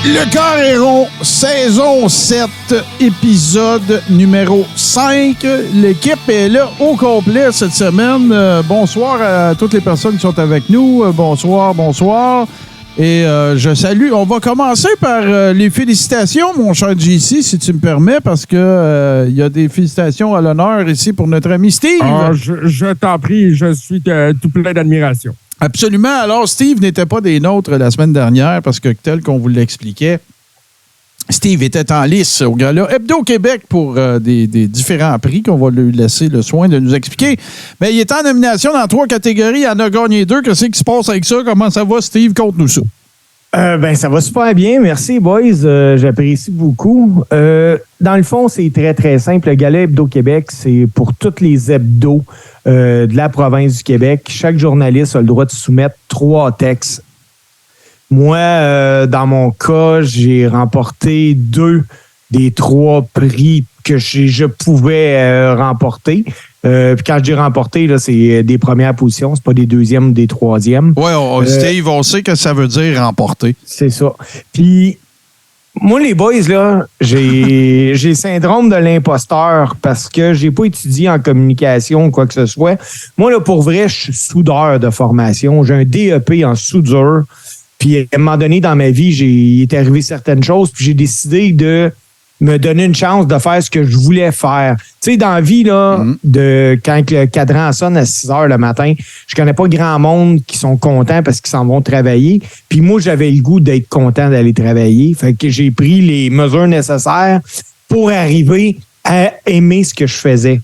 Le Coréron, saison 7, épisode numéro 5. L'équipe est là au complet cette semaine. Bonsoir à toutes les personnes qui sont avec nous. Bonsoir. Et je salue. On va commencer par les félicitations, mon cher JC, si tu me permets, parce que il y a des félicitations à l'honneur ici pour notre ami Steve. Je t'en prie, je suis tout plein d'admiration. Absolument. Alors, Steve n'était pas des nôtres la semaine dernière parce que, tel qu'on vous l'expliquait, Steve était en lice au gala Hebdo-Québec pour des différents prix qu'on va lui laisser le soin de nous expliquer. Mais il est en nomination dans 3 catégories. Il en a gagné 2. Qu'est-ce qui se passe avec ça? Comment ça va, Steve? Conte-nous ça. Ça va super bien. Merci, boys. J'apprécie beaucoup. Dans le fond, c'est très, très simple. Le gala Hebdo-Québec, c'est pour tous les hebdos de la province du Québec. Chaque journaliste a le droit de soumettre 3 textes. Moi, dans mon cas, j'ai remporté 2 des 3 prix que je pouvais remporter. Puis quand je dis remporter, là, c'est des premières positions, c'est pas des deuxièmes ou des troisièmes. Oui, Steve, on sait que ça veut dire remporter. C'est ça. Puis moi, les boys, là, j'ai le syndrome de l'imposteur parce que j'ai pas étudié en communication ou quoi que ce soit. Moi, là, pour vrai, je suis soudeur de formation. J'ai un DEP en soudure. Puis à un moment donné, dans ma vie, il est arrivé certaines choses, puis j'ai décidé de me donner une chance de faire ce que je voulais faire. Tu sais, dans la vie, là, quand le cadran sonne à 6 heures le matin, je connais pas grand monde qui sont contents parce qu'ils s'en vont travailler. Puis moi, j'avais le goût d'être content d'aller travailler. Fait que j'ai pris les mesures nécessaires pour arriver à aimer ce que je faisais.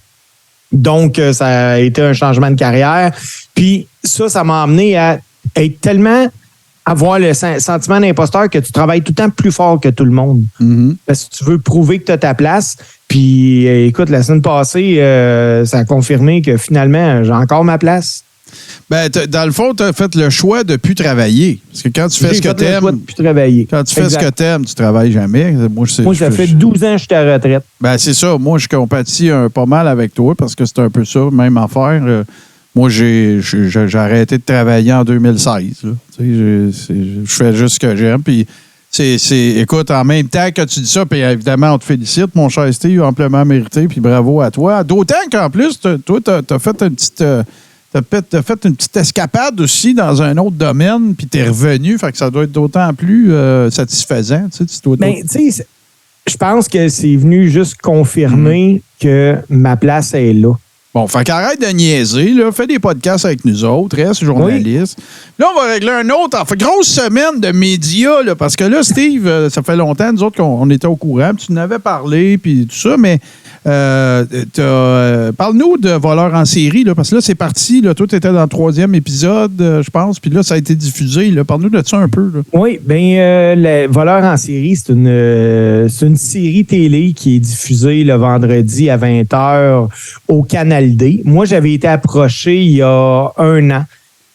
Donc, ça a été un changement de carrière. Puis ça m'a amené à être tellement... avoir le sentiment d'imposteur que tu travailles tout le temps plus fort que tout le monde. Mm-hmm. Parce que tu veux prouver que tu as ta place. Puis, écoute, la semaine passée, ça a confirmé que finalement, j'ai encore ma place. Ben, dans le fond, tu as fait le choix de ne plus travailler. Parce que quand tu fais ce que tu aimes. Quand tu fais ce que tu aimes, tu ne travailles jamais. Moi, ça fait 12 ans que je suis à la retraite. Ben, c'est ça. Moi, je compatis pas mal avec toi parce que c'est un peu ça, même affaire. Moi, j'ai arrêté de travailler en 2016. Là. Je fais juste ce que j'aime. Puis, écoute, en même temps que tu dis ça, puis évidemment, on te félicite, mon cher Steve, amplement mérité, puis bravo à toi. D'autant qu'en plus, toi, t'as fait une petite escapade aussi dans un autre domaine, puis t'es revenu, fait que ça doit être d'autant plus satisfaisant. Je pense que c'est venu juste confirmer que ma place est là. Bon, fait qu'arrête de niaiser, là. Fais des podcasts avec nous autres, reste journaliste. Oui. Là, on va régler un autre. Fait grosse semaine de médias, là, parce que là, Steve, ça fait longtemps, nous autres, qu'on était au courant. Tu nous avais parlé, puis tout ça, mais parle-nous de Voleurs en série, là, parce que là, c'est parti. Là, toi, tu étais dans le 3e épisode, je pense, puis là, ça a été diffusé. Là. Parle-nous de ça un peu. Là. Oui, bien, Voleurs en série, c'est une série télé qui est diffusée le vendredi à 20h au Canal D. Moi, j'avais été approché il y a 1 an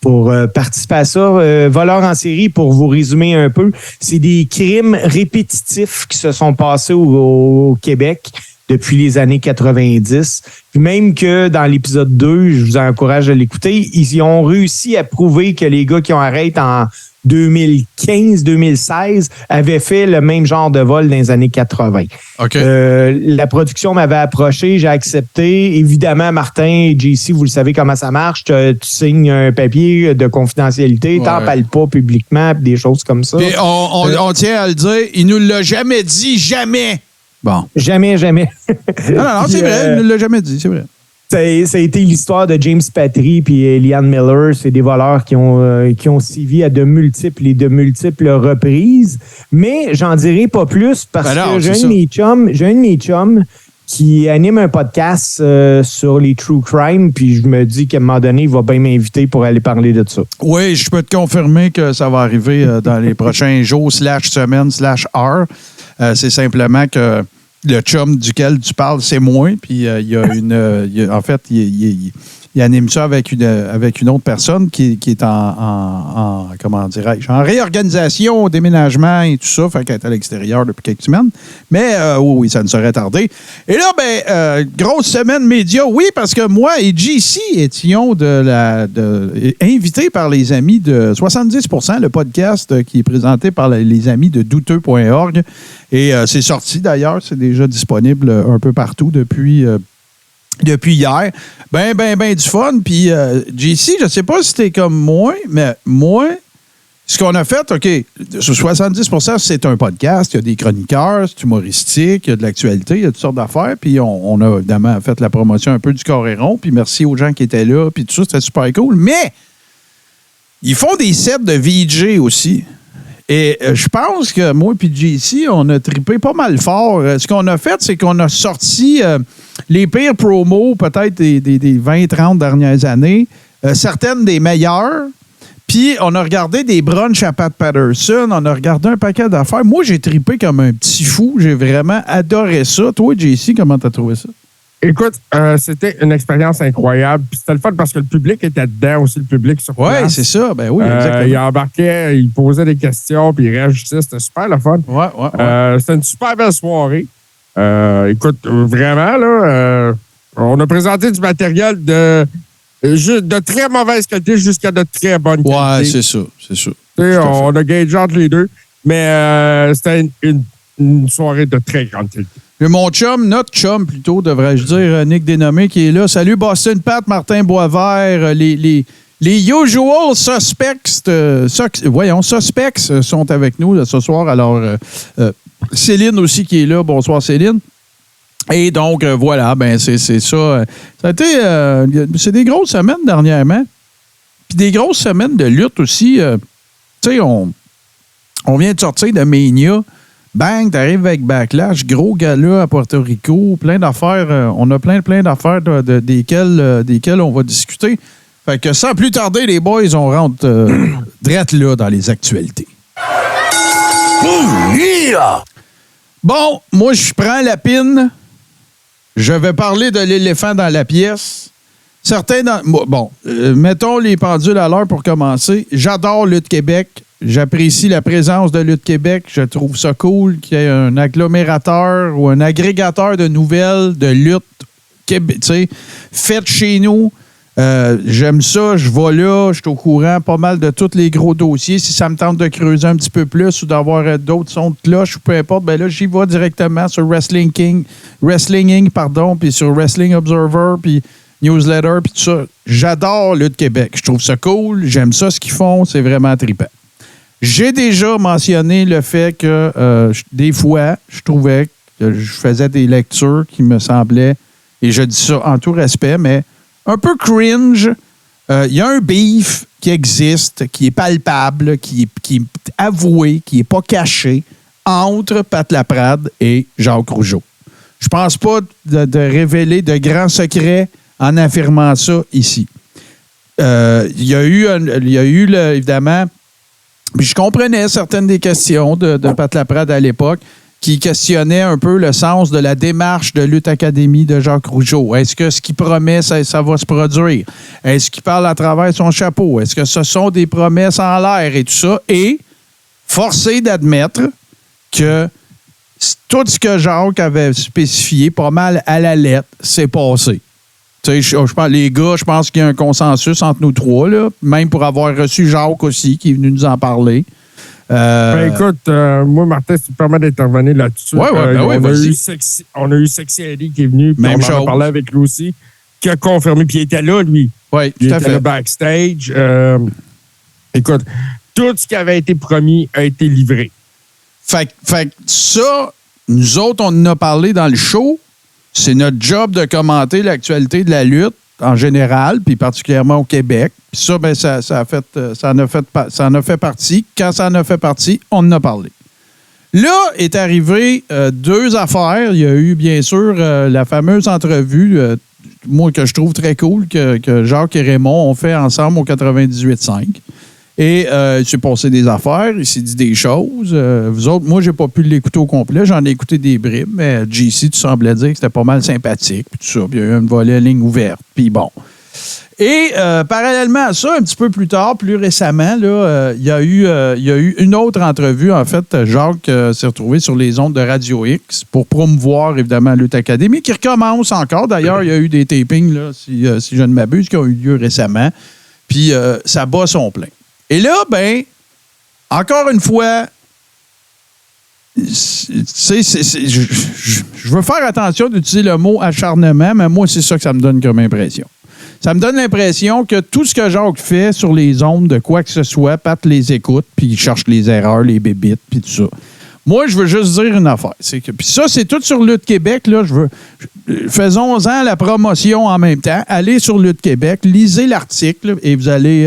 pour participer à ça. Voleurs en série, pour vous résumer un peu, c'est des crimes répétitifs qui se sont passés au Québec depuis les années 90. Puis même que dans l'épisode 2, je vous encourage à l'écouter, ils ont réussi à prouver que les gars qui ont arrêté en 2015-2016 avaient fait le même genre de vol dans les années 80. Okay. La production m'avait approché, j'ai accepté. Évidemment, Martin et JC, vous le savez comment ça marche. Tu signes un papier de confidentialité, t'en parles pas publiquement, des choses comme ça. Puis on tient à le dire, il nous l'a jamais dit, jamais. Bon. Jamais. non, c'est vrai, il ne l'a jamais dit, c'est vrai. Ça a été l'histoire de James Patry et Liane Miller. C'est des voleurs qui ont sévi à de multiples reprises. Mais j'en dirai pas plus parce que j'ai un de mes chums qui anime un podcast sur les true crime. Puis je me dis qu'à un moment donné, il va bien m'inviter pour aller parler de ça. Oui, je peux te confirmer que ça va arriver dans les prochains jours, /semaines, /heures. C'est simplement que le chum duquel tu parles, c'est moi. Puis il y a une. En fait, il il anime ça avec une autre personne qui est comment dirais-je, en réorganisation, au déménagement et tout ça, fait qu'elle est à l'extérieur depuis quelques semaines. Mais oui, ça ne serait tardé. Et là, grosse semaine média, oui, parce que moi et JC étions invités par les amis de 70%, le podcast qui est présenté par les amis de douteux.org. Et c'est sorti d'ailleurs, c'est déjà disponible un peu partout depuis hier. Ben du fun. Puis, JC, je ne sais pas si t'es comme moi, mais moi, ce qu'on a fait, OK, sur 70%, c'est un podcast. Il y a des chroniqueurs, c'est humoristique, il y a de l'actualité, il y a toutes sortes d'affaires. Puis, on a évidemment fait la promotion un peu du Coréron. Puis, merci aux gens qui étaient là. Puis, tout ça, c'était super cool. Mais, ils font des sets de VJ aussi. Et je pense que moi et JC, on a trippé pas mal fort. Ce qu'on a fait, c'est qu'on a sorti les pires promos, peut-être des 20-30 dernières années, certaines des meilleures. Puis, on a regardé des brunchs à Pat Patterson, on a regardé un paquet d'affaires. Moi, j'ai trippé comme un petit fou. J'ai vraiment adoré ça. Toi, JC, comment t'as trouvé ça? Écoute, c'était une expérience incroyable. Puis c'était le fun parce que le public était dedans aussi, le public sur place. Oui, c'est ça. Ben oui, exactement. Il embarquait, il posait des questions, puis il réagissait. C'était super le fun. Ouais. C'était une super belle soirée. Écoute, vraiment, là, on a présenté du matériel de très mauvaise qualité jusqu'à de très bonne qualité. Ouais, c'est ça. On a gagé entre les deux, mais c'était une soirée de très grande qualité. Notre chum plutôt, devrais-je dire, Nick Dénommé, qui est là. Salut Boston Pat, Martin Boisvert, les usual suspects, suspects sont avec nous là, ce soir. Alors, Céline aussi qui est là. Bonsoir Céline. Et donc, voilà, c'est ça. Ça a été, c'est des grosses semaines dernièrement. Puis des grosses semaines de lutte aussi. Tu sais, on vient de sortir de Mania. Bang, t'arrives avec Backlash, gros gala à Porto Rico, plein d'affaires. On a plein d'affaires desquelles on va discuter. Fait que sans plus tarder, les boys, on rentre drette là dans les actualités. Bon, moi, je prends la pine. Je vais parler de l'éléphant dans la pièce. Mettons les pendules à l'heure pour commencer. J'adore Lutte Québec. J'apprécie la présence de Lutte Québec. Je trouve ça cool qu'il y ait un agglomérateur ou un agrégateur de nouvelles de lutte faites chez nous. J'aime ça. Je vais là. Je suis au courant pas mal de tous les gros dossiers. Si ça me tente de creuser un petit peu plus ou d'avoir d'autres sons de cloche ou peu importe, ben là, j'y vais directement sur Wrestling Inc., puis sur Wrestling Observer, puis Newsletter, puis tout ça. J'adore Lutte Québec. Je trouve ça cool. J'aime ça, ce qu'ils font. C'est vraiment trippant. J'ai déjà mentionné le fait que des fois, je trouvais que je faisais des lectures qui me semblaient, et je dis ça en tout respect, mais un peu cringe. Il y a un beef qui existe, qui est palpable, qui est avoué, qui n'est pas caché, entre Pat Laprade et Jacques Rougeau. Je pense pas de révéler de grands secrets en affirmant ça ici. Il y a eu évidemment... Puis je comprenais certaines des questions de Pat Laprade à l'époque qui questionnaient un peu le sens de la démarche de Lutte Académie de Jacques Rougeau. Est-ce que ce qu'il promet, ça va se produire? Est-ce qu'il parle à travers son chapeau? Est-ce que ce sont des promesses en l'air et tout ça? Et forcé d'admettre que tout ce que Jacques avait spécifié pas mal à la lettre s'est passé. Tu sais, les gars, je pense qu'il y a un consensus entre nous trois, là, même pour avoir reçu Jacques aussi, qui est venu nous en parler. Écoute, moi, Martin, si tu me permets d'intervenir là-dessus. Oui, on a eu Sexy Eddie qui est venu, puis on en a parlé avec lui aussi, qui a confirmé, puis il était là, lui. Oui, tout à fait. Il était là backstage. Écoute, tout ce qui avait été promis a été livré. Fait ça, nous autres, on en a parlé dans le show. C'est notre job de commenter l'actualité de la lutte en général, puis particulièrement au Québec. Puis ça, ben, ça en a fait partie. Quand ça en a fait partie, on en a parlé. Là est arrivé deux affaires. Il y a eu, bien sûr, la fameuse entrevue, moi, que je trouve très cool, que Jacques et Raymond ont fait ensemble au 98.5. Et il s'est passé des affaires, il s'est dit des choses. Vous autres, moi, j'ai pas pu l'écouter au complet. J'en ai écouté des bribes, mais JC, tu semblais dire que c'était pas mal sympathique, puis tout ça. Puis il y a eu un volet ligne ouverte. Puis bon, Et parallèlement à ça, un petit peu plus tard, plus récemment, là, il y a eu une autre entrevue. En fait, Jacques s'est retrouvé sur les ondes de Radio X pour promouvoir, évidemment, Lutte Académie, qui recommence encore. D'ailleurs, il y a eu des tapings, là, si je ne m'abuse, qui ont eu lieu récemment. Puis, ça bat son plein. Et là, ben, encore une fois, je veux faire attention d'utiliser le mot acharnement, mais moi, c'est ça que ça me donne comme impression. Ça me donne l'impression que tout ce que Jacques fait sur les ondes de quoi que ce soit, Pat les écoute, puis il cherche les erreurs, les bébites, puis tout ça. Moi, je veux juste dire une affaire. Puis ça, c'est tout sur Lutte Québec. Là, faisons-en la promotion en même temps. Allez sur Lutte Québec, lisez l'article et vous allez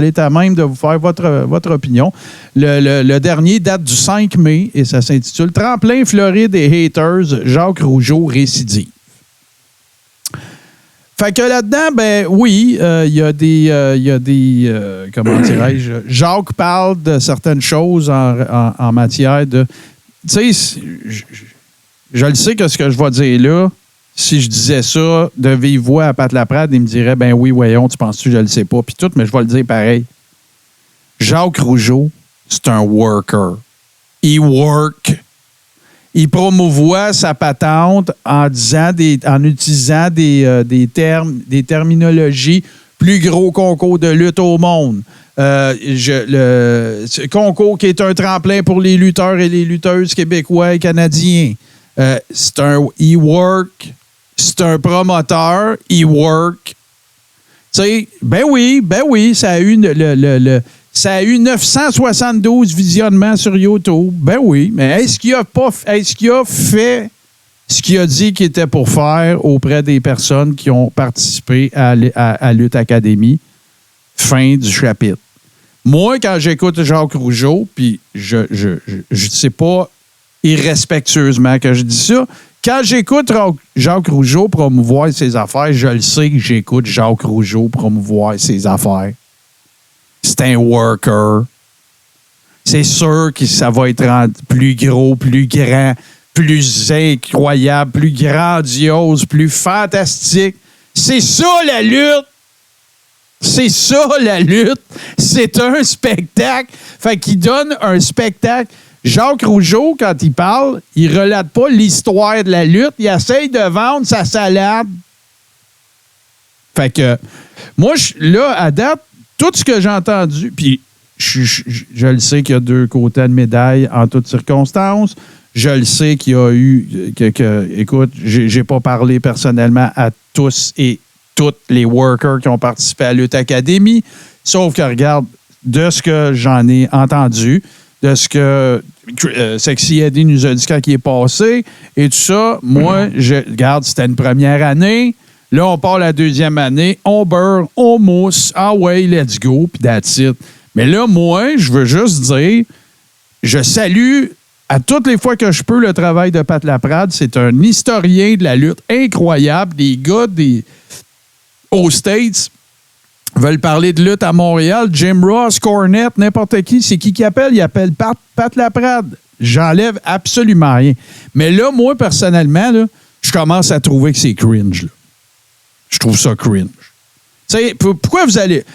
être à même de vous faire votre opinion. Le dernier date du 5 mai et ça s'intitule « Tremplin Floride et haters, Jacques Rougeau récidive ». Fait que là-dedans, ben oui, il y a des comment dirais-je, Jacques parle de certaines choses en matière de... Tu sais, je le sais que ce que je vais dire là, si je disais ça de vive voix à Pat Laprade, il me dirait, ben oui, voyons, tu penses-tu, je le sais pas, puis tout, mais je vais le dire pareil. Jacques Rougeau, c'est un worker. Il work. Il promouvoit sa patente en utilisant des terminologies plus gros concours de lutte au monde. Ce concours qui est un tremplin pour les lutteurs et les lutteuses québécois et canadiens. C'est un e-work. C'est un promoteur e-work. Tu sais, ben oui, ça a eu ça a eu 972 visionnements sur YouTube. Ben oui, mais est-ce qu'il a fait ce qu'il a dit qu'il était pour faire auprès des personnes qui ont participé à Lutte Académie? Fin du chapitre. Moi, quand j'écoute Jacques Rougeau, puis je sais pas irrespectueusement que je dis ça, quand j'écoute Jacques Rougeau promouvoir ses affaires, je le sais que j'écoute Jacques Rougeau promouvoir ses affaires. C'est un worker. C'est sûr que ça va être plus gros, plus grand, plus incroyable, plus grandiose, plus fantastique. C'est ça la lutte! C'est ça la lutte! C'est un spectacle. Fait qu'il donne un spectacle. Jacques Rougeau, quand il parle, il relate pas l'histoire de la lutte. Il essaye de vendre sa salade. Fait que, moi, là, à date, tout ce que j'ai entendu, puis je le sais qu'il y a deux côtés de médaille en toutes circonstances. Je le sais qu'il y a eu... écoute, j'ai pas parlé personnellement à tous et toutes les workers qui ont participé à Lutte Académie, sauf que, regarde, de ce que j'en ai entendu, de ce que Sexy Eddie nous a dit quand il est passé, et tout ça, moi, regarde, c'était une première année. Là, on part la deuxième année, on beurre, on mousse, ah ouais, let's go, puis that's it. Mais là, moi, je veux juste dire, je salue à toutes les fois que je peux le travail de Pat Laprade. C'est un historien de la lutte incroyable. Des gars aux States veulent parler de lutte à Montréal. Jim Ross, Cornette, n'importe qui. C'est qui appelle? Il appelle Pat Laprade. J'enlève absolument rien. Mais là, moi, personnellement, là, je commence à trouver que c'est cringe, là. Je trouve ça cringe. Tu sais, pourquoi vous allez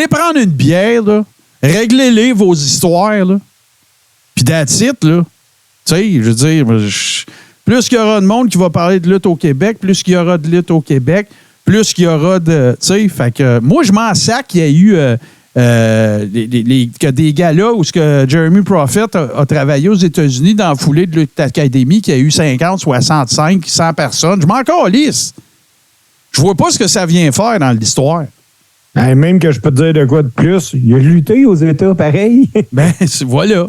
prendre une bière, là, réglez-les vos histoires, là, puis that's it, là. Tu sais, je veux dire, plus qu'il y aura de monde qui va parler de lutte au Québec, plus qu'il y aura de lutte au Québec, plus qu'il y aura de... Tu sais, fait que moi, je m'en sac qu'il y a eu des galas où ce que Jeremy Prophet a travaillé aux États-Unis dans la foulée de Lutte Académie, qui a eu 50, 65, 100 personnes. Je m'en calisse. Je vois pas ce que ça vient faire dans l'histoire. Même que je peux te dire de quoi de plus, il a lutté aux États, pareil. Ben, voilà.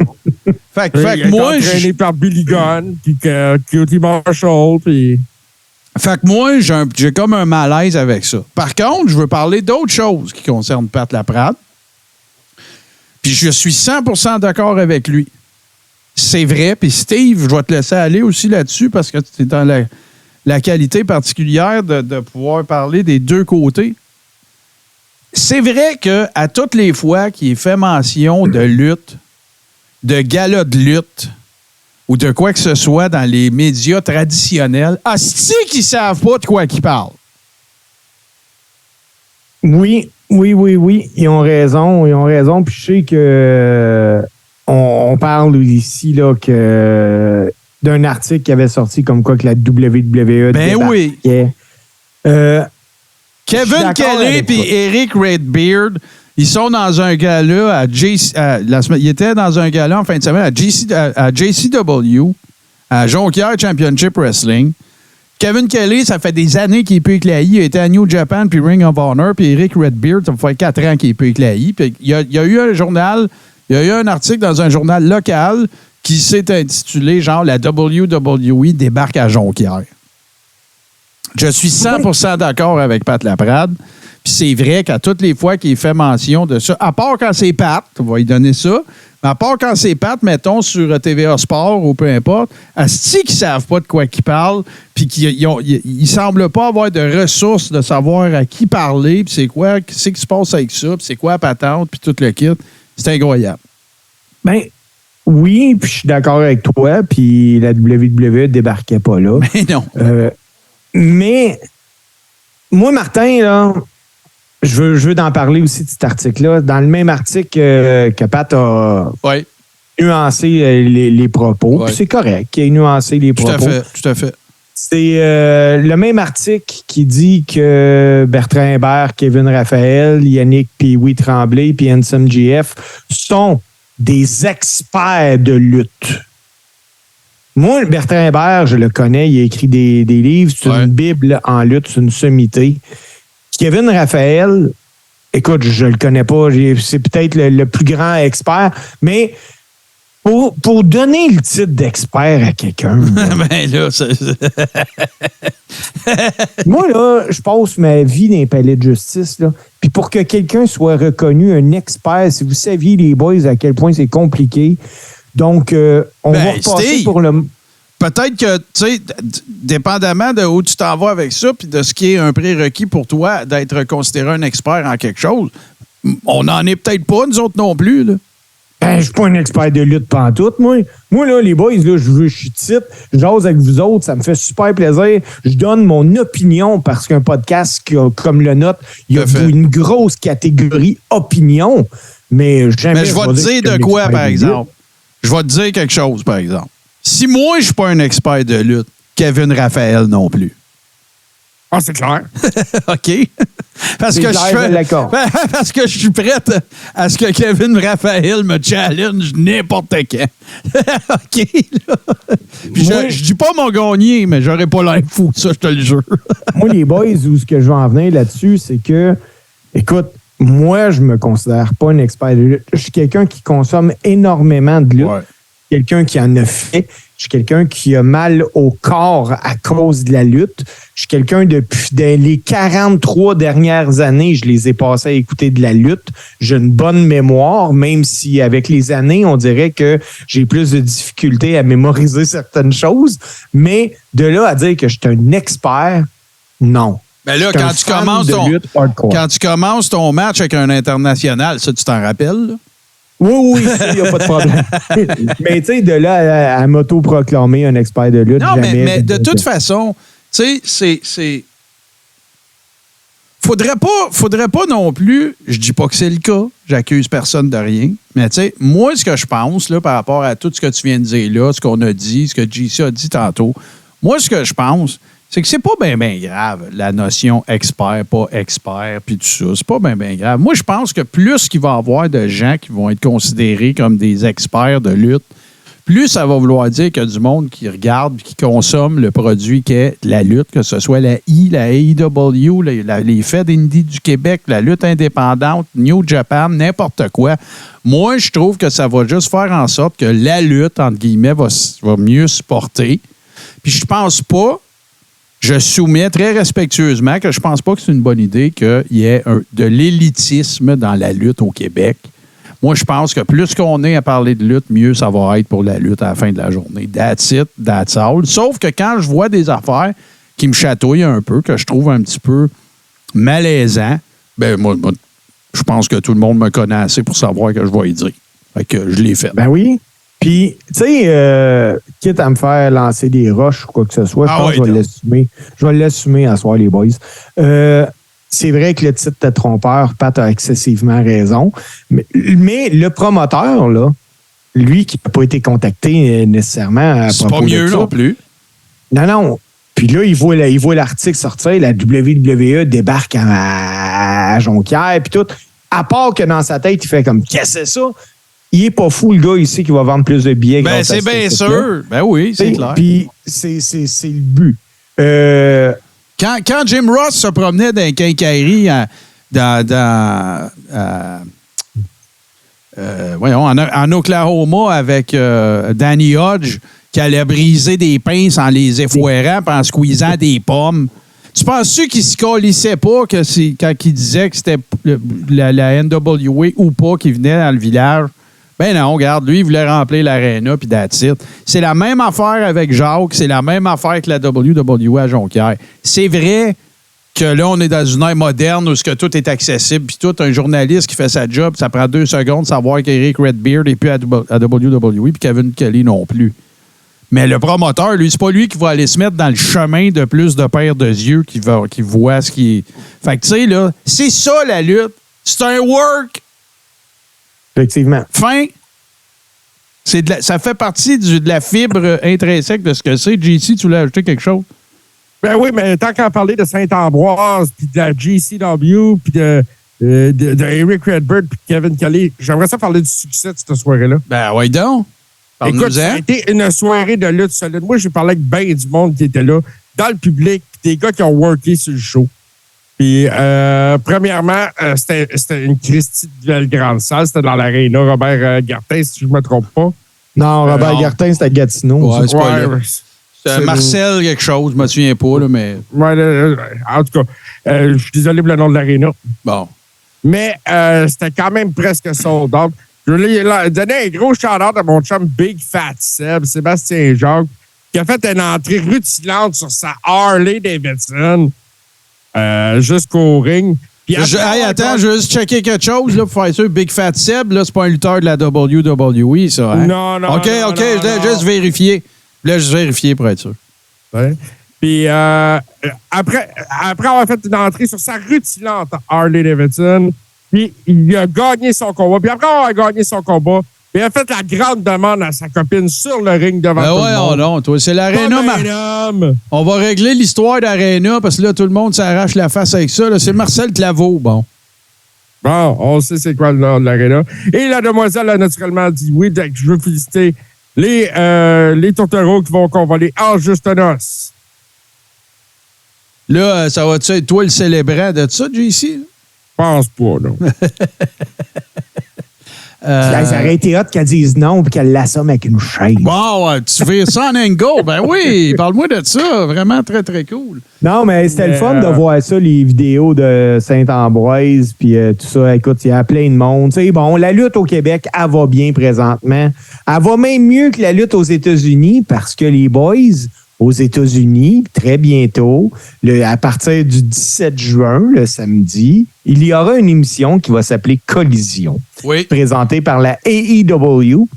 Fait que moi... Il est entraîné par Billy Gunn, puis Cutie Marshall, puis... Fait que moi, j'ai comme un malaise avec ça. Par contre, je veux parler d'autres choses qui concernent Pat Laprade. Puis je suis 100% d'accord avec lui. C'est vrai. Puis Steve, je vais te laisser aller aussi là-dessus parce que tu es dans la qualité particulière de pouvoir parler des deux côtés. C'est vrai qu'à toutes les fois qu'il est fait mention de lutte, de gala de lutte ou de quoi que ce soit dans les médias traditionnels, asti qu'ils savent pas de quoi qu'ils parlent. Oui. Ils ont raison. Puis je sais que on parle ici là, d'un article qui avait sorti comme quoi que la WWE oui. Kevin Kelly et Eric Redbeard, ils sont dans un gala ils étaient dans un gala en fin de semaine à JCW, à Jonquière Championship Wrestling. Kevin Kelly, ça fait des années qu'il est peu éclairé. Il était à New Japan puis Ring of Honor. Puis Eric Redbeard, ça fait 4 ans qu'il est peu éclairé. Puis il y a eu un article dans un journal local qui s'est intitulé genre la WWE débarque à Jonquière. Je suis 100% d'accord avec Pat Laprade. Puis c'est vrai qu'à toutes les fois qu'il fait mention de ça, à part quand c'est Pat, on va lui donner ça, mais à part quand c'est Pat, mettons, sur TVA Sport ou peu importe, asti qu'ils savent pas de quoi qu'ils parlent, puis qu'ils semblent pas avoir de ressources de savoir à qui parler, puis c'est quoi, qu'est-ce qui se passe avec ça, puis c'est quoi la patente, puis tout le kit. C'est incroyable. Ben, oui, puis je suis d'accord avec toi, puis la WWE débarquait pas là. Mais non. Mais, moi, Martin, là, je veux t'en parler aussi de cet article-là. Dans le même article que Pat a nuancé les propos, puis c'est correct qu'il ait nuancé les propos. Tout à fait. C'est le même article qui dit que Bertrand Hébert, Kevin Raphaël, Yannick Pee-Wee Tremblay puis Handsome GF sont des experts de lutte. Moi, Bertrand Hébert, je le connais, il a écrit des livres, c'est une bible en lutte, c'est une sommité. Kevin Raphaël, écoute, je le connais pas, c'est peut-être le plus grand expert, mais pour donner le titre d'expert à quelqu'un... ben là, moi, là, je passe ma vie dans les palais de justice, là, puis pour que quelqu'un soit reconnu un expert, si vous saviez, les boys, à quel point c'est compliqué... Donc, on va repasser pour le... Peut-être que, tu sais, dépendamment de où tu t'en vas avec ça, puis de ce qui est un prérequis pour toi d'être considéré un expert en quelque chose, on n'en est peut-être pas, nous autres non plus, là. Ben, je suis pas un expert de lutte pantoute, moi. Moi, là, les boys, là, je suis titre, je jase avec vous autres, ça me fait super plaisir. Je donne mon opinion parce qu'un podcast comme le nôtre, il y a une grosse catégorie opinion, mais jamais... Mais je vais te dire de quoi, par exemple? Je vais te dire quelque chose, par exemple. Si moi, je suis pas un expert de lutte, Kevin Raphaël non plus. Ah, c'est clair. OK? Parce que je suis prête à ce que Kevin Raphaël me challenge n'importe quand. OK? Là. Puis je dis pas mon gagné, mais j'aurais pas l'air fou, ça, je te le jure. Moi, les boys, où ce que je veux en venir là-dessus, c'est que, écoute, moi, je me considère pas un expert de lutte. Je suis quelqu'un qui consomme énormément de lutte. Ouais. Quelqu'un qui en a fait. Je suis quelqu'un qui a mal au corps à cause de la lutte. Je suis quelqu'un depuis les 43 dernières années, je les ai passés à écouter de la lutte. J'ai une bonne mémoire, même si avec les années, on dirait que j'ai plus de difficultés à mémoriser certaines choses. Mais de là à dire que je suis un expert, non. Mais là, quand tu commences ton match avec un international, ça, tu t'en rappelles, là? Oui, il n'y a pas de problème. Mais tu sais, de là à m'auto-proclamer un expert de lutte, non, jamais... mais de toute façon, tu sais, c'est... Faudrait pas non plus... Je dis pas que c'est le cas, j'accuse personne de rien, mais tu sais, moi, ce que je pense, là, par rapport à tout ce que tu viens de dire là, ce qu'on a dit, ce que JC a dit tantôt, moi, ce que je pense... c'est que c'est pas bien grave, la notion expert, pas expert, puis tout ça. C'est pas bien grave. Moi, je pense que plus qu'il va y avoir de gens qui vont être considérés comme des experts de lutte, plus ça va vouloir dire qu'il y a du monde qui regarde et qui consomme le produit qu'est la lutte, que ce soit la AEW, les Fed Indie du Québec, la lutte indépendante, New Japan, n'importe quoi. Moi, je trouve que ça va juste faire en sorte que la lutte, entre guillemets, va mieux se porter. Puis je pense pas... Je soumets très respectueusement que je pense pas que c'est une bonne idée qu'il y ait de l'élitisme dans la lutte au Québec. Moi, je pense que plus qu'on est à parler de lutte, mieux ça va être pour la lutte à la fin de la journée. That's it, that's all. Sauf que quand je vois des affaires qui me chatouillent un peu, que je trouve un petit peu malaisant, ben moi, je pense que tout le monde me connaît assez pour savoir que je vais y dire. Fait que je l'ai fait. Ben oui. Puis, tu sais, quitte à me faire lancer des roches ou quoi que ce soit, je pense que je vais l'assumer. Je vais l'assumer à soir, les boys. c'est vrai que le titre était trompeur. Pat a excessivement raison. Mais le promoteur, là, lui qui n'a pas été contacté nécessairement à C'est propos pas mieux de ça. non plus. Non. Puis là, il voit l'article sortir, la WWE débarque à Jonquière, puis tout. À part que dans sa tête, il fait comme, qu'est-ce que c'est ça? Il est pas fou, le gars, ici, qui va vendre plus de billets. Ben, c'est bien sûr. Ben oui, c'est clair. Puis c'est le but. Quand Jim Ross se promenait dans les quincailleries en Oklahoma avec Danny Hodge, qui allait briser des pinces en les effoirant et en squeezant des pommes. Tu penses-tu qu'il se colissait pas quand il disait que c'était la NWA ou pas qui venait dans le village? Ben non, regarde, lui, il voulait remplir l'aréna puis that's it. C'est la même affaire avec Jacques, c'est la même affaire que la WWE à Jonquière. C'est vrai que là, on est dans une ère moderne où ce que tout est accessible, puis tout, un journaliste qui fait sa job, ça prend 2 secondes de savoir qu'Eric Redbeard n'est plus à WWE puis Kevin Kelly non plus. Mais le promoteur, lui, c'est pas lui qui va aller se mettre dans le chemin de plus de paires de yeux qui voit ce qui est. Fait que, tu sais, là, c'est ça la lutte. C'est un work. Effectivement. Fin. Ça fait partie de la fibre intrinsèque de ce que c'est. JC, tu voulais ajouter quelque chose? Ben oui, mais tant qu'à parler de Saint-Ambroise, puis de la GCW, puis de Eric Redbeard, puis de Kevin Kelly, j'aimerais ça parler du succès de cette soirée-là. Ben, ouais, donc. Écoute, ça a été une soirée de lutte solide. Moi, j'ai parlé avec ben du monde qui était là, dans le public, puis des gars qui ont worké sur le show. Puis, premièrement, c'était une Christie de belle grande salle. C'était dans l'aréna Robert Gartin, si je ne me trompe pas. Non, Robert Gartin, c'était à Gatineau. Ouais, c'est pas là. C'est Marcel quelque chose, je me souviens pas, là, mais... Ouais, en tout cas, je suis désolé pour le nom de l'aréna. Bon. Mais c'était quand même presque sold out. Je voulais donner un gros shout-out à mon chum Big Fat Seb, Sébastien Jacques, qui a fait une entrée rutilante sur sa Harley Davidson jusqu'au ring. Puis attends, je veux juste checker quelque chose là, pour faire sûr. Big Fat Seb, là, c'est pas un lutteur de la WWE, ça. Hein? Non. OK, je voulais juste vérifier. Je voulais juste vérifier pour être sûr. Ouais. Puis après avoir fait une entrée sur sa rutilante Harley Davidson, puis il a gagné son combat. Puis après avoir gagné son combat, il a fait la grande demande à sa copine sur le ring devant tout le monde. Non, toi, c'est l'Arena. On va régler l'histoire d'Arena parce que là, tout le monde s'arrache la face avec ça. Là. C'est Marcel Claveau, bon. Bon, on sait c'est quoi le nom de l'Arena. Et la demoiselle a naturellement dit oui. Donc, je veux féliciter les tourtereaux qui vont convoler en juste noces. Là, ça va-tu être toi le célébrant de ça, JC? Je pense pas, non. Ça aurait été hot qu'elle dise non et qu'elle l'assomme avec une chaise. Bon, tu fais ça en angle. Ben oui, parle-moi de ça. Vraiment très, très cool. Non, mais c'était le fun de voir ça, les vidéos de Saint-Ambroise puis tout ça. Écoute, il y a plein de monde. Tu sais, bon, la lutte au Québec, elle va bien présentement. Elle va même mieux que la lutte aux États-Unis parce que les boys aux États-Unis, très bientôt, à partir du 17 juin, le samedi, il y aura une émission qui va s'appeler Collision, présentée par la AEW.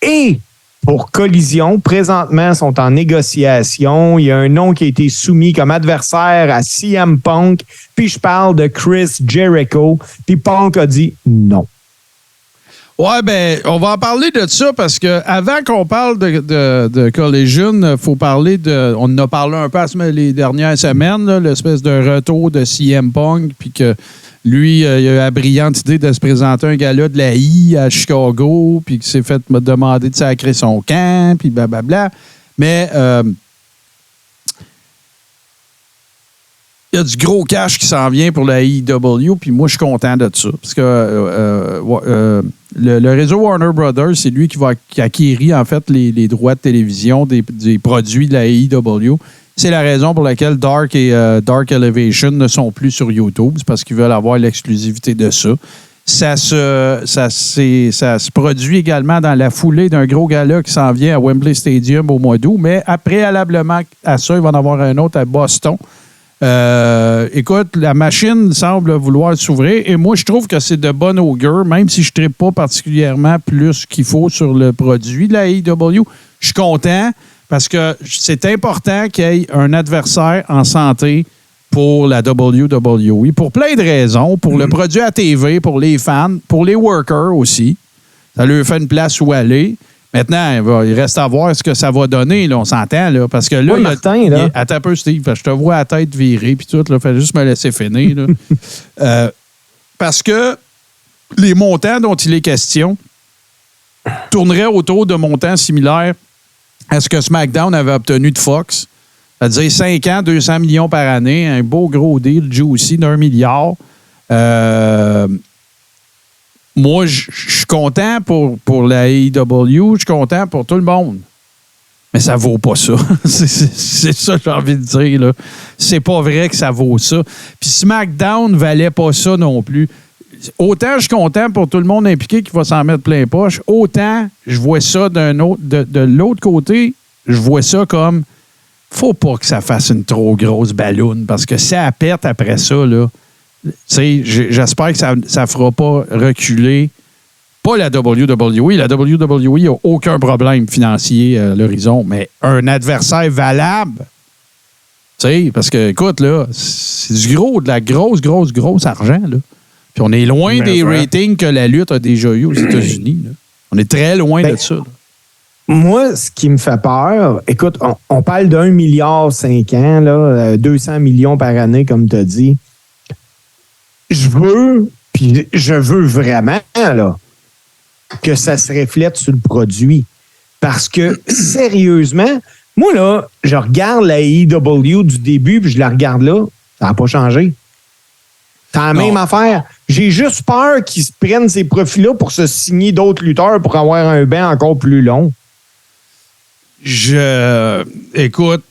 Et pour Collision, présentement, sont en négociation. Il y a un nom qui a été soumis comme adversaire à CM Punk. Puis je parle de Chris Jericho. Puis Punk a dit non. Ouais, ben, on va en parler de ça parce que avant qu'on parle de Collision, il faut parler de. On en a parlé un peu les dernières semaines, là, l'espèce de retour de CM Punk, puis que lui, il a eu la brillante idée de se présenter un gala de la I à Chicago, puis qu'il s'est fait me demander de sacrer son camp, puis blablabla. Mais il y a du gros cash qui s'en vient pour la AEW, puis moi, je suis content de ça. Parce que le réseau Warner Brothers, c'est lui qui acquérit, en fait, les droits de télévision des produits de la AEW. C'est la raison pour laquelle Dark et Dark Elevation ne sont plus sur YouTube. C'est parce qu'ils veulent avoir l'exclusivité de ça. Ça se produit également dans la foulée d'un gros gala qui s'en vient à Wembley Stadium au mois d'août. Mais préalablement à ça, il va en avoir un autre à Boston. Écoute, la machine semble vouloir s'ouvrir et moi, je trouve que c'est de bon augure, même si je ne trippe pas particulièrement plus qu'il faut sur le produit de la AEW. Je suis content parce que c'est important qu'il y ait un adversaire en santé pour la WWE, pour plein de raisons, pour le produit à TV, pour les fans, pour les workers aussi. Ça leur fait une place où aller. Maintenant, il reste à voir ce que ça va donner, là, on s'entend, là, parce que là, oui, Martin, là. attends un peu, Steve, je te vois la tête virée, puis tout, là, fais juste me laisser finir. Là. Parce que les montants dont il est question tourneraient autour de montants similaires à ce que SmackDown avait obtenu de Fox. C'est-à-dire 5 ans, 200 millions par année, un beau gros deal, juicy d'1 milliard. Moi, je suis content pour la AEW, je suis content pour tout le monde. Mais ça vaut pas ça. c'est ça que j'ai envie de dire. Là. C'est pas vrai que ça vaut ça. Puis SmackDown valait pas ça non plus. Autant je suis content pour tout le monde impliqué qui va s'en mettre plein poche, autant je vois ça de l'autre côté, je vois ça comme faut pas que ça fasse une trop grosse balloune parce que ça pète après ça, là. J'espère que ça ne fera pas reculer, pas la WWE. La WWE n'a aucun problème financier à l'horizon, mais un adversaire valable, parce que, écoute, là, c'est du gros, de la grosse argent, là. Puis on est loin des ratings que la lutte a déjà eu aux États-Unis. Là. On est très loin de ça. Là. Moi, ce qui me fait peur, écoute, on parle d'1,5 milliard, là, 200 millions par année, comme tu as dit. Je veux vraiment là, que ça se reflète sur le produit. Parce que, sérieusement, moi, là, je regarde la AEW du début, puis je la regarde là, ça n'a pas changé. C'est la même affaire. J'ai juste peur qu'ils se prennent ces profils-là pour se signer d'autres lutteurs pour avoir un banc encore plus long. Écoute,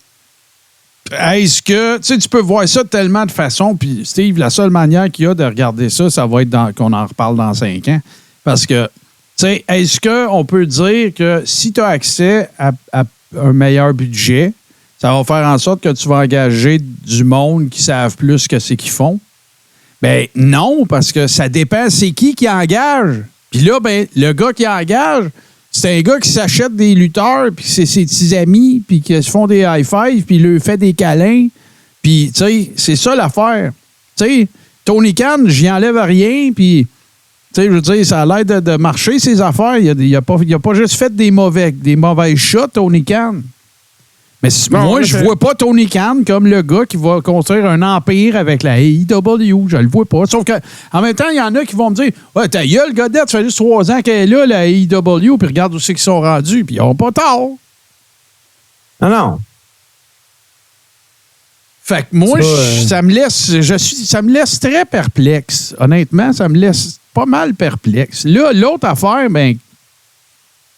est-ce que... Tu sais, tu peux voir ça de tellement de façons, puis Steve, la seule manière qu'il y a de regarder ça, ça va être qu'on en reparle dans 5 ans. Parce que, tu sais, est-ce qu'on peut dire que si tu as accès à un meilleur budget, ça va faire en sorte que tu vas engager du monde qui savent plus que c'est qu'ils font? Ben non, parce que ça dépend c'est qui engage. Puis là, ben le gars qui engage, c'est un gars qui s'achète des lutteurs, puis c'est ses petits amis, puis qui se font des high-fives, puis il leur fait des câlins. Puis, tu sais, c'est ça l'affaire. Tu sais, Tony Khan, j'y enlève rien, puis, tu sais, je veux dire, ça a l'air de marcher, ses affaires. Il a pas juste fait des mauvais shots, Tony Khan. Mais moi, je vois pas Tony Khan comme le gars qui va construire un empire avec la AEW. Je le vois pas. Sauf qu'en même temps, il y en a qui vont me dire « Ouais, ta gueule, Godette, ça fait juste 3 ans qu'elle est là, la AEW, puis regarde où c'est qu'ils sont rendus. » Puis ils n'ont pas tort. Non. Fait que moi, ça me laisse très perplexe. Honnêtement, ça me laisse pas mal perplexe. Là, l'autre affaire, ben,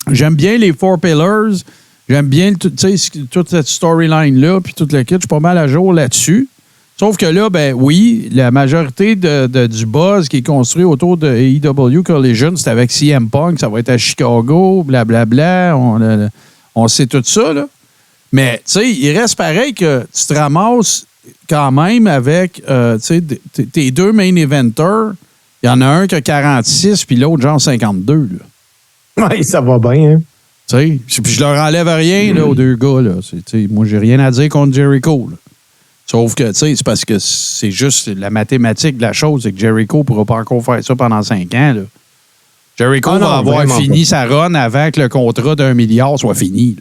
j'aime bien les Four Pillars. J'aime bien toute cette storyline-là, puis toute la kit. Je suis pas mal à jour là-dessus. Sauf que là, ben oui, la majorité du buzz qui est construit autour de AEW Collision, c'est avec CM Punk. Ça va être à Chicago, blablabla. On sait tout ça, là. Mais, tu sais, il reste pareil que tu te ramasses quand même avec, tes 2 main eventers. Il y en a un qui a 46, puis l'autre, genre 52, là. Oui, ça va bien, hein. Puis je leur enlève rien là, aux 2 gars. Là. Moi, j'ai rien à dire contre Jericho. Là. Sauf que c'est parce que c'est juste la mathématique de la chose, c'est que Jericho ne pourra pas encore faire ça pendant 5 ans. Là. Jericho va avoir fini sa run avant que le contrat d'1 milliard soit fini.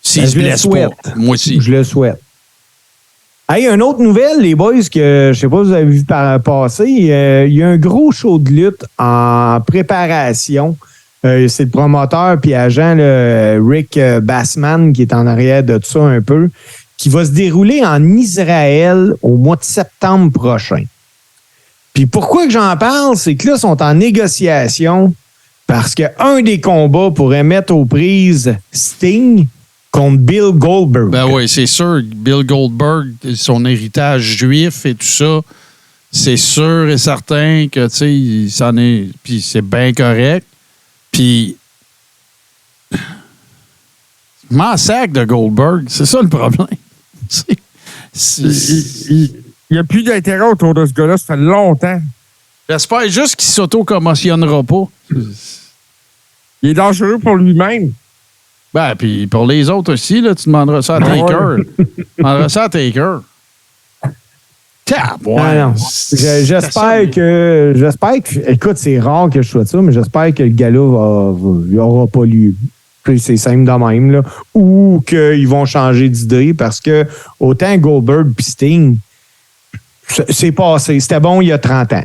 S'il se blesse pas. Moi aussi. Je le souhaite. Hey, une autre nouvelle, les boys, que je sais pas si vous avez vu passer. Il y a un gros show de lutte en préparation. C'est le promoteur puis agent Rick Bassman qui est en arrière de tout ça un peu, qui va se dérouler en Israël au mois de septembre prochain. Puis pourquoi que j'en parle, c'est que là, ils sont en négociation parce qu'un des combats pourrait mettre aux prises Sting contre Bill Goldberg. Ben oui, c'est sûr. Bill Goldberg, son héritage juif et tout ça, c'est sûr et certain que, tu sais, il s'en est... Puis c'est bien correct. Puis, je m'en sac de Goldberg. C'est ça le problème. Il n'y a plus d'intérêt autour de ce gars-là. Ça fait longtemps. J'espère juste qu'il ne s'auto-commotionnera pas. Il est dangereux pour lui-même. Ben, puis pour les autres aussi, là, tu demanderas ça à Taker. Tu demanderas ça à Taker. Non. J'espère que. Écoute, c'est rare que je sois ça, mais j'espère que le gala n'aura pas lieu. Puis c'est simple de même, là. Ou qu'ils vont changer d'idée parce que autant Goldberg et Sting, c'est passé. C'était bon il y a 30 ans.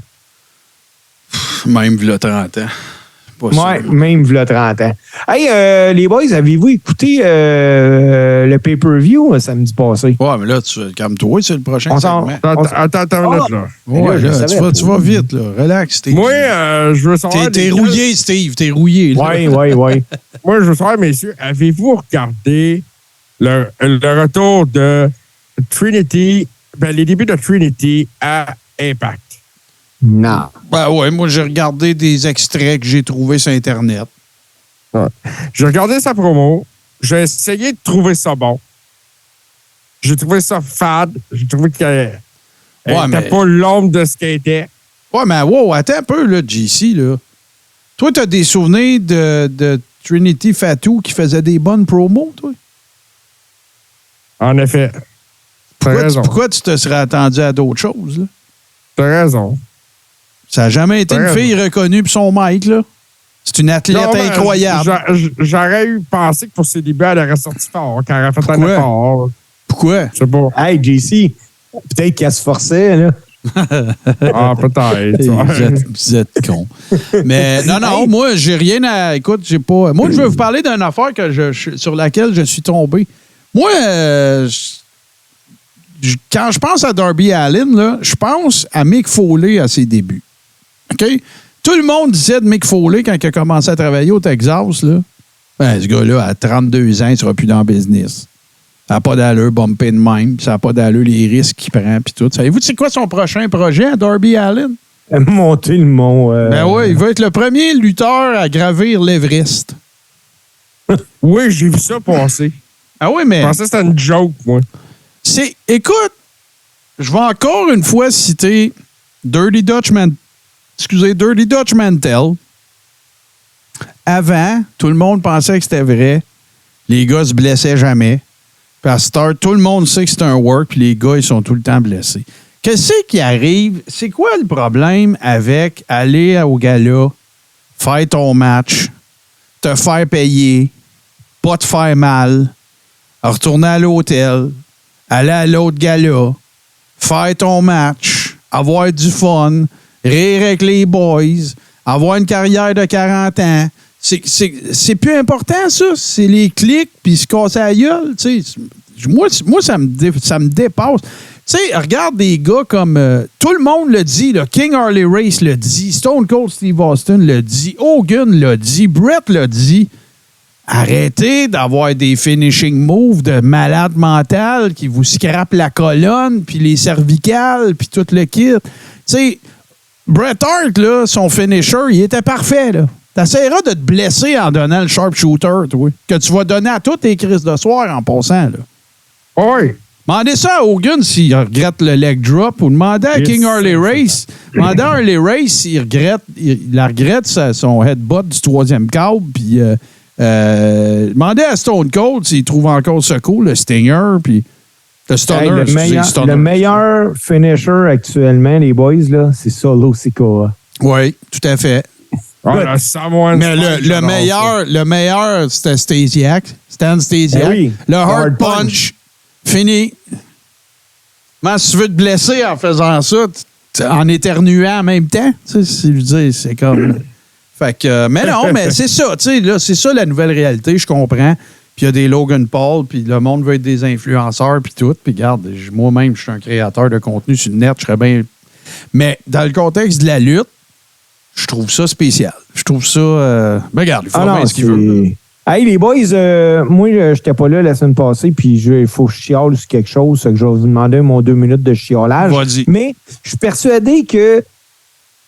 Même il y a 30 ans. Oui, même il y a 30 ans. Hey, les boys, avez-vous écouté le pay-per-view samedi passé? Ouais, mais là, calme-toi, c'est le prochain segment. Attends une minute, là. Ouais, là, tu vas vite, là. Relax, Steve. Moi, je veux savoir... T'es rouillé, Steve, t'es rouillé. Oui. Moi, je veux savoir, messieurs, avez-vous regardé le retour de Trinity, les débuts de Trinity à Impact? Non. Ben ouais, moi, j'ai regardé des extraits que j'ai trouvés sur Internet. Ouais. J'ai regardé sa promo. J'ai essayé de trouver ça bon. J'ai trouvé ça fade. J'ai trouvé qu'elle n'était pas l'ombre de ce qu'elle était. Ouais, mais wow, attends un peu, là, JC, là. Toi, t'as des souvenirs de Trinity Fatou qui faisait des bonnes promos, toi? En effet. Pourquoi tu te serais attendu à d'autres choses, là? T'as raison. Ça n'a jamais été une fille reconnue pour son mic, là. C'est une athlète incroyable. J'aurais eu pensé que pour ses débuts, elle aurait sorti fort, qu'elle aurait fait un effort. Pourquoi? Je sais pas. Hey, JC, peut-être qu'elle se forçait, là. Peut-être. Vous êtes con. Mais non, moi, j'ai rien à... Écoute, j'ai pas... Moi, je veux vous parler d'une affaire sur laquelle je suis tombé. Moi, quand je pense à Darby Allin, là, je pense à Mick Foley à ses débuts. OK? Tout le monde disait de Mick Foley quand il a commencé à travailler au Texas, là. Ben, ce gars-là, à 32 ans, il ne sera plus dans le business. Ça n'a pas d'allure, bumpé de même. Ça n'a pas d'allure, les risques qu'il prend, puis tout. Savez-vous, c'est quoi son prochain projet à Darby Allin? Monter le mont. Ben oui, il va être le premier lutteur à gravir l'Everest. Oui, j'ai vu ça passer. Ah oui, mais... Je pensais que c'était une joke, moi. Écoute, je vais encore une fois citer Dirty Dutch Mantel. Avant, tout le monde pensait que c'était vrai. Les gars se blessaient jamais. Puis à Start, tout le monde sait que c'est un work, puis les gars, ils sont tout le temps blessés. Qu'est-ce qui arrive? C'est quoi le problème avec aller au gala, faire ton match, te faire payer, pas te faire mal, retourner à l'hôtel, aller à l'autre gala, faire ton match, avoir du fun, rire avec les boys, avoir une carrière de 40 ans. C'est plus important, ça. C'est les clics puis se casser la gueule. Moi, ça me dépasse. Tu sais, regarde des gars comme... tout le monde le dit. Là, King Harley Race le dit. Stone Cold Steve Austin le dit. Hogan le dit. Brett le dit. Arrêtez d'avoir des finishing moves de malade mental qui vous scrapent la colonne, puis les cervicales, puis tout le kit. Tu sais, Bret Hart, là, son finisher, il était parfait, là. T'essaieras de te blesser en donnant le sharpshooter, toi, que tu vas donner à tous tes crises de soir en passant, là. Oui. Demandez ça à Hogan s'il regrette le leg drop ou demandez à King Harley Race. Demandez à Harley Race s'il regrette son headbutt du 3e câble, puis... demandez à Stone Cold s'il trouve encore ce coup, le Stinger, puis le Stunner. Le meilleur finisher actuellement, les boys, là, c'est Solo Sikoa. Oui, tout à fait. Mais le meilleur, c'était Stan Stasiak. Ben oui, le hard punch. Fini. Comment tu veux te blesser en faisant ça, en éternuant en même temps? C'est comme... Fait que, mais non, mais c'est ça, tu sais, là, c'est ça la nouvelle réalité, je comprends. Puis il y a des Logan Paul, puis le monde veut être des influenceurs, puis tout. Puis regarde, moi-même, je suis un créateur de contenu sur le net, je serais bien... Mais dans le contexte de la lutte, je trouve ça spécial. Je trouve ça... regarde, il faut bien ce qu'il veut. Hey, les boys, moi, j'étais pas là la semaine passée, puis il faut que je chiale sur quelque chose, que je vais vous demander mon 2 minutes de chiolage. Vas-y. Mais je suis persuadé que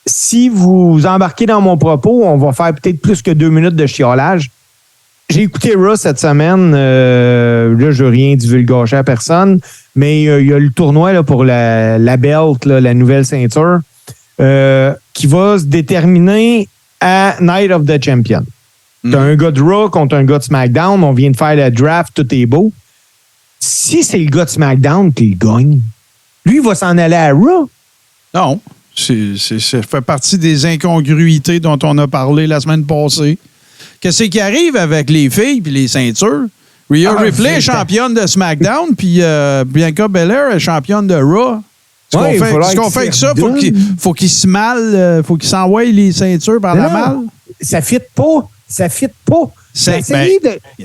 si vous embarquez dans mon propos, on va faire peut-être plus que 2 minutes de chiolage. J'ai écouté Raw cette semaine. Là, je veux rien divulgacher à personne, mais il y a le tournoi là, pour la belt, là, la nouvelle ceinture, qui va se déterminer à Night of the Champion. T'as un gars de Raw contre un gars de SmackDown. On vient de faire le draft, tout est beau. Si c'est le gars de SmackDown qui gagne, Lui, il va s'en aller à Raw. Non. Ça fait partie des incongruités dont on a parlé la semaine passée. Qu'est-ce qui arrive avec les filles et les ceintures? Rhea Ripley est championne de SmackDown, puis Bianca Belair est championne de Raw. Ce qu'on fait avec ça, faut qu'il se mal, faut qu'il s'envoie les ceintures par la malle. Ça fit pas. Ça fit pas.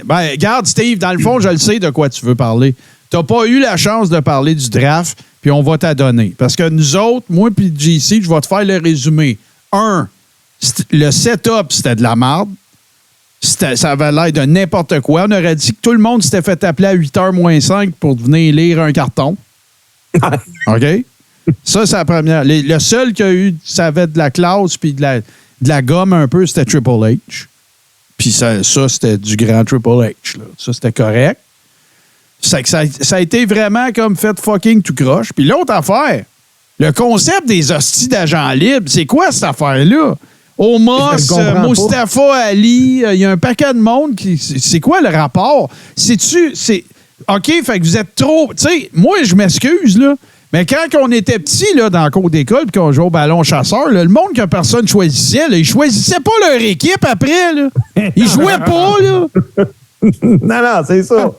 Regarde, Steve, dans le fond, je le sais de quoi tu veux parler. Tu n'as pas eu la chance de parler du draft, puis on va t'adonner. Parce que nous autres, moi puis JC, je vais te faire le résumé. Le setup, c'était de la merde. Ça avait l'air de n'importe quoi. On aurait dit que tout le monde s'était fait appeler à 8h moins 5 pour venir lire un carton. OK? Ça, c'est la première. Le seul qui a eu, ça avait de la classe puis de la gomme un peu, c'était Triple H. Puis ça c'était du grand Triple H. Là. Ça, c'était correct. Ça a été vraiment comme fait fucking tout croche. Puis l'autre affaire, le concept des hosties d'agents libres, c'est quoi cette affaire-là? Omos, Mustafa Ali, il y a un paquet de monde qui. C'est quoi le rapport? OK, fait que vous êtes trop. Tu sais, moi, je m'excuse, là. Mais quand on était petit, là, dans le cours d'école, puis qu'on jouait au ballon chasseur, là, le monde que personne choisissait, là, ils choisissaient pas leur équipe après, là. Ils jouaient pas, là. Non, c'est ça.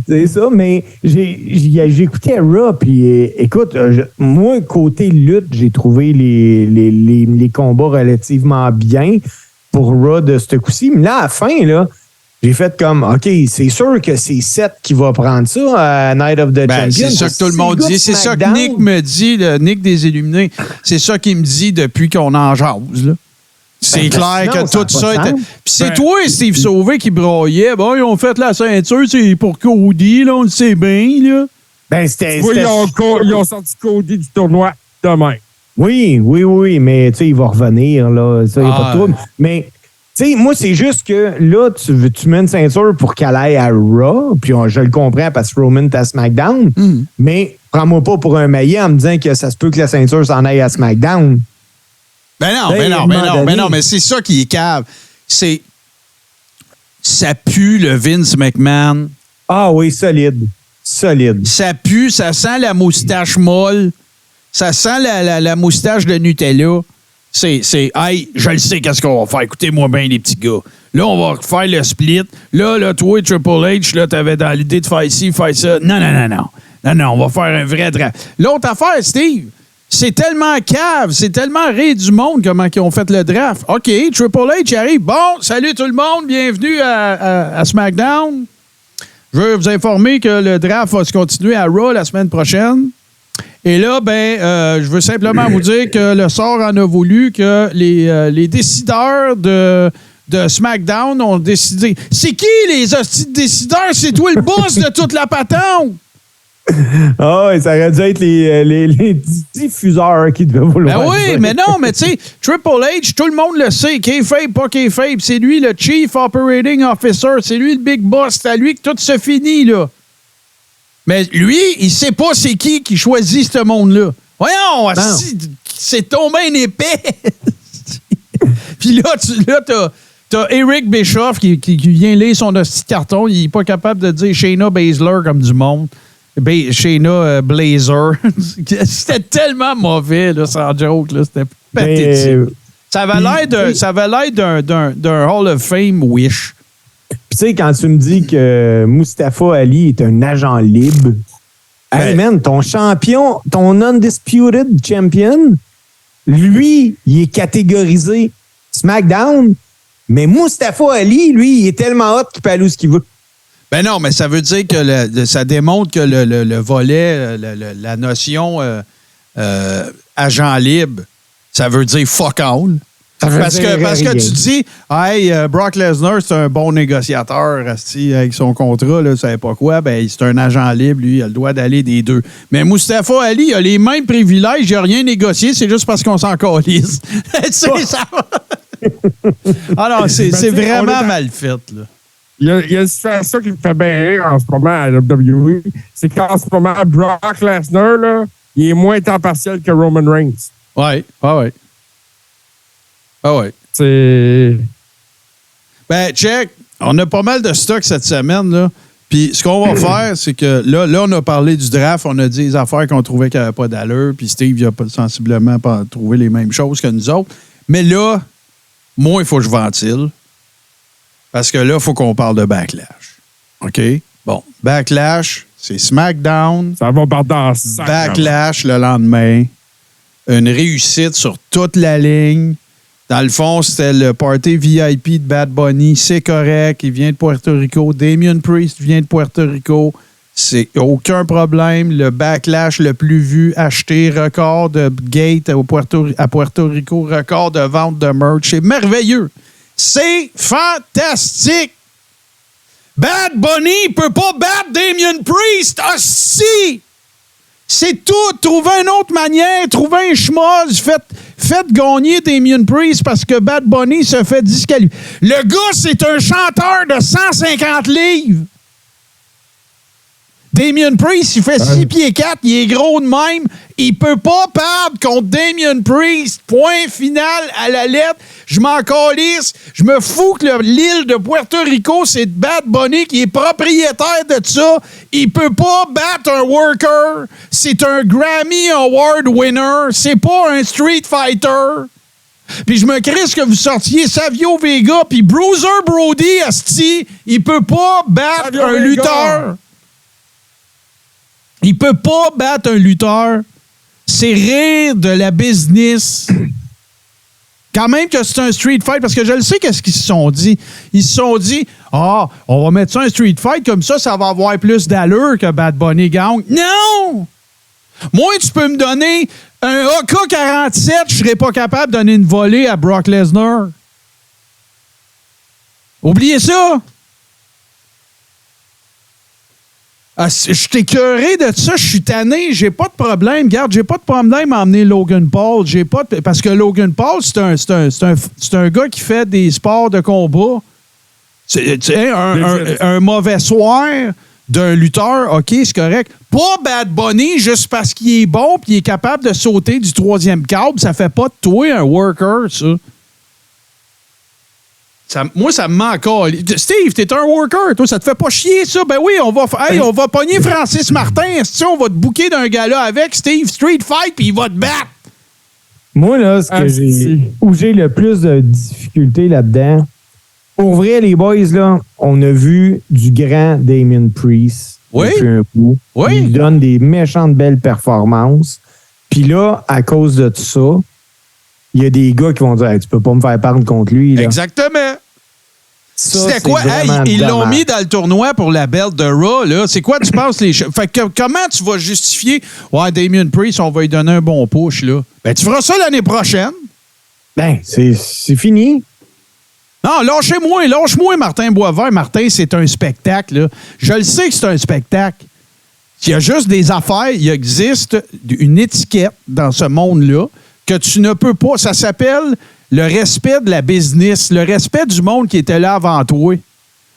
C'est ça, mais j'écoutais Raw, puis écoute, moi, côté lutte, j'ai trouvé les combats relativement bien pour Raw de ce coup-ci. Mais là, à la fin, là, j'ai fait comme, OK, c'est sûr que c'est Seth qui va prendre ça à Night of the Champions. C'est ça que tout le monde dit. C'est ça que Nick me dit, Nick des Illuminés. C'est ça qu'il me dit depuis qu'on en jase, là. C'est clair que tout ça était. Puis c'est toi, Steve Sauvé, qui broyait. Bon, ils ont fait la ceinture, c'est pour Cody, là, on le sait bien, là. Ils ont sorti Cody du tournoi demain. Oui, mais tu sais, il va revenir, là. Ça, il n'y a pas de trouble. Mais, tu sais, moi, c'est juste que là, tu mets une ceinture pour qu'elle aille à Raw, puis je le comprends parce que Roman est à SmackDown, mais prends-moi pas pour un maillet en me disant que ça se peut que la ceinture s'en aille à SmackDown. Ben non, mais c'est ça qui est cave. Ça pue le Vince McMahon. Ah oui, solide. Ça pue, ça sent la moustache molle. Ça sent la moustache de Nutella. Hey, je le sais qu'est-ce qu'on va faire. Écoutez-moi bien, les petits gars. Là, on va faire le split. Là, toi, Triple H, là, t'avais dans l'idée de faire ci, faire ça. Non, on va faire un vrai draft. L'autre affaire, Steve, c'est tellement cave, c'est tellement rire du monde comment ils ont fait le draft. OK, Triple H arrive. Bon, salut tout le monde, bienvenue à SmackDown. Je veux vous informer que le draft va se continuer à Raw la semaine prochaine. Et là, je veux simplement vous dire que le sort en a voulu que les décideurs de SmackDown ont décidé. C'est qui les hosties de décideurs? C'est toi le boss de toute la patente! Ah oui, ça aurait dû être les diffuseurs qui devaient vouloir. Ben oui, mais non, mais tu sais, Triple H, tout le monde le sait, kayfabe, pas kayfabe, c'est lui le Chief Operating Officer, c'est lui le Big Boss, c'est à lui que tout se finit, là. Mais lui, il sait pas c'est qui choisit ce monde-là. Voyons, c'est tombé un épais. Puis là, t'as Eric Bischoff qui vient lire son petit carton, il est pas capable de dire Shayna Baszler comme du monde. Shayna Blazer. C'était tellement mauvais, là, sans joke. Là. C'était pathétique. Ça avait l'air d'un Hall of Fame Wish. Puis tu sais, quand tu me dis que Mustafa Ali est un agent libre, hey man, ton champion, ton undisputed champion, lui, il est catégorisé SmackDown, mais Mustafa Ali, lui, il est tellement hot qu'il peut aller où ce qu'il veut. Ben non, mais ça veut dire que ça démontre que le volet, la notion agent libre, ça veut dire fuck all. Parce que tu dis, hey, Brock Lesnar, c'est un bon négociateur, avec son contrat, là, savez pas quoi, ben c'est un agent libre, lui, il a le droit d'aller des deux. Mais Mustafa Ali, il a les mêmes privilèges, il n'a rien négocié, c'est juste parce qu'on s'en calisse. Tu sais, ça va. Alors, c'est vraiment mal fait, là. Il y a une situation qui me fait bien rire en ce moment à WWE. C'est qu'en ce moment, Brock Lesnar, là, il est moins temps partiel que Roman Reigns. Ouais. C'est. Ben, check. On a pas mal de stock cette semaine, là. Puis ce qu'on va faire, c'est que là, on a parlé du draft, on a dit les affaires qu'on trouvait qu'il n'y avait pas d'allure, puis Steve, il a sensiblement pas trouvé les mêmes choses que nous autres. Mais là, moi, il faut que je ventile. Parce que là, il faut qu'on parle de Backlash. OK? Bon, Backlash, c'est SmackDown. Ça va partir dans ça. Backlash le lendemain. Une réussite sur toute la ligne. Dans le fond, c'était le party VIP de Bad Bunny. C'est correct. Il vient de Puerto Rico. Damien Priest vient de Puerto Rico. C'est aucun problème. Le Backlash le plus vu, acheté, record de gate à Puerto Rico, record de vente de merch. C'est merveilleux. C'est fantastique. Bad Bunny ne peut pas battre Damien Priest. Ah, si! C'est tout. Trouvez une autre manière. Trouvez un schmoz. Faites gagner Damien Priest parce que Bad Bunny se fait disqualifier. Le gars, c'est un chanteur de 150 livres. Damien Priest, il fait 6 pieds 4, il est gros de même. Il peut pas perdre contre Damien Priest. Point final à la lettre. Je m'en calisse. Je me fous que l'île de Puerto Rico, c'est Bad Bunny qui est propriétaire de ça. Il peut pas battre un worker. C'est un Grammy Award winner. C'est pas un Street Fighter. Puis je me crisse que vous sortiez Savio Vega puis Bruiser Brody, asti. Il peut pas battre Savio un Vega. lutteur. Il peut pas battre un lutteur. C'est rire de la business. Quand même que c'est un street fight, parce que je le sais qu'est-ce qu'ils se sont dit. Ils se sont dit, on va mettre ça un street fight, comme ça va avoir plus d'allure que Bad Bunny Gang. Non! Moi, tu peux me donner un AK-47, je serais pas capable de donner une volée à Brock Lesnar. Oubliez ça! Ah, je t'ai écœuré de ça, je suis tanné, j'ai pas de problème. Regarde, j'ai pas de problème à emmener Logan Paul. Parce que Logan Paul, c'est un gars qui fait des sports de combat. Un mauvais soir d'un lutteur, OK, c'est correct. Pas Bad Bunny juste parce qu'il est bon et il est capable de sauter du 3e câble. Ça fait pas de toi un worker, ça. Moi, ça me manque. Steve, t'es un worker. Toi, ça te fait pas chier, ça? Ben oui, on va pogner Francis Martin. On va te booker d'un gars-là avec Steve Street Fight, puis il va te battre. Moi, là, où j'ai le plus de difficultés là-dedans, pour vrai, les boys, là, on a vu du grand Damien Priest. Oui. Depuis un coup. Oui. Il donne des méchantes belles performances. Puis là, à cause de tout ça, il y a des gars qui vont dire hey, tu peux pas me faire perdre contre lui. Là. Exactement. C'était quoi? Hey, vraiment ils l'ont dommage. mis dans le tournoi pour la belt de Raw. Là. C'est quoi, tu penses, les choses? Fait que comment tu vas justifier ouais, Damien Priest, on va lui donner un bon push, là? Ben, tu feras ça l'année prochaine. Ben, c'est fini. Non, lâche-moi, Martin Boisvert. Martin, c'est un spectacle. Là. Je le sais que c'est un spectacle. Il y a juste des affaires. Il existe une étiquette dans ce monde-là que tu ne peux pas. Ça s'appelle le respect de la business, le respect du monde qui était là avant toi.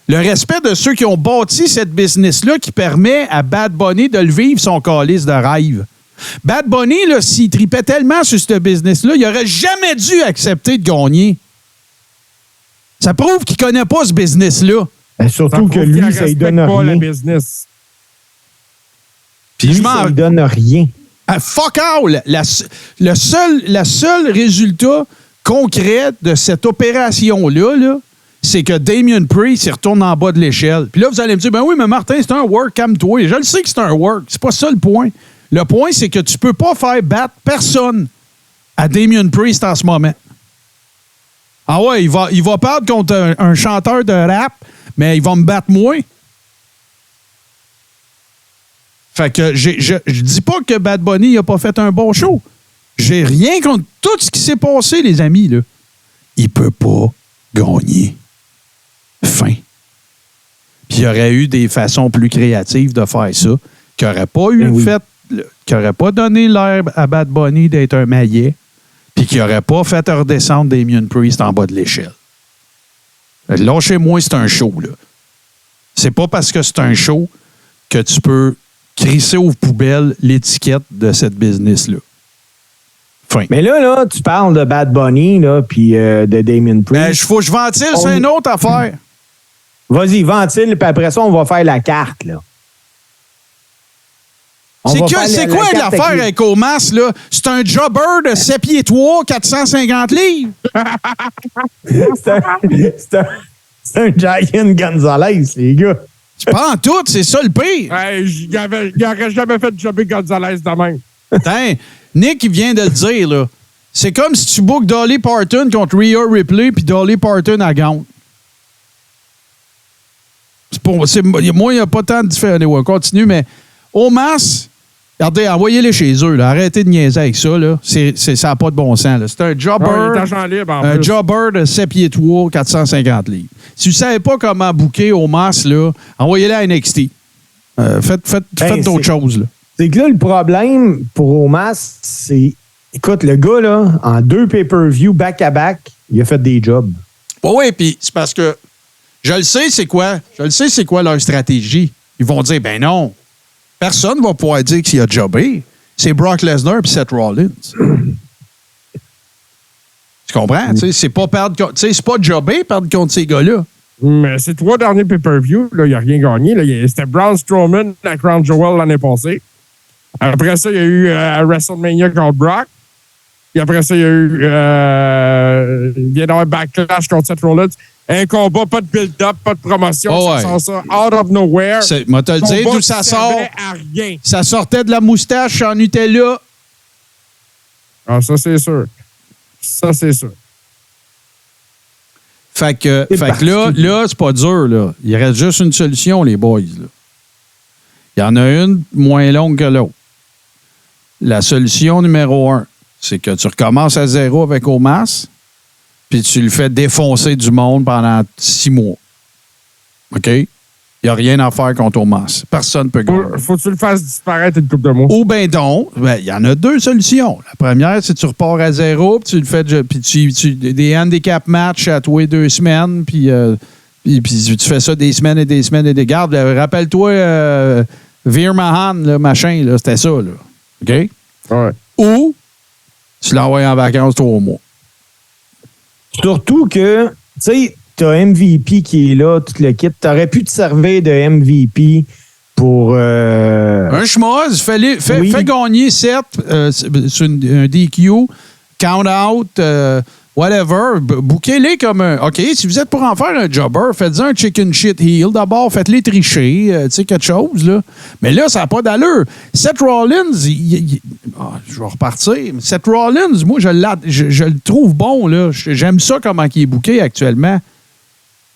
Le respect de ceux qui ont bâti cette business-là qui permet à Bad Bunny de le vivre son calice de rêve. Bad Bunny, là, s'il tripait tellement sur ce business-là, il n'aurait jamais dû accepter de gagner. Ça prouve qu'il ne connaît pas ce business-là. Ben, surtout que lui, ça lui donne pas rien. la business. Puis Lui, ça lui donne rien. Fuck all! Le seul résultat concret de cette opération-là, là, c'est que Damien Priest il retourne en bas de l'échelle. Puis là, vous allez me dire, ben oui, mais Martin, c'est un work, calme-toi. Je le sais que c'est un work. C'est pas ça le point. Le point, c'est que tu peux pas faire battre personne à Damien Priest en ce moment. Ah ouais, il va perdre contre un chanteur de rap, mais il va me battre moi. Fait que je dis pas que Bad Bunny n'a pas fait un bon show. J'ai rien contre tout ce qui s'est passé, les amis. Là. Il peut pas gagner. Fin. Puis il y aurait eu des façons plus créatives de faire ça, qui n'auraient pas qui n'auraient pas donné l'air à Bad Bunny d'être un maillet, puis qui n'auraient pas fait redescendre Damien Priest en bas de l'échelle. Lâchez-moi, c'est un show. Là. C'est pas parce que c'est un show que tu peux crisser aux poubelles l'étiquette de cette business-là. Fin. Mais là, tu parles de Bad Bunny, là, puis de Damien Priest. Faut que je ventile, c'est une autre affaire. Vas-y, ventile, puis après ça, on va faire la carte, là. C'est quoi l'affaire avec Omas, là? C'est un jobber de 7 pieds 3, 450 livres. c'est un Giant Gonzalez, les gars. Tu prends tout, c'est ça le pire. Hey, il n'aurait jamais fait jobber Gonzalez de même. Attends, Nick, il vient de le dire, là. C'est comme si tu bookes Dolly Parton contre Rhea Ripley puis Dolly Parton à Gaunt. Moi, il n'y a pas tant de différence. On continue, mais Omas, regardez, envoyez-les chez eux. Là. Arrêtez de niaiser avec ça. Là. Ça n'a pas de bon sens. Là. C'est un jobber, jobber de 7 pieds 3, 450 livres. Si vous ne savez pas comment booker Omas, là, envoyez-les à NXT. Faites d'autres choses. Là. C'est que là, le problème pour Omas, c'est... Écoute, le gars, là, en 2 pay-per-view back-à-back, il a fait des jobs. Oui, puis c'est parce que je le sais, c'est quoi leur stratégie. Ils vont dire, ben non, personne ne va pouvoir dire qu'il a jobé. C'est Brock Lesnar et Seth Rollins. Tu comprends? C'est pas jobber perdre contre ces gars-là. Mais ces 3 derniers pay-per-view, il n'a rien gagné. C'était Braun Strowman à Crown Jewel l'année passée. Après ça, il y a eu WrestleMania contre Brock. Puis après ça, il y a eu il vient d'avoir un backlash contre Seth Rollins. Un combat, pas de build-up, pas de promotion. Ça sort ça out of nowhere. Moi, te le dire d'où ça sort. À rien. Ça sortait de la moustache en Nutella. Ah, ça, c'est sûr. Ça, c'est sûr. Fait que là, c'est pas dur. Là. Il reste juste une solution, les boys. Là. Il y en a une moins longue que l'autre. La solution numéro 1, c'est que tu recommences à 0 avec Omas, puis tu le fais défoncer du monde pendant 6 mois. OK? Il n'y a rien à faire contre Omas. Personne ne peut gagner. Faut que tu le fasses disparaître une couple de mois. Ou bien donc, il y en a 2 solutions. La première, c'est que tu repars à 0, puis tu le fais des handicap matchs à tous les 2 semaines, puis tu fais ça des semaines et des semaines et des gardes. Rappelle-toi Veer Mahan, là, machin, là, c'était ça. Là. OK? Ouais. Ou tu l'envoies en vacances 3 mois. Surtout que, tu sais, t'as MVP qui est là, tout le kit. T'aurais pu te servir de MVP pour... Un schmoz, fais gagner 7 sur un DQ, count out, whatever. Bouquez-les comme un... OK, si vous êtes pour en faire un jobber, faites-en un chicken shit heel. D'abord, faites-les tricher, tu sais, quelque chose, là. Mais là, ça n'a pas d'allure. Seth Rollins, je vais repartir. Seth Rollins, moi, je le trouve bon, là. J'aime ça comment il est booké actuellement.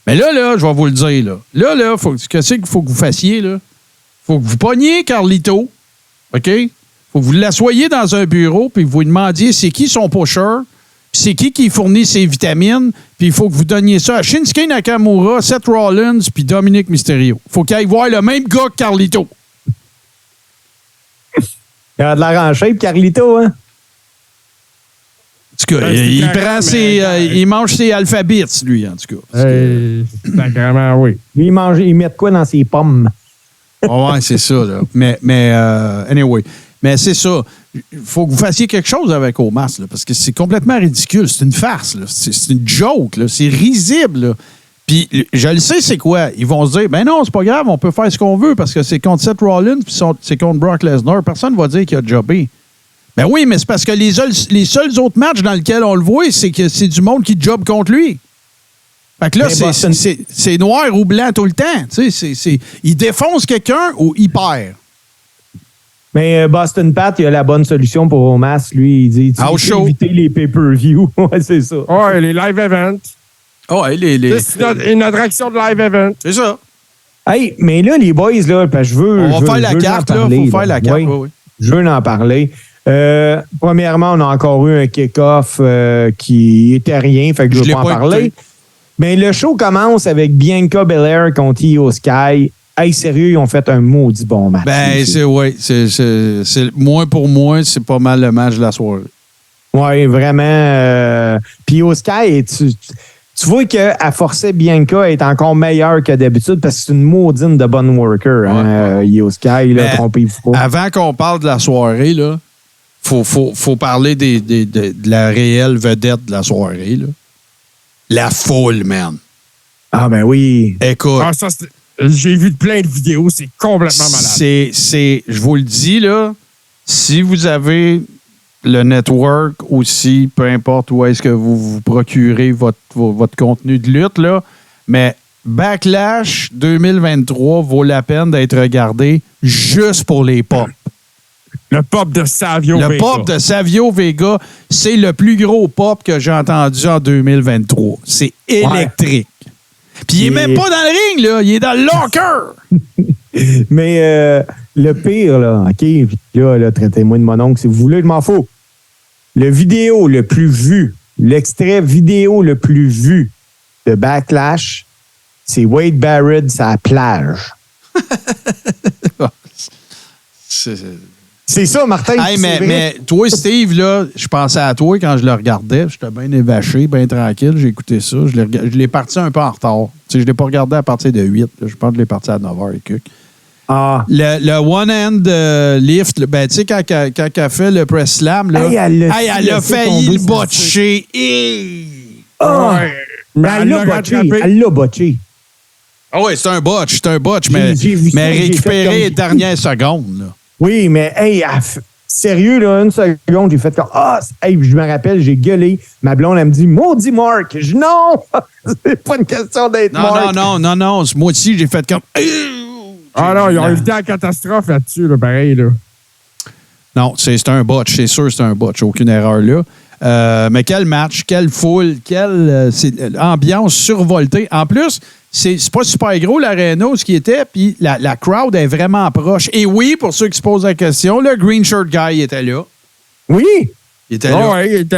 Mais là, je vais vous le dire, là. Qu'est-ce qu'il faut que vous fassiez, là? Faut que vous pogniez Carlito, OK? Faut que vous l'assoyiez dans un bureau, puis vous lui demandiez c'est qui son pusher, puis c'est qui fournit ses vitamines, puis il faut que vous donniez ça à Shinsuke Nakamura, Seth Rollins, puis Dominic Mysterio. Faut qu'il aille voir le même gars que Carlito. Il a de la ranchée, Carlito, hein? En tout cas, il mange ses alphabets, lui, en tout cas. Sacrément, oui. Lui, il met quoi dans ses pommes? Ouais, c'est ça, là. Mais anyway. Mais c'est ça. Il faut que vous fassiez quelque chose avec Omas, là, parce que c'est complètement ridicule. C'est une farce, là. C'est une joke, là. C'est risible, là. Puis, je le sais, c'est quoi? Ils vont se dire, ben non, c'est pas grave, on peut faire ce qu'on veut, parce que c'est contre Seth Rollins, puis c'est contre Brock Lesnar. Personne ne va dire qu'il a jobé. Ben oui, mais c'est parce que les seuls autres matchs dans lesquels on le voit, c'est que c'est du monde qui job contre lui. Fait que là, c'est noir ou blanc tout le temps. Il défonce quelqu'un ou il perd. Mais Boston Pat, il a la bonne solution pour Omas. Lui, il dit tu peux éviter les pay-per-view. Ouais, c'est ça. Ouais, les live events. Ouais, c'est une attraction de live event. C'est ça. Hey, mais là, les boys, là, parce que on va faire la carte, là. Il faut faire la carte. Oui. Je veux en parler. Premièrement, on a encore eu un kick-off qui était rien, fait que je ne veux pas en parler. Écouté. Mais le show commence avec Bianca Belair contre Io Sky. Hey, sérieux, ils ont fait un maudit bon match. Ben, pour moi, c'est pas mal le match de la soirée. Oui, vraiment. Puis Io Sky, tu vois qu'elle forçait Bianca à être encore meilleure que d'habitude parce que c'est une maudine de bonne worker, Io Sky, là, trompez-vous pas. Avant qu'on parle de la soirée, là, faut parler de la réelle vedette de la soirée, là. La foule, man. Ah, ben oui. Écoute. Ah, ça, j'ai vu plein de vidéos, c'est complètement malade. Je vous le dis, là, si vous avez le network aussi, peu importe où est-ce que vous vous procurez votre contenu de lutte, là, mais Backlash 2023 vaut la peine d'être regardé juste pour les pop. Le pop de Savio Vega. Le pop de Savio Vega, c'est le plus gros pop que j'ai entendu en 2023. C'est électrique. Puis il est même pas dans le ring, là. Il est dans le locker. Mais le pire, là, OK, là, traitez-moi de mon oncle si vous voulez, je m'en fous. Le vidéo le plus vu, l'extrait vidéo le plus vu de Backlash, c'est Wade Barrett sur la plage. C'est ça, Martin. Hey, mais toi, Steve, là, je pensais à toi quand je le regardais. J'étais bien évaché, bien tranquille. J'ai écouté ça. Je l'ai parti un peu en retard. Tu sais, je ne l'ai pas regardé à partir de 8. Là. Je pense que je l'ai parti à 9h et quelques. Ah. Le one-hand lift, là, ben, tu sais, quand elle a fait le press slam, là, elle a failli le botcher. Ouais. Mais Elle l'a botché. Ah oui, c'est un botch, mais récupéré les dernières secondes. Là. Oui, mais hey, sérieux, là, une seconde, j'ai fait comme hey, je me rappelle, j'ai gueulé. Ma blonde, elle me dit maudit Mark. Je dis non, c'est pas une question d'être Mark. Non. Moi aussi, j'ai fait comme. Ah non, ils ont évité la catastrophe là-dessus, là, pareil, là. Non, c'est un botch, c'est sûr, c'est un botch, aucune erreur là. Mais quel match, quelle foule, quelle ambiance survoltée. En plus, c'est pas super gros l'aréna où ce qui était, puis la crowd est vraiment proche. Et oui, pour ceux qui se posent la question, le Green Shirt Guy était là. Oui. Il était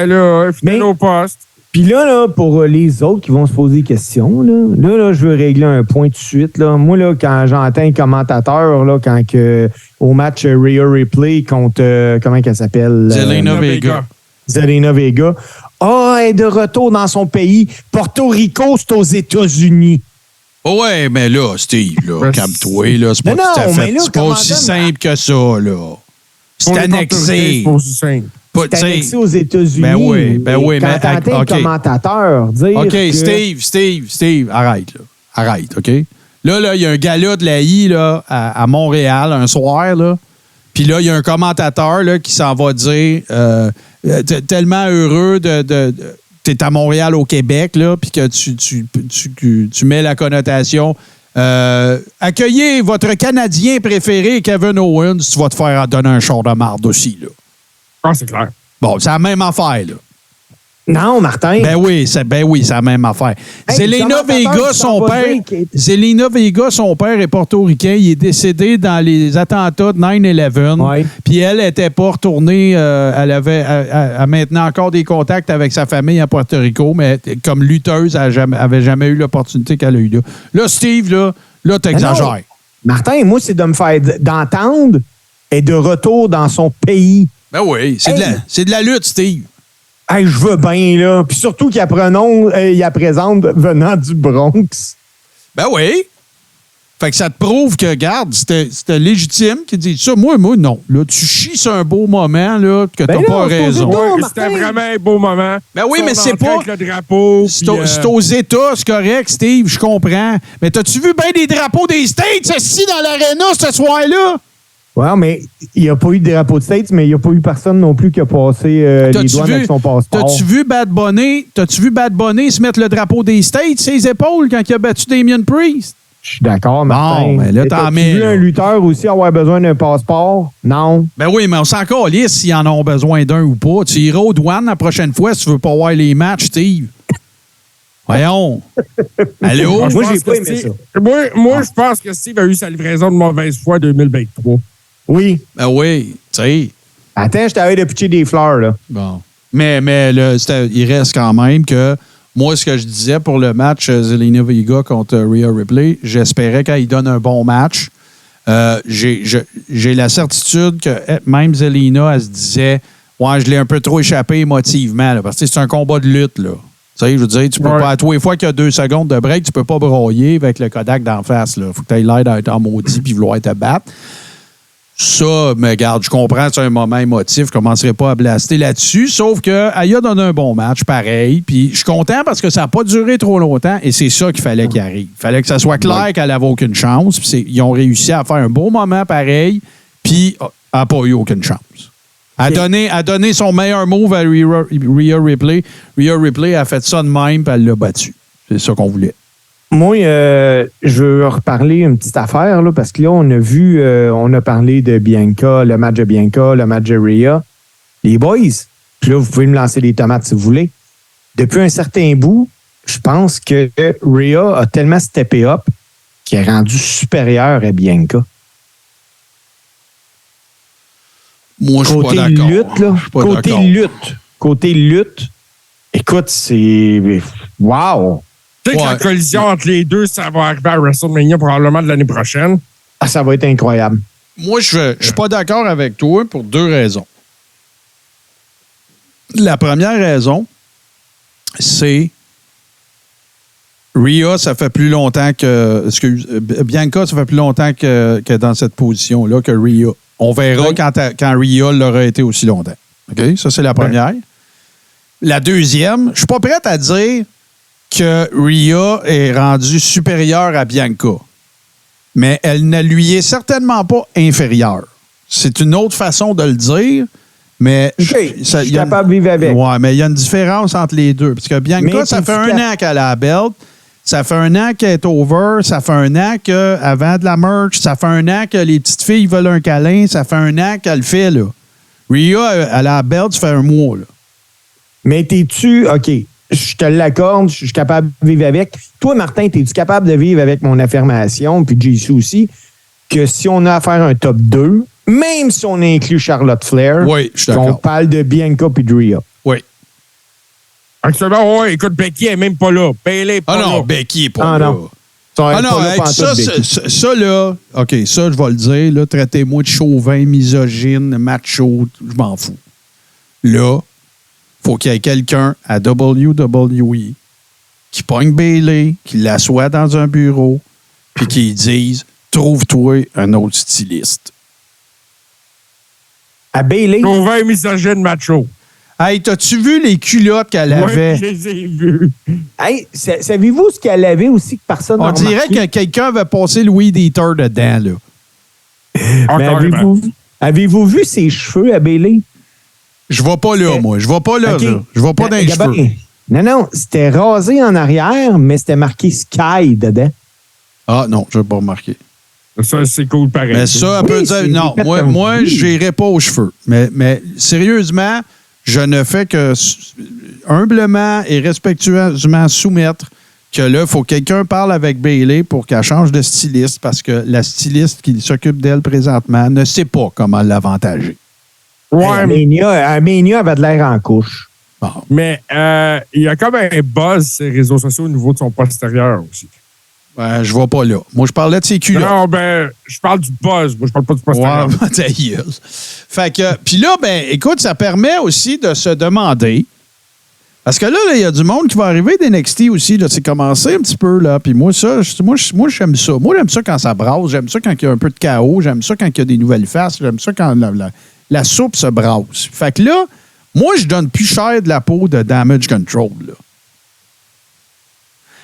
là, fidèle au poste. Puis là, pour les autres qui vont se poser des questions, là, je veux régler un point tout de suite. Là. Moi, là, quand j'entends un commentateur, là, au match Rhea Ripley contre, comment elle s'appelle? Zelina Vega. Zelina Vega. Elle est de retour dans son pays. Porto Rico, c'est aux États-Unis. Ouais, mais là, Steve, là, calme-toi, là, c'est pas tout à fait. C'est pas aussi simple que ça, là. C'est annexé. C'est pas aussi simple. C'est annexé aux États-Unis. Ben oui, quand t'entends un commentateur dire OK, que... Steve, arrête, là. Arrête, OK? Là, il y a un gala de la I, là, à Montréal, un soir, là. Puis là, il y a un commentateur, là, qui s'en va dire tellement heureux t'es à Montréal, au Québec, là, puis que tu mets la connotation accueillez votre Canadien préféré, Kevin Owens, tu vas te faire donner un char de marde aussi, là. Ah, c'est clair. Bon, c'est la même affaire, là. Non, Martin. Ben oui, c'est la même affaire. Hey, Zelina Vega, son père est portoricain. Il est décédé dans les attentats de 9/11. Ouais. Puis elle n'était pas retournée. Elle a maintenant encore des contacts avec sa famille à Porto Rico, mais comme lutteuse, elle n'avait jamais eu l'opportunité qu'elle a eue là. Là, Steve, là t'exagères. Martin, moi, c'est de me faire d'entendre et de retour dans son pays. Ben oui, c'est de la lutte, Steve. Hey, je veux bien, là. Puis surtout qu'il y présente venant du Bronx. Ben oui. Fait que ça te prouve que, regarde, c'était légitime qu'il dise ça. Moi, non. Là, tu chies sur un beau moment, là, que t'as pas raison. C'était vraiment un beau moment. Ben oui, mais c'est pas... Avec le drapeau. C'est aux États, c'est correct, Steve, je comprends. Mais t'as-tu vu bien des drapeaux des States assis dans l'aréna ce soir-là? Ouais, mais il n'y a pas eu de drapeau de States, mais il n'y a pas eu personne non plus qui a passé les douanes avec son passeport. T'as-tu vu Bad Bunny se mettre le drapeau des States sur les épaules quand il a battu Damien Priest? Je suis d'accord, Martin. Non, mais là, t'en mets. T'as-tu vu un lutteur aussi avoir besoin d'un passeport? Non. Ben oui, mais on s'en calisse s'ils en ont besoin d'un ou pas. Tu iras aux douanes la prochaine fois si tu veux pas voir les matchs, Steve. Voyons. Allô? Moi, j'ai pas aimé ça. Moi, je pense que Steve a eu sa livraison de mauvaise foi 2023. Oui. Ben oui, tu sais. Attends, je t'avais de pitcher des fleurs, là. Bon. Mais il reste quand même que moi, ce que je disais pour le match Zelina Vega contre Rhea Ripley, j'espérais qu'elle donne un bon match. J'ai la certitude que même Zelina, elle se disait ouais, je l'ai un peu trop échappé émotivement, là, parce que c'est un combat de lutte, là. Tu sais, je veux dire, tu peux pas, à tous les fois qu'il y a 2 secondes de break, tu peux pas broyer avec le Kodak d'en face, là. Faut que tu aies l'air d'être en maudit puis vouloir te battre. Ça, mais regarde, je comprends, c'est un moment émotif. Je commencerai pas à blaster là-dessus. Sauf que Aya donne un bon match, pareil. Puis je suis content parce que ça n'a pas duré trop longtemps et c'est ça qu'il fallait qu'il arrive. Il fallait que ça soit clair qu'elle n'avait aucune chance. Puis ils ont réussi à faire un beau moment pareil. Puis elle n'a pas eu aucune chance. Elle a donné son meilleur move à Rhea Ripley. Rhea Ripley a fait ça de même puis elle l'a battu. C'est ça qu'on voulait. Moi, je veux reparler une petite affaire, là, parce que là, on a parlé de Bianca, le match de Bianca, le match de Rhea. Les boys, puis là, vous pouvez me lancer des tomates si vous voulez. Depuis un certain bout, je pense que Rhea a tellement steppé up qu'il est rendu supérieur à Bianca. Moi, je suis pas d'accord. Lutte, là, côté lutte, écoute, c'est... Wow! Tu sais que la collision entre les deux, ça va arriver à WrestleMania probablement de l'année prochaine. Ah, ça va être incroyable. Moi, je suis pas d'accord avec toi pour deux raisons. La première raison, c'est Rhea, ça fait plus longtemps que... Bianca, ça fait plus longtemps que dans cette position-là que Rhea. On verra quand Rhea l'aura été aussi longtemps. OK? Ça, c'est la première. La deuxième, je suis pas prête à dire que Rhea est rendue supérieure à Bianca. Mais elle ne lui est certainement pas inférieure. C'est une autre façon de le dire, mais... je suis capable de vivre avec. Oui, mais il y a une différence entre les deux. Parce que Bianca, ça fait un an qu'elle a la belt. Ça fait un an qu'elle est over. Ça fait un an qu'elle vend de la merch. Ça fait un an que les petites filles veulent un câlin. Ça fait un an qu'elle le fait, là. Rhea, elle a la belt, ça fait un mois, là. Mais t'es-tu... OK, je te l'accorde, je suis capable de vivre avec. Toi, Martin, es-tu capable de vivre avec mon affirmation, puis JC aussi, que si on a à faire un top 2, même si on inclut Charlotte Flair, oui, je suis d'accord. on parle de Bianca puis de Rhea. Oui. Actuellement, oui, écoute, Becky n'est même pas là. Bayley n'est pas là. Ah non, Becky n'est pas là. Non. Ça, là, OK, ça, je vais le dire, là, traitez-moi de chauvin, misogyne, macho, je m'en fous. Là, faut qu'il y ait quelqu'un à WWE qui pogne Bayley, qui l'assoie dans un bureau, puis qui dise « Trouve-toi un autre styliste. » À Bayley? Chauvin, misogyne, macho. Hey, t'as-tu vu les culottes qu'elle avait? Oui, je les ai vues. Hey, savez-vous ce qu'elle avait aussi que personne n'a remarqué? On dirait que quelqu'un avait passé le weed eater dedans, là. Mais avez-vous vu ses cheveux à Bayley? Je vais pas là, moi. Je vais pas là. Okay. Je vais pas dans les cheveux. Non, c'était rasé en arrière, mais c'était marqué Sky dedans. Ah non, je n'ai pas remarqué. Ça, c'est cool pareil. Mais ça, on peut dire... Non, moi je n'irai pas aux cheveux. Mais sérieusement, je ne fais que humblement et respectueusement soumettre que là, il faut que quelqu'un parle avec Bayley pour qu'elle change de styliste parce que la styliste qui s'occupe d'elle présentement ne sait pas comment l'avantager. Ouais, Mania avait de l'air en couche. Bon. Mais il y a comme un buzz sur les réseaux sociaux au niveau de son postérieur aussi. Je ne vais pas là. Moi, je parlais de ses culottes. Non, je parle du buzz. Moi, je parle pas du postérieur. Ouais, ta gueule. Fait que, puis là, écoute, ça permet aussi de se demander. Parce que là, il y a du monde qui va arriver d'NXT aussi. Là, c'est commencé un petit peu, là. Puis moi, j'aime ça. Moi, j'aime ça quand ça brasse. J'aime ça quand il y a un peu de chaos. J'aime ça quand il y a des nouvelles faces. J'aime ça quand la soupe se brasse. Fait que là, moi, je donne plus cher de la peau de Damage Control, là.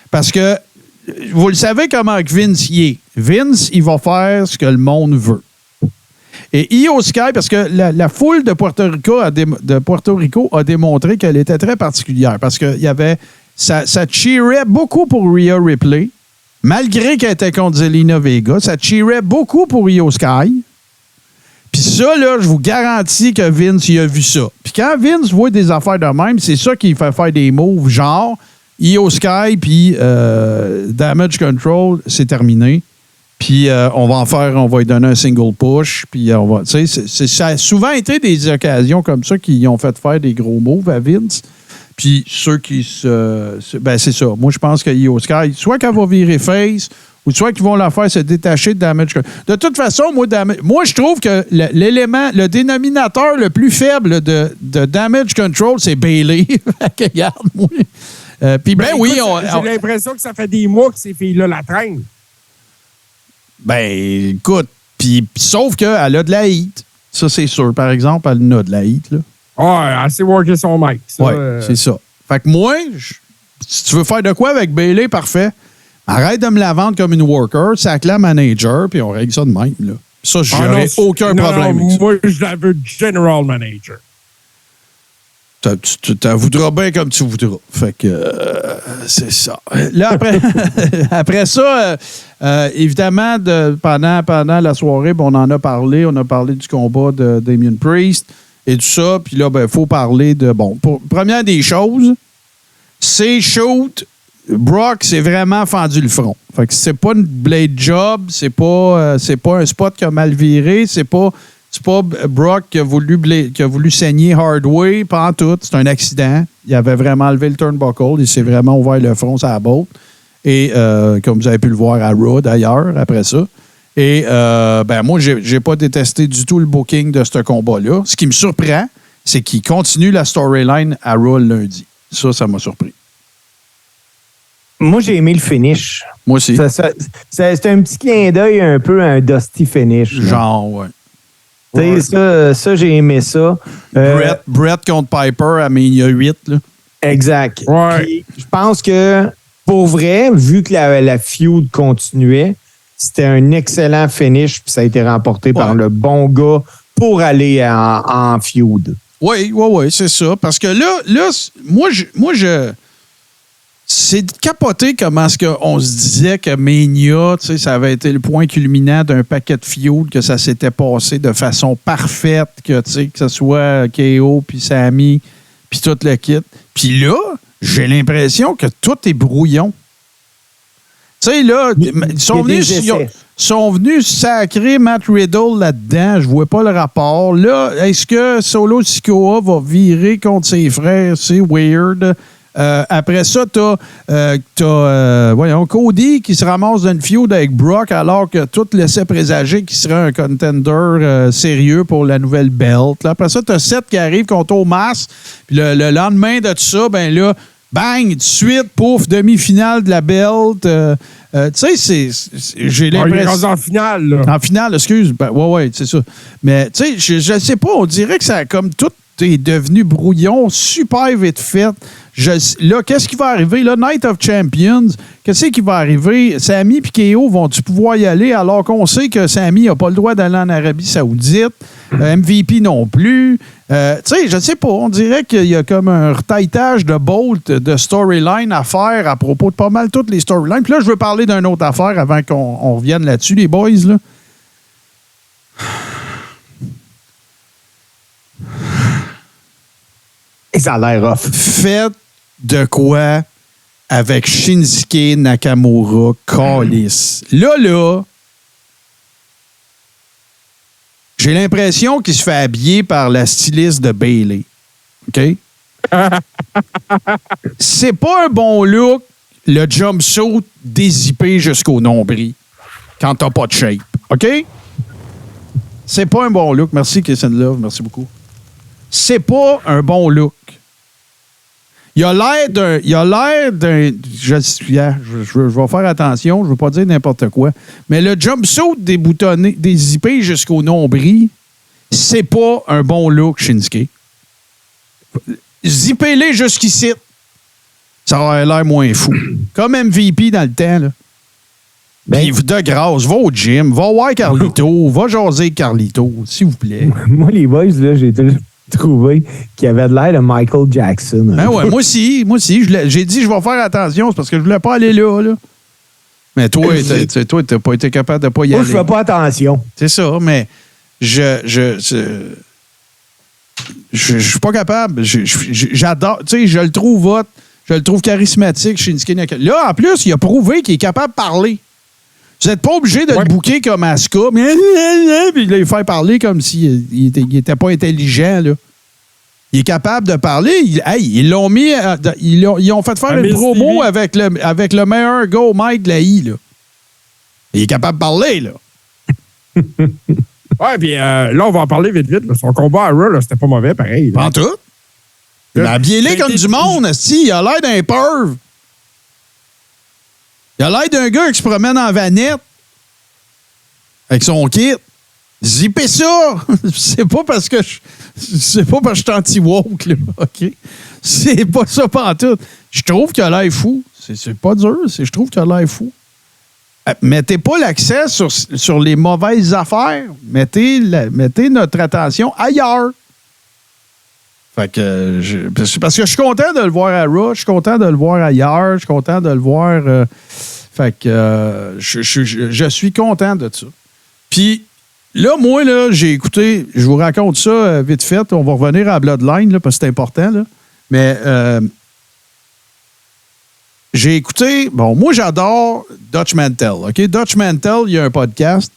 Parce que, vous le savez comment Vince y est. Vince, il va faire ce que le monde veut. Et Io Sky, parce que la foule de Puerto Rico a démontré qu'elle était très particulière. Parce que ça cheerait beaucoup pour Rhea Ripley, malgré qu'elle était contre Zelina Vega. Ça cheerait beaucoup pour Io Sky. Puis ça, là, je vous garantis que Vince, il a vu ça. Puis quand Vince voit des affaires de même, c'est ça qui fait faire des moves genre Io Sky puis Damage Control, c'est terminé. Puis on va lui donner un single push. Puis on va, tu sais, ça a souvent été des occasions comme ça qui ont fait faire des gros moves à Vince. Puis ceux qui c'est ça. Moi, je pense que Io Sky, soit qu'elle va virer face, ou soit qu'ils vont la faire se détacher de Damage Control. De toute façon, moi je trouve que le dénominateur le plus faible de Damage Control, c'est Bayley. Regarde, moi. Puis oui, j'ai l'impression que ça fait des mois que ces filles-là la traînent. Ben, écoute, Puis, sauf qu'elle a de la heat. Ça, c'est sûr. Par exemple, elle a de la heat, là. Ouais, elle sait worker son mic. Oui, c'est ça. Fait que moi, si tu veux faire de quoi avec Bayley, parfait. Arrête de me la vendre comme une worker, sac-la manager, puis on règle ça de même, là. Ça, j'aurais aucun problème avec ça. Moi, je la veux general manager. Tu t'en voudras bien comme tu voudras. Fait que c'est ça. Là, après ça, évidemment, pendant la soirée, on en a parlé. On a parlé du combat de Damien Priest et tout ça. Puis là, il faut parler de... Bon, première des choses, c'est shoot. Brock s'est vraiment fendu le front. Fait que c'est pas une blade job, c'est pas un spot qui a mal viré, c'est pas Brock qui a voulu saigner Hardway, pas en tout, c'est un accident. Il avait vraiment levé le turnbuckle, il s'est vraiment ouvert le front sur la botte. Et comme vous avez pu le voir à Raw d'ailleurs, après ça. Et moi, j'ai pas détesté du tout le booking de ce combat-là. Ce qui me surprend, c'est qu'il continue la storyline à Raw lundi. Ça m'a surpris. Moi, j'ai aimé le finish. Moi aussi. C'est un petit clin d'œil un peu à un Dusty finish. Genre, ouais. Tu sais, ça, j'ai aimé ça. Brett contre Piper à Mania 8, là. Exact. Ouais. Puis, je pense que, pour vrai, vu que la feud continuait, c'était un excellent finish, puis ça a été remporté par le bon gars pour aller en feud. Oui, c'est ça. Parce que là moi, je c'est capoté comment est-ce qu'on se disait que Mania, tu sais, ça avait été le point culminant d'un paquet de feud, que ça s'était passé de façon parfaite, que ce soit KO, puis Sami, puis tout le kit. Puis là, j'ai l'impression que tout est brouillon. Tu sais, là, ils sont venus sacrer Matt Riddle là-dedans. Je vois pas le rapport. Là, est-ce que Solo Sikoa va virer contre ses frères? C'est weird. Après ça, t'as Cody qui se ramasse dans une feud avec Brock alors que tout laissait présager qu'il serait un contender sérieux pour la nouvelle belt. Là, après ça, t'as Seth qui arrive contre Omos. Puis le lendemain de tout ça, ben là, bang, tout de suite, pouf, demi-finale de la belt. Tu sais, j'ai l'impression... Il est en finale, là. En finale, excuse. Ben, ouais, c'est ça. Mais, tu sais, je sais pas, on dirait que ça a comme tout est devenu brouillon, super vite fait. Là, qu'est-ce qui va arriver? Là, Night of Champions, qu'est-ce qui va arriver? Sami et KO vont-tu pouvoir y aller alors qu'on sait que Sami n'a pas le droit d'aller en Arabie Saoudite? MVP non plus. Tu sais, je sais pas, on dirait qu'il y a comme un retaitage de bolt de storyline à faire à propos de pas mal toutes les storylines. Puis là, je veux parler d'une autre affaire avant qu'on revienne là-dessus, les boys, là. Et ça a l'air off. Faites de quoi avec Shinsuke Nakamura, Callis. Là, j'ai l'impression qu'il se fait habiller par la styliste de Bayley. OK? C'est pas un bon look, le jumpsuit dézippé jusqu'au nombril quand t'as pas de shape. OK? C'est pas un bon look. Merci, Kiss and Love. Merci beaucoup. C'est pas un bon look. Il a l'air d'un. Je vais faire attention, je ne veux pas dire n'importe quoi. Mais le jumpsuit déboutonné, dézippé jusqu'au nombril, c'est pas un bon look, Shinsuke. Zippez-les jusqu'ici. Ça aurait l'air moins fou. Comme MVP dans le temps, là. Puis de grâce, va au gym, va voir Carlito, va jaser Carlito, s'il vous plaît. Moi, les boys, là, j'ai trouvé qu'il avait de l'air de Michael Jackson. Ben ouais, moi aussi. J'ai dit, je vais faire attention, c'est parce que je voulais pas aller là. Mais toi, t'as pas été capable de pas y aller. Moi, je fais pas attention. C'est ça, mais je suis pas capable. J'adore. Tu sais, je le trouve hot. Je le trouve charismatique, Shinsuke Nakamura. Là, en plus, il a prouvé qu'il est capable de parler. Vous n'êêtes pas obligé de le booker comme Asuka, mais puis de le faire parler comme s'il n'était pas intelligent, là. Il est capable de parler. Ils l'ont mis. Ils ont fait faire une promo avec le meilleur go Mike de la I, là. Il est capable de parler, là. Ouais, puis là, on va en parler vite. Là. Son combat à Raw, c'était pas mauvais, pareil. Pas en tout. Il a habillé comme du monde, esti. Il a l'air d'un perv. Il a l'air d'un gars qui se promène en vanette avec son kit. Zippez ça! C'est pas parce que je suis anti-woke, là, OK? C'est pas ça pantoute. Je trouve qu'il a l'air fou. C'est pas dur, je trouve qu'il a l'air fou. Mettez pas l'accent sur les mauvaises affaires. Mettez notre attention ailleurs. Fait que parce que je suis content de le voir à Raw, je suis content de le voir ailleurs, je suis content de le voir. Fait que je suis content de ça. Puis là, moi, là, j'ai écouté, je vous raconte ça vite fait. On va revenir à Bloodline, là, parce que c'est important. Là. Mais j'ai écouté, bon, moi, j'adore Dutch Mantel. OK? Dutch Mantel, il y a un podcast.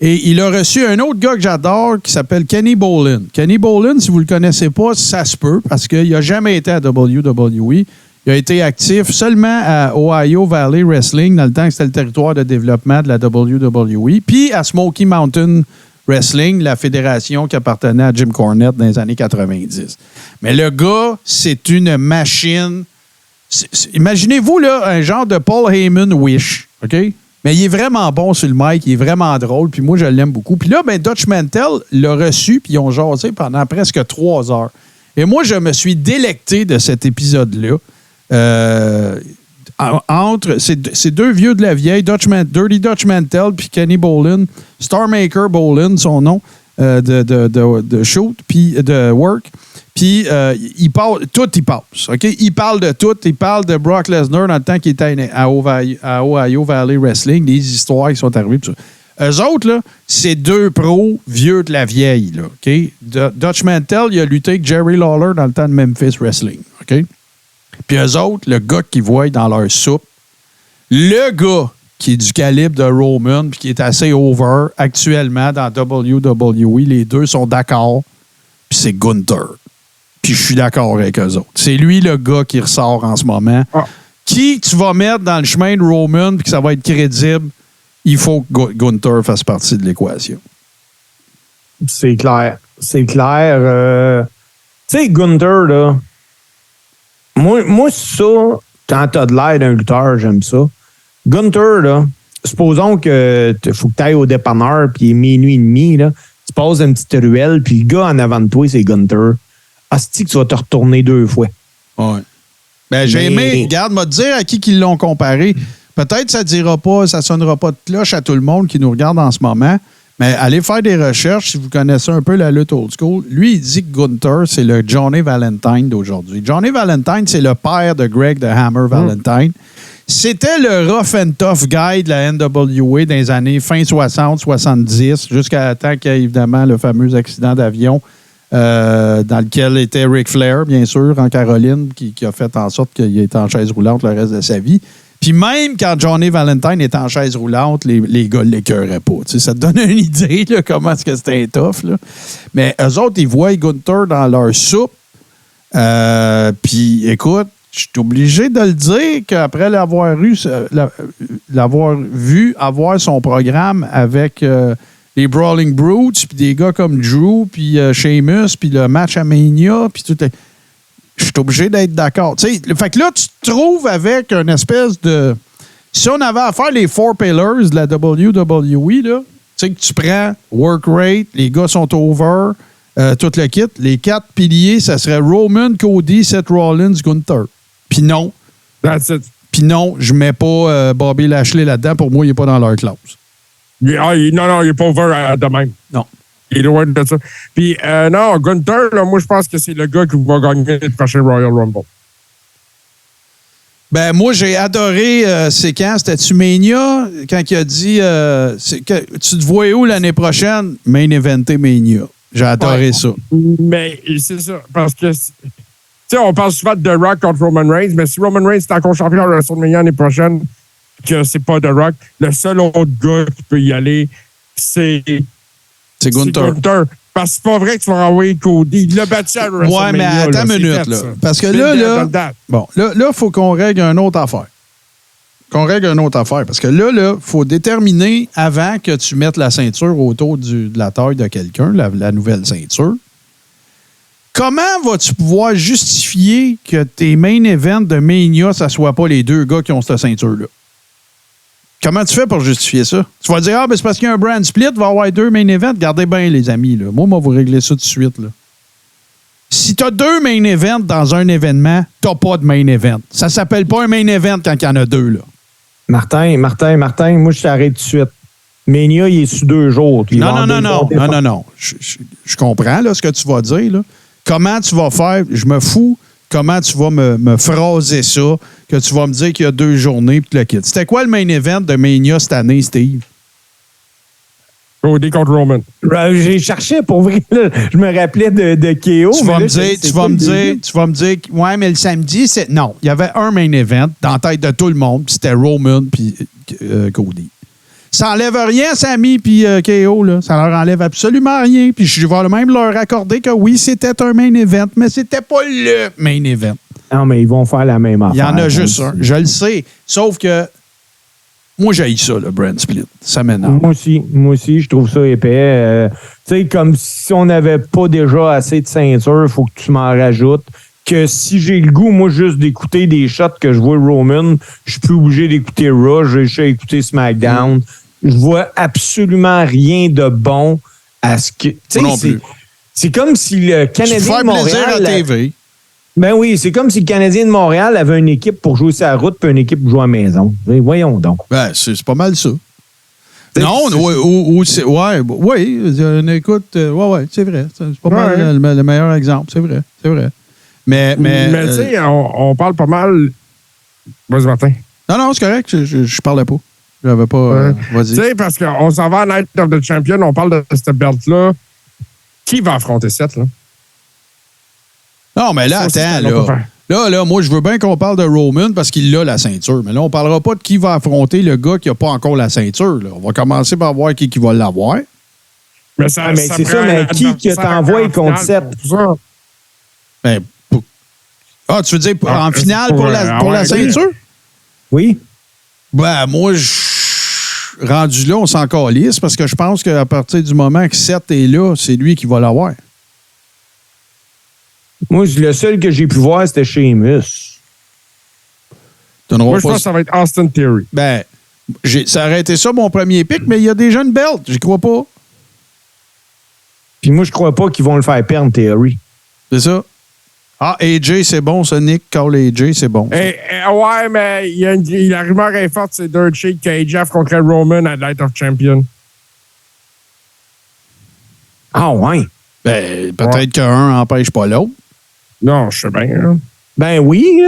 Et il a reçu un autre gars que j'adore qui s'appelle Kenny Bolin. Kenny Bolin, si vous ne le connaissez pas, ça se peut parce qu'il n'a jamais été à WWE. Il a été actif seulement à Ohio Valley Wrestling dans le temps que c'était le territoire de développement de la WWE. Puis à Smoky Mountain Wrestling, la fédération qui appartenait à Jim Cornette dans les années 90. Mais le gars, c'est une machine. Imaginez-vous là, un genre de Paul Heyman Wish, OK? Mais il est vraiment bon sur le mic, il est vraiment drôle, puis moi, je l'aime beaucoup. Puis là, ben, Dutch Mantel l'a reçu, puis ils ont jasé pendant presque 3 heures. Et moi, je me suis délecté de cet épisode-là. Entre ces deux vieux de la vieille, Dirty Dutch Mantel, puis Kenny Bolin, Starmaker Bolin, son nom, de shoot, puis de work. Puis, il passe. OK? Il parle de tout. Il parle de Brock Lesnar dans le temps qu'il était à Ohio Valley Wrestling, les histoires qui sont arrivées. Eux autres, là, c'est 2 pros vieux de la vieille. Là, OK? Dutch Mantel, il a lutté avec Jerry Lawler dans le temps de Memphis Wrestling. OK? Puis eux autres, le gars qu'ils voient dans leur soupe, le gars qui est du calibre de Roman puis qui est assez over actuellement dans WWE, les deux sont d'accord, puis c'est Gunther. Puis je suis d'accord avec eux autres. C'est lui le gars qui ressort en ce moment. Ah. Qui tu vas mettre dans le chemin de Roman puis que ça va être crédible, il faut que Gunther fasse partie de l'équation. C'est clair. C'est clair. Tu sais, Gunther, là, moi, ça, quand t'as de l'air d'un lutteur, j'aime ça. Gunther, là, supposons que faut que tu ailles au dépanneur puis il est minuit et demi, là, tu passes une petite ruelle puis le gars en avant de toi, c'est Gunther. Asti que tu vas te retourner 2 fois. Oui. Ben, j'ai aimé, regarde, m'a dire à qui qu'ils l'ont comparé. Peut-être ça dira pas, ça sonnera pas de cloche à tout le monde qui nous regarde en ce moment, mais allez faire des recherches si vous connaissez un peu la lutte old school. Lui, il dit que Gunther, c'est le Johnny Valentine d'aujourd'hui. Johnny Valentine, c'est le père de Greg the Hammer Valentine. C'était le rough and tough guy de la NWA dans les années fin 60, 70, jusqu'à temps qu'il y ait évidemment le fameux accident d'avion dans lequel était Ric Flair, bien sûr, en Caroline, qui a fait en sorte qu'il était en chaise roulante le reste de sa vie. Puis même quand Johnny Valentine était en chaise roulante, les gars ne l'écœuraient pas. Tu sais, ça te donne une idée là, comment est-ce que c'était tough. Là. Mais eux autres, ils voient Gunther dans leur soupe. Puis écoute, je suis obligé de le dire qu'après l'avoir vu avoir son programme avec les Brawling Brutes, puis des gars comme Drew, puis Sheamus, puis le match à Mania, puis tout. Je suis obligé d'être d'accord. Fait que là, tu te trouves avec une espèce de... Si on avait à faire les 4 pillars de la WWE, là, que tu prends work rate, les gars sont over, tout le kit, les 4 piliers, ça serait Roman, Cody, Seth Rollins, Gunther. Puis non. That's it. Puis non, je mets pas Bobby Lashley là-dedans. Pour moi, il n'est pas dans leur classe. Non, il n'est pas over de même. Non. Il est loin de ça. Puis, non, Gunther, là, moi, je pense que c'est le gars qui va gagner le prochain Royal Rumble. Ben, moi, j'ai adoré, c'est quand? C'était-tu Mania? Quand il a dit, tu te vois où l'année prochaine? Main Eventé Mania. J'ai adoré ça. Mais c'est ça, parce que... Tu sais, on parle souvent de The Rock contre Roman Reigns, mais si Roman Reigns est encore champion de WrestleMania l'année prochaine, que c'est pas The Rock, le seul autre gars qui peut y aller, c'est Gunther. Parce que c'est pas vrai que tu vas envoyer Cody. Il l'a battu à WrestleMania. Ouais, mais attends une minute, là. Parce que là, il faut qu'on règle une autre affaire. Parce que là, il faut déterminer, avant que tu mettes la ceinture autour de la taille de quelqu'un, la nouvelle ceinture, comment vas-tu pouvoir justifier que tes main events de Mania, ça ne soit pas les 2 gars qui ont cette ceinture-là? Comment tu fais pour justifier ça? Tu vas dire, c'est parce qu'il y a un brand split, il va y avoir 2 main events. Gardez bien, les amis. Là. Moi, vous régler ça tout de suite. Là. Si tu as 2 main events dans un événement, tu n'as pas de main event. Ça s'appelle pas un main event quand il y en a 2. Là. Martin, moi, je t'arrête tout de suite. Mania, il est sur 2 jours. Non. Je comprends là, ce que tu vas dire. Là. Comment tu vas faire? Je me fous. Comment tu vas me phraser ça, que tu vas me dire qu'il y a 2 journées puis tu le quittes. C'était quoi le main event de Mania cette année, Steve? Cody contre Roman. J'ai cherché pour vrai. Là, je me rappelais de KO. Tu vas me dire, ouais, mais le samedi, c'est. Non, il y avait un main event dans la tête de tout le monde, puis c'était Roman puis Cody. Ça enlève rien, Sami puis KO, là. Ça leur enlève absolument rien. Puis je vais même leur accorder que oui, c'était un main event, mais c'était pas le main event. Non, mais ils vont faire la même affaire. Il y en a juste un. Je le sais. Sauf que moi, j'haïs ça, le brand split. Ça m'énerve. Moi aussi, je trouve ça épais. Tu sais, comme si on n'avait pas déjà assez de ceinture, il faut que tu m'en rajoutes. Que si j'ai le goût, moi, juste d'écouter des shots que je vois Roman, je suis plus obligé d'écouter Raw, j'ai juste écouter SmackDown. Je vois absolument rien de bon à ce que... C'est comme si le Canadien de Montréal... plaisir à TV. Ben oui, c'est comme si le Canadien de Montréal avait une équipe pour jouer sa route puis une équipe pour jouer à la maison. Voyons donc. Ben, c'est pas mal ça. Écoute, c'est vrai. C'est pas mal le meilleur exemple, c'est vrai. Mais tu sais, on parle pas mal... Vas-y, Martin. Non, c'est correct, je parlais pas. J'avais pas... vas-y. Tu sais, parce qu'on s'en va à Night of the Champion, on parle de cette belt-là. Qui va affronter Seth, là? Non, mais là, attends, là, moi, je veux bien qu'on parle de Roman parce qu'il a la ceinture. Mais là, on parlera pas de qui va affronter le gars qui n'a pas encore la ceinture. Là. On va commencer par voir qui va l'avoir. Mais c'est ça, mais qui t'envoie contre Seth? Ben, tu veux dire en finale pour la ceinture? Oui. Ben, moi, rendu là, on s'en calisse parce que je pense qu'à partir du moment que Seth est là, c'est lui qui va l'avoir. Moi, le seul que j'ai pu voir, c'était Sheamus. Moi, je pense que ça va être Austin Theory. Ben, ça aurait été ça mon premier pick, mais il y a déjà une belt. J'y crois pas. Puis moi, je crois pas qu'ils vont le faire perdre, Theory. C'est ça. Ah, AJ, c'est bon, ça, Nick. Call AJ, c'est bon. Ouais, mais la rumeur est forte, c'est Dirt Sheet qu'AJ affronterait Roman à Night of Champion. Ah, ouais. Ben, peut-être qu'un n'empêche pas l'autre. Non, je sais bien. Hein. Ben oui.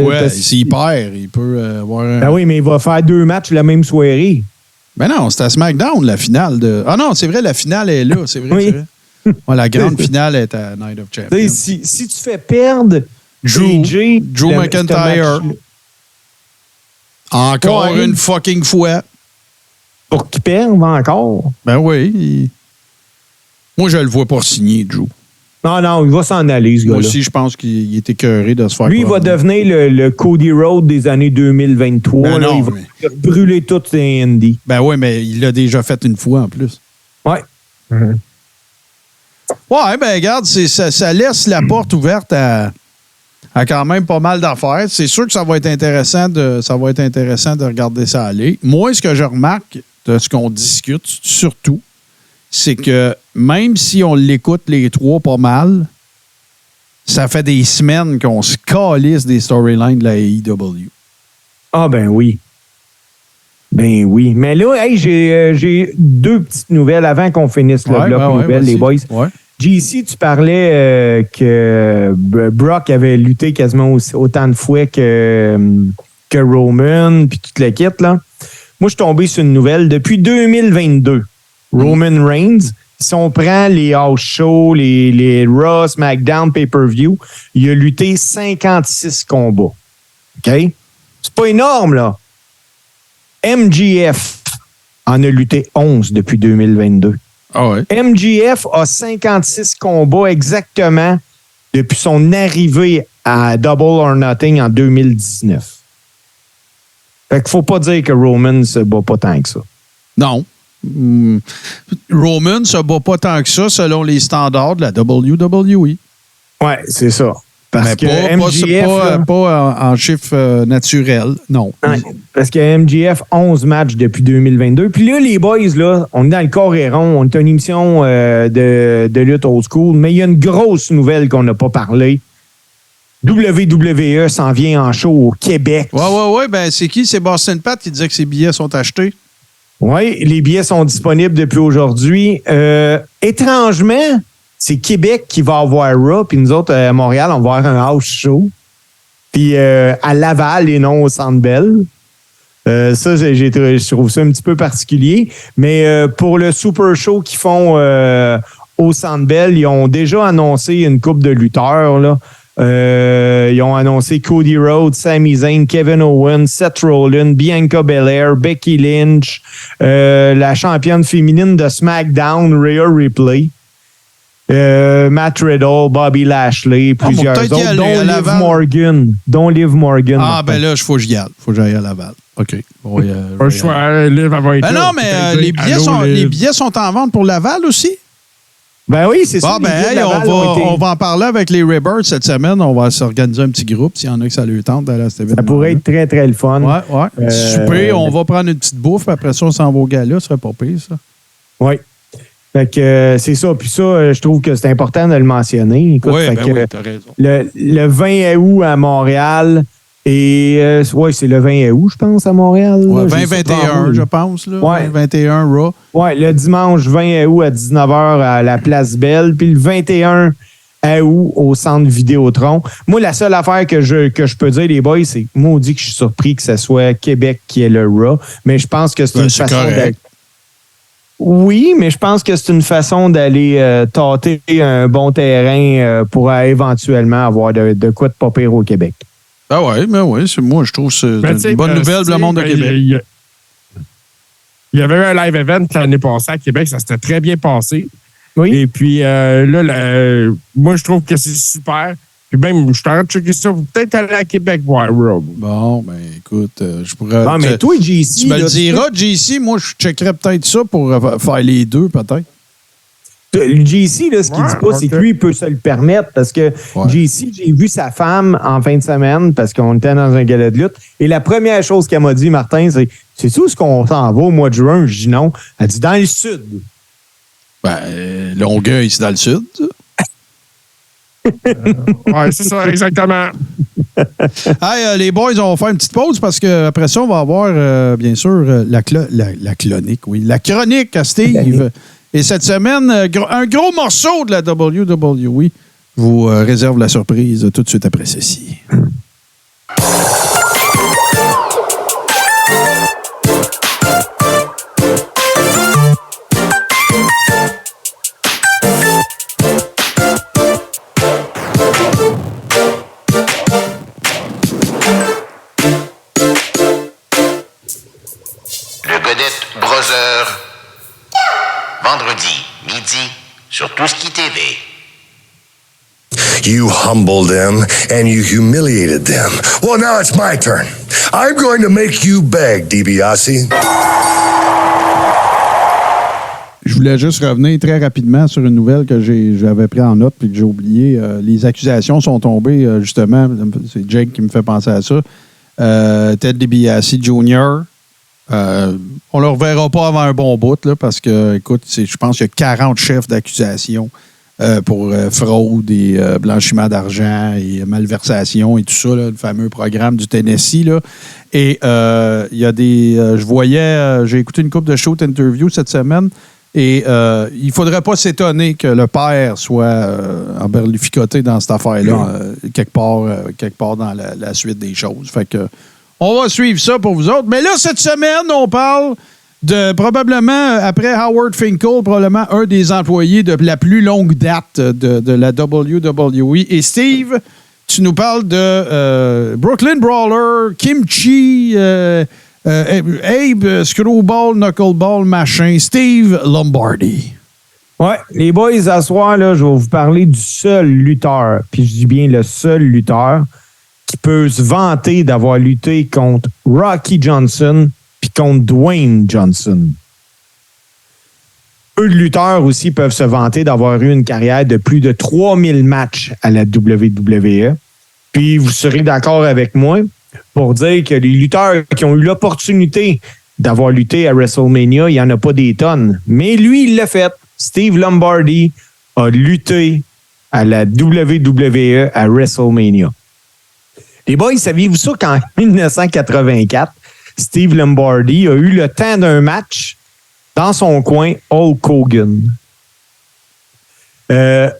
Pourquoi? S'il perd, il peut avoir un... Ben oui, mais il va faire 2 matchs la même soirée. Ben non, c'est à SmackDown, la finale de... Ah non, c'est vrai, la finale est là. C'est vrai, oui. c'est vrai. Ouais, la grande finale est à Night of Champions. Si tu fais perdre Drew McIntyre, encore une fucking fois. Pour qu'il perde encore? Ben oui. Moi, je le vois pas signer, Drew. Non, il va s'en aller, ce gars-là. Moi aussi, je pense qu'il est écœuré de se faire... Lui, il va devenir le Cody Rhodes des années 2023. Ben non, il va brûler toutes ses indies. Ben oui, mais il l'a déjà fait une fois, en plus. Ouais. Ouais, ben regarde, ça laisse la porte ouverte à quand même pas mal d'affaires. C'est sûr que ça va être intéressant de regarder ça aller. Moi, ce que je remarque de ce qu'on discute, surtout, c'est que même si on l'écoute les trois pas mal, ça fait des semaines qu'on se calisse des storylines de la AEW. Ah ben oui. Ben oui. Mais là, hey, j'ai 2 petites nouvelles avant qu'on finisse le bloc nouvelles, les boys. Ouais. JC, tu parlais que Brock avait lutté quasiment autant de fois que Roman, puis toute la kit, là. Moi, je suis tombé sur une nouvelle. Depuis 2022, Roman Reigns, si on prend les house shows, les Raw, SmackDown, pay-per-view, il a lutté 56 combats. OK? C'est pas énorme, là. MJF en a lutté 11 depuis 2022. Ah ouais. MJF a 56 combats exactement depuis son arrivée à Double or Nothing en 2019. Fait qu'il faut pas dire que Roman se bat pas tant que ça. Non. Roman se bat pas tant que ça selon les standards de la WWE. Ouais, c'est ça. Parce que MJF... pas en chiffre naturel, non. Ouais, parce que MJF, 11 matchs depuis 2022. Puis là, les boys, là, on est dans le corps et rond. On est une émission de lutte old school. Mais il y a une grosse nouvelle qu'on n'a pas parlé. WWE s'en vient en show au Québec. Oui. Ben, c'est qui? C'est Boston Pat qui disait que ses billets sont achetés. Oui, les billets sont disponibles depuis aujourd'hui. Étrangement, c'est Québec qui va avoir Raw, puis nous autres, à Montréal, on va avoir un house show. Puis à Laval et non au Centre Bell. Ça, je trouve ça un petit peu particulier. Mais pour le Super Show qu'ils font au Centre Bell, ils ont déjà annoncé une couple de lutteurs, là. Ils ont annoncé Cody Rhodes, Sami Zayn, Kevin Owens, Seth Rollins, Bianca Belair, Becky Lynch, la championne féminine de SmackDown, Rhea Ripley, Matt Riddle, Bobby Lashley, plusieurs autres, dont Liv Morgan. Ah, ben là, il faut que j'y aille. Il faut que j'aille à Laval. OK. Bon, pas le choix, Liv va être non, mais les billets sont en vente pour Laval aussi? Ben oui, c'est ça. On va en parler avec les Rebirths cette semaine. On va s'organiser un petit groupe s'il y en a que ça lui tente d'aller à cet événement. Ça pourrait être très, très le fun. Ouais. Super, on va prendre une petite bouffe. Après ça, on s'en va au gala. Ce serait pas pire, ça. Oui. Fait que c'est ça. Puis ça, je trouve que c'est important de le mentionner. Écoute, oui, t'as raison. Le 20 août à Montréal... Et c'est le 20 août, je pense, à Montréal. Ouais, 20-21, je pense. Là. Ouais. 21 Raw. Oui, le dimanche 20 août à 19h à la Place Belle. Puis le 21 août au Centre Vidéotron. Moi, la seule affaire que je peux dire, les boys, c'est maudit que je suis surpris que ce soit Québec qui est le Raw. Mais je pense que c'est une façon d'aller... Oui, mais je pense que c'est une façon d'aller tâter un bon terrain pour éventuellement avoir de quoi de pas pire au Québec. Ah ouais, mais oui, moi je trouve que c'est une bonne nouvelle pour le monde de Québec. Il y avait eu un live event l'année passée à Québec, ça s'était très bien passé. Oui. Et puis moi je trouve que c'est super. Puis même, je suis en train de checker ça, peut-être aller à Québec voir Rob. Bon, ben écoute, je pourrais. Ah, mais toi, JC. Tu me le diras, JC, moi je checkerais peut-être ça pour faire les deux, peut-être. Le JC, là, ce qu'il dit pas, c'est que lui, il peut se le permettre parce que JC, j'ai vu sa femme en fin de semaine parce qu'on était dans un gala de lutte. Et la première chose qu'elle m'a dit, Martin, c'est tout ce qu'on s'en va au mois de juin? Je dis non. Elle dit dans le sud. Ben, Longueuil, c'est dans le sud. Oui, c'est ça, exactement. Hey, les boys, on va faire une petite pause parce qu'après ça, on va avoir, bien sûr, la chronique à Steve. Et cette semaine, un gros morceau de la WWE vous réserve la surprise tout de suite après ceci. Le Godette Brother. Vendredi, midi, sur Touski TV. You humbled them and you humiliated them. Well, now it's my turn. I'm going to make you beg, DiBiase. Je voulais juste revenir très rapidement sur une nouvelle que j'avais pris en note et que j'ai oublié. Les accusations sont tombées, justement. C'est Jake qui me fait penser à ça. Ted DiBiase Jr., on ne le reverra pas avant un bon bout, là, parce que, écoute, je pense qu'il y a 40 chefs d'accusation pour fraude et blanchiment d'argent et malversation et tout ça, là, le fameux programme du Tennessee. Là. Et il y a des... j'ai écouté une couple de shows d'interview cette semaine et il ne faudrait pas s'étonner que le père soit emberlificoté dans cette affaire-là, quelque part dans la suite des choses. Fait que on va suivre ça pour vous autres. Mais là, cette semaine, on parle de probablement, après Howard Finkel, probablement un des employés de la plus longue date de la WWE. Et Steve, tu nous parles de Brooklyn Brawler, Kimchi, Abe, Screwball, Knuckleball, machin, Steve Lombardi. Ouais, les boys, à soir, là, je vais vous parler du seul lutteur, puis je dis bien le seul lutteur, qui peut se vanter d'avoir lutté contre Rocky Johnson puis contre Dwayne Johnson. peu de lutteurs aussi peuvent se vanter d'avoir eu une carrière de plus de 3000 matchs à la WWE. Puis vous serez d'accord avec moi pour dire que les lutteurs qui ont eu l'opportunité d'avoir lutté à WrestleMania, il n'y en a pas des tonnes. Mais lui, il l'a fait. Steve Lombardi a lutté à la WWE à WrestleMania. Les boys, saviez-vous ça qu'en 1984, Steve Lombardi a eu le temps d'un match dans son coin Hulk Hogan? Il a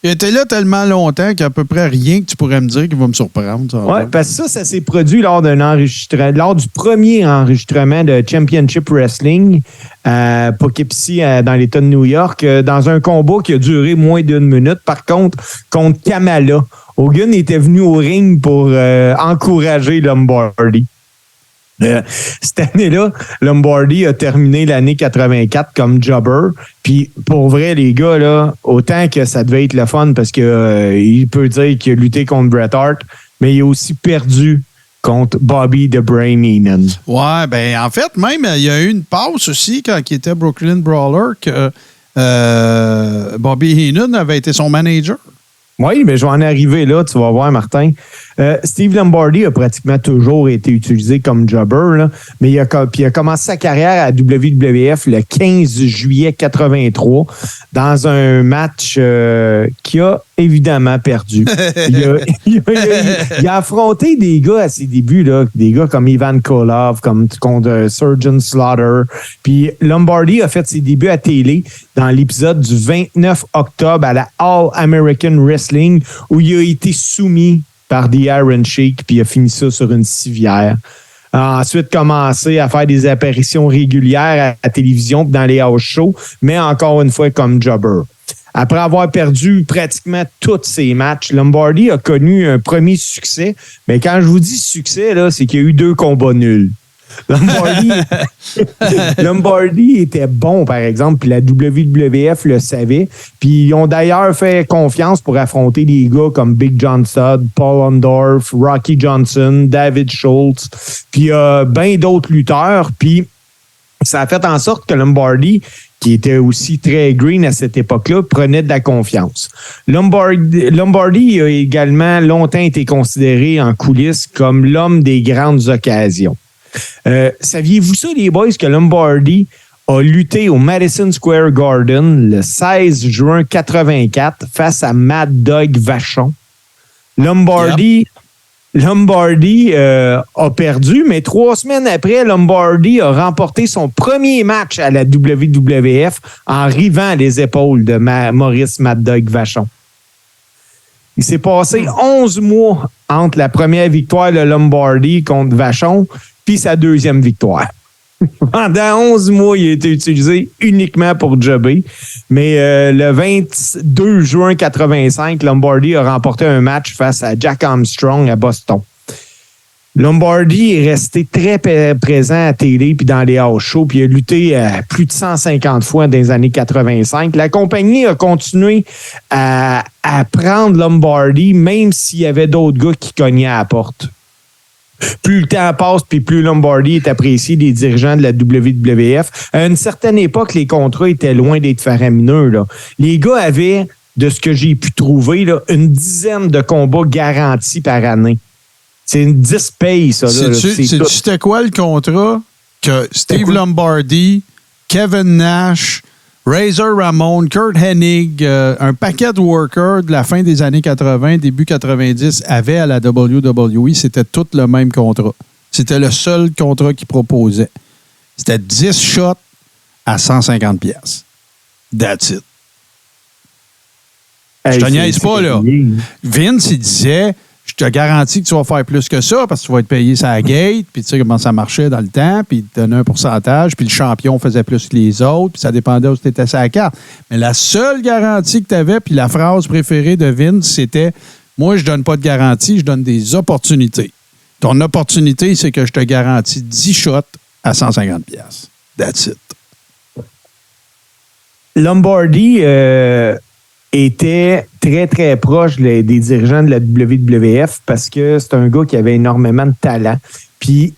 été là tellement longtemps qu'il n'y a à peu près rien que tu pourrais me dire qui va me surprendre. Oui, parce que ça s'est produit lors du premier enregistrement de Championship Wrestling à Poughkeepsie, dans l'État de New York, dans un combat qui a duré moins d'1 minute. Par contre Kamala. Hogan était venu au ring pour encourager Lombardi. Cette année-là, Lombardi a terminé l'année 84 comme jobber. Puis pour vrai, les gars, là, autant que ça devait être le fun parce que il peut dire qu'il a lutté contre Bret Hart, mais il a aussi perdu contre Bobby the Brain Heenan. Ouais, ben en fait, même, il y a eu une passe aussi quand il était Brooklyn Brawler que Bobby Heenan avait été son manager. Oui, mais je vais en arriver là, tu vas voir, Martin. Steve Lombardi a pratiquement toujours été utilisé comme jobber, là, mais il a commencé sa carrière à WWF le 15 juillet 83 dans un match qu'il a évidemment perdu. Il a affronté des gars à ses débuts, là, des gars comme Ivan Koloff, comme contre Surgeon Slaughter. Puis Lombardi a fait ses débuts à télé dans l'épisode du 29 octobre à la All-American Wrestling où il a été soumis par The Iron Sheik, puis il a fini ça sur une civière. Ensuite, commencé à faire des apparitions régulières à la télévision dans les house shows, mais encore une fois comme jobber. Après avoir perdu pratiquement tous ses matchs, Lombardi a connu un premier succès. Mais quand je vous dis succès, là, c'est qu'il y a eu 2 combats nuls. Lombardi était bon, par exemple, puis la WWF le savait. Puis ils ont d'ailleurs fait confiance pour affronter des gars comme Big John Studd, Paul Orndorff, Rocky Johnson, David Schultz, puis bien d'autres lutteurs. Puis ça a fait en sorte que Lombardi, qui était aussi très green à cette époque-là, prenait de la confiance. Lombardi a également longtemps été considéré en coulisses comme l'homme des grandes occasions. Saviez-vous ça, les boys, que Lombardi a lutté au Madison Square Garden le 16 juin 84 face à Mad Dog Vachon? Lombardi a perdu, mais 3 semaines après, Lombardi a remporté son premier match à la WWF en rivant les épaules de Maurice Mad Dog Vachon. Il s'est passé 11 mois entre la première victoire de Lombardi contre Vachon puis sa deuxième victoire. Pendant 11 mois, il a été utilisé uniquement pour jobber. Mais le 22 juin 85, Lombardi a remporté un match face à Jack Armstrong à Boston. Lombardi est resté très présent à télé puis dans les house shows, puis il a lutté plus de 150 fois dans les années 85. La compagnie a continué à prendre Lombardi, même s'il y avait d'autres gars qui cognaient à la porte. Plus le temps passe, puis plus Lombardi est apprécié des dirigeants de la WWF. À une certaine époque, les contrats étaient loin d'être faramineux, là. Les gars avaient, de ce que j'ai pu trouver, là, une dizaine de combats garantis par année. C'est une 10 payes, ça. C'était quoi le contrat que Steve Lombardi, Kevin Nash, Razor Ramon, Kurt Hennig, un paquet de workers de la fin des années 80, début 90 avaient à la WWE? C'était tout le même contrat. C'était le seul contrat qu'ils proposaient. C'était 10 shots à 150 pièces. That's it. Je te niaise pas, là. Vince, il disait... Je te garantis que tu vas faire plus que ça parce que tu vas être payé sur la gate, puis tu sais comment ça marchait dans le temps, puis il te donnait un pourcentage, puis le champion faisait plus que les autres, puis ça dépendait où tu étais sur la carte. Mais la seule garantie que tu avais, puis la phrase préférée de Vince, c'était « Moi, je donne pas de garantie, je donne des opportunités. Ton opportunité, c'est que je te garantis 10 shots à 150 pièces. That's it. » Lombardi était très, très proche des dirigeants de la WWF parce que c'est un gars qui avait énormément de talent. Puis,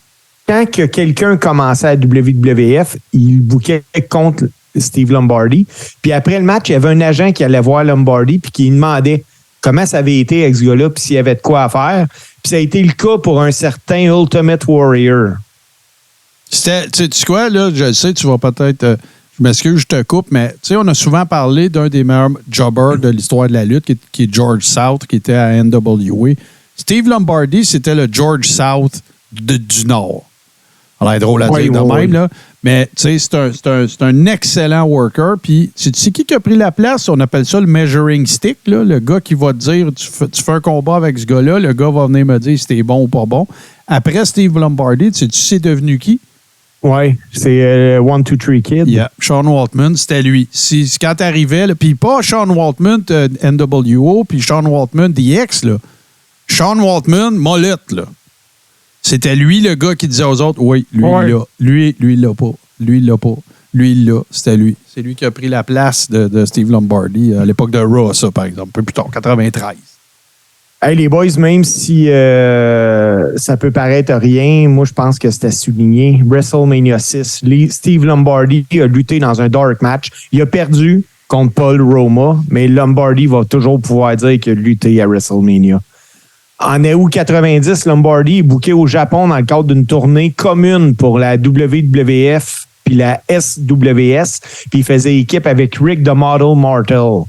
quand que quelqu'un commençait à la WWF, il bouquait contre Steve Lombardi. Puis après le match, il y avait un agent qui allait voir Lombardi puis qui lui demandait comment ça avait été avec ce gars-là puis s'il y avait de quoi à faire. Puis ça a été le cas pour un certain Ultimate Warrior. Tu sais quoi, là, je sais, tu vas peut-être... je m'excuse, je te coupe, mais tu sais, on a souvent parlé d'un des meilleurs jobbers de l'histoire de la lutte, qui est George South, qui était à NWA. Steve Lombardi, c'était le George South du Nord. Alors, c'est drôle à dire de même, là. Mais tu sais, c'est un excellent worker. Puis, tu sais qui a pris la place? On appelle ça le measuring stick, là. Le gars qui va te dire, tu fais un combat avec ce gars-là, le gars va venir me dire si t'es bon ou pas bon. Après Steve Lombardi, tu sais, c'est devenu qui? Oui, c'est 1, 2, 3 Kid. Yeah, Sean Waltman, c'était lui. Quand t'arrivais, puis pas Sean Waltman NWO, puis Sean Waltman DX, là. Sean Waltman Molette, là. C'était lui le gars qui disait aux autres, oui, lui, il l'a. Lui, il l'a pas. Lui, il l'a pas. Lui, il l'a. C'était lui. C'est lui qui a pris la place de Steve Lombardi à l'époque de Raw, ça, par exemple. Un peu plus tard, 93. Hey, les boys, même si ça peut paraître rien, moi, je pense que c'était souligné. WrestleMania 6, Steve Lombardi a lutté dans un dark match. Il a perdu contre Paul Roma, mais Lombardi va toujours pouvoir dire qu'il a lutté à WrestleMania. En août 90, Lombardi est booké au Japon dans le cadre d'une tournée commune pour la WWF puis la SWS, puis il faisait équipe avec Rick the Model Martel.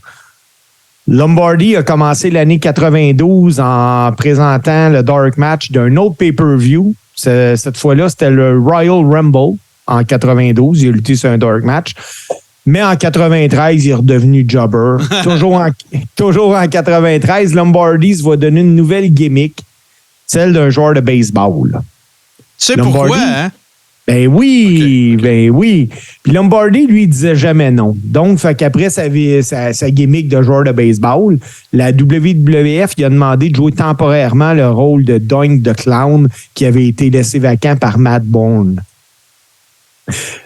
Lombardi a commencé l'année 92 en présentant le dark match d'un autre pay-per-view. Cette fois-là, c'était le Royal Rumble en 92. Il a lutté sur un dark match. Mais en 93, il est redevenu jobber. toujours en 93, Lombardi se va donner une nouvelle gimmick, celle d'un joueur de baseball. Tu sais pourquoi, hein? Ben oui, ben oui. Puis Lombardi, lui, il disait jamais non. Donc, fait qu'après sa gimmick de joueur de baseball, la WWF il a demandé de jouer temporairement le rôle de Doink the Clown qui avait été laissé vacant par Matt Bourne.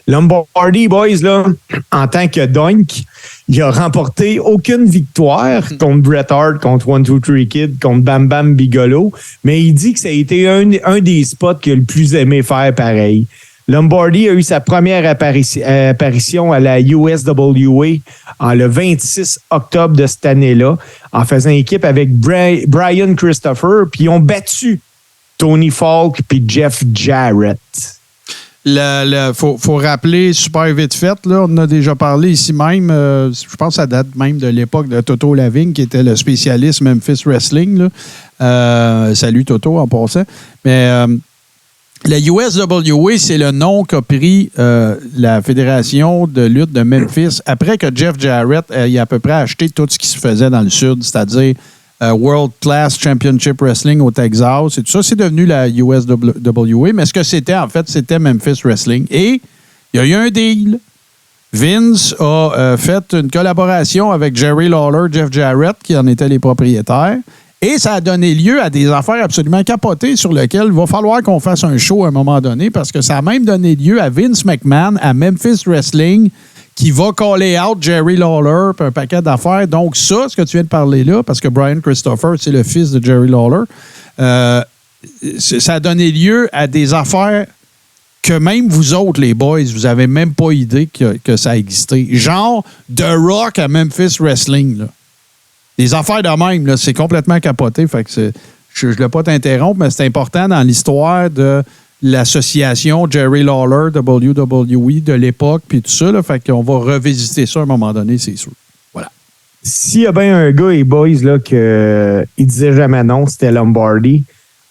Lombardi, boys, là, en tant que Doink, il a remporté aucune victoire contre Bret Hart, contre 1, 2, 3 Kid, contre Bam Bam Bigelow, mais il dit que ça a été un des spots qu'il a le plus aimé faire pareil. Lombardi a eu sa première apparition à la USWA le 26 octobre de cette année-là, en faisant équipe avec Brian Christopher, puis ils ont battu Tony Falk puis Jeff Jarrett. Faut rappeler super vite fait, là, on en a déjà parlé ici même, je pense que ça date même de l'époque de Toto Lavigne, qui était le spécialiste Memphis Wrestling. Là. Salut Toto en passant. Mais la USWA, c'est le nom qu'a pris la Fédération de lutte de Memphis après que Jeff Jarrett ait à peu près acheté tout ce qui se faisait dans le Sud, c'est-à-dire World Class Championship Wrestling au Texas. Et tout ça, c'est devenu la USWA. Mais ce que c'était, en fait, c'était Memphis Wrestling. Et il y a eu un deal. Vince a fait une collaboration avec Jerry Lawler, Jeff Jarrett, qui en étaient les propriétaires. Et ça a donné lieu à des affaires absolument capotées sur lesquelles il va falloir qu'on fasse un show à un moment donné parce que ça a même donné lieu à Vince McMahon, à Memphis Wrestling, qui va caller out Jerry Lawler puis un paquet d'affaires. Donc ça, ce que tu viens de parler là, parce que Brian Christopher, c'est le fils de Jerry Lawler, ça a donné lieu à des affaires que même vous autres, les boys, vous n'avez même pas idée que ça existait. Genre The Rock à Memphis Wrestling, là. Des affaires de même, là, c'est complètement capoté. Fait que je ne voulais pas t'interrompre, mais c'est important dans l'histoire de l'association Jerry Lawler, WWE de l'époque, puis tout ça. Là, fait qu'on va revisiter ça à un moment donné, c'est sûr. Voilà. S'il y a bien un gars, les boys, là, il disait jamais non, c'était Lombardi.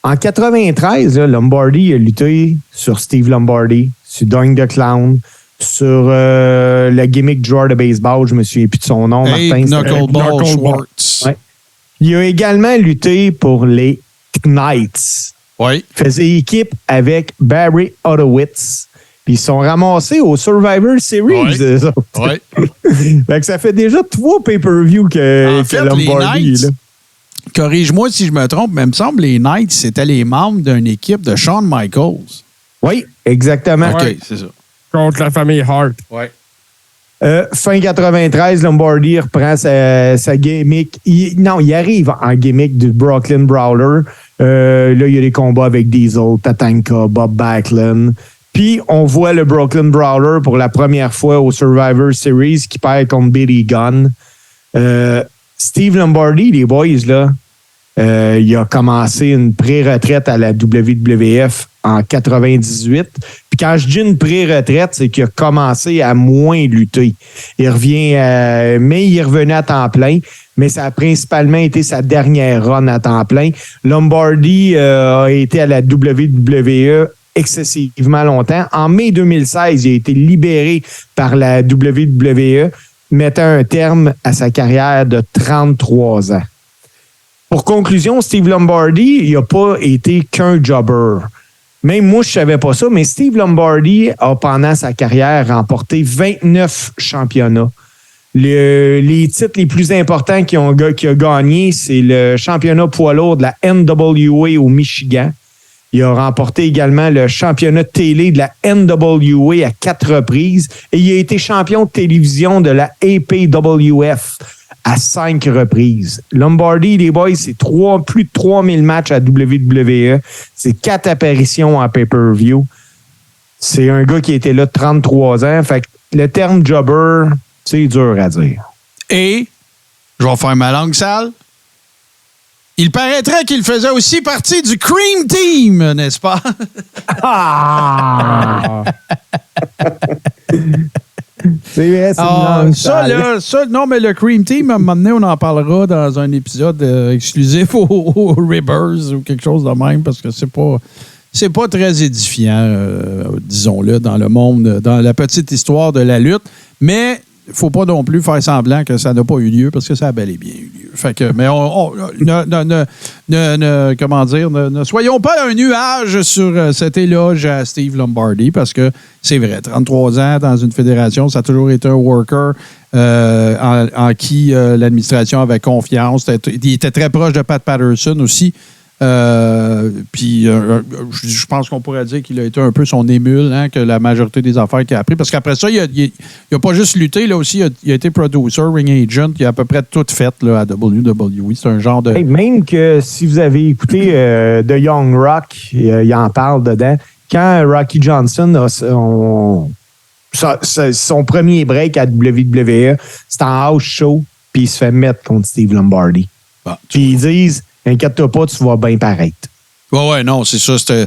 En 93, là, Lombardi a lutté sur Steve Lombardi, sur Doink the Clown, sur le gimmick du joueur de baseball, je me souviens plus de son nom, Martin. Knuckleball Schwartz. Ouais. Il a également lutté pour les Knights. Oui. Il faisait équipe avec Barry Horowitz. Puis ils sont ramassés au Survivor Series. Oui. Fait que ça fait déjà 3 pay-per-view que Lombardi est là. Corrige-moi si je me trompe, mais il me semble que les Knights, c'était les membres d'une équipe de Shawn Michaels. Oui, exactement. OK, c'est ça. Contre la famille Hart. Oui. Fin 93, Lombardi reprend sa gimmick. Il arrive en gimmick du Brooklyn Brawler. Là, il y a des combats avec Diesel, Tatanka, Bob Backlund. Puis, on voit le Brooklyn Brawler pour la première fois au Survivor Series qui perd contre Billy Gunn. Steve Lombardi, les boys, là, il a commencé une pré-retraite à la WWF en 98. Puis quand je dis une pré-retraite, c'est qu'il a commencé à moins lutter. Il revient, mais il est revenu à temps plein. Mais ça a principalement été sa dernière run à temps plein. Lombardi a été à la WWE excessivement longtemps. En mai 2016, il a été libéré par la WWE, mettant un terme à sa carrière de 33 ans. Pour conclusion, Steve Lombardi, il n'a pas été qu'un jobber. Même moi, je ne savais pas ça, mais Steve Lombardi a, pendant sa carrière, remporté 29 championnats. Les titres les plus importants qu'il a gagné, c'est le championnat poids lourd de la NWA au Michigan. Il a remporté également le championnat de télé de la NWA à 4 reprises et il a été champion de télévision de la APWF à 5 reprises. Lombardi, les boys, c'est plus de 3000 matchs à WWE. C'est 4 apparitions en pay-per-view. C'est un gars qui était là 33 ans. Fait que le terme jobber, c'est dur à dire. Et, je vais faire ma langue sale, il paraîtrait qu'il faisait aussi partie du Cream Team, n'est-ce pas? Ah! C'est vrai, c'est une langue sale. Non, mais le Cream Team, à un moment donné, on en parlera dans un épisode exclusif aux Ribbers ou quelque chose de même, parce que c'est pas très édifiant, disons-le, dans le monde, dans la petite histoire de la lutte. Mais il ne faut pas non plus faire semblant que ça n'a pas eu lieu, parce que ça a bel et bien eu lieu. Fait que, mais ne soyons pas un nuage sur cet éloge à Steve Lombardi, parce que c'est vrai, 33 ans dans une fédération, ça a toujours été un worker en qui l'administration avait confiance. Il était très proche de Pat Patterson aussi. Puis je pense qu'on pourrait dire qu'il a été un peu son émule, hein, que la majorité des affaires qu'il a appris. Parce qu'après ça, il a pas juste lutté, là aussi, il a été producer, ring agent, il a à peu près tout fait là, à WWE. C'est un genre de... Hey, même que si vous avez écouté The Young Rock, il en parle dedans. Quand Rocky Johnson a son premier break à WWE, c'est en house show, puis il se fait mettre contre Steve Lombardi. Bon, puis ils disent... Inquiète-toi pas, tu vas bien paraître. Ouais, non, c'est ça. C'était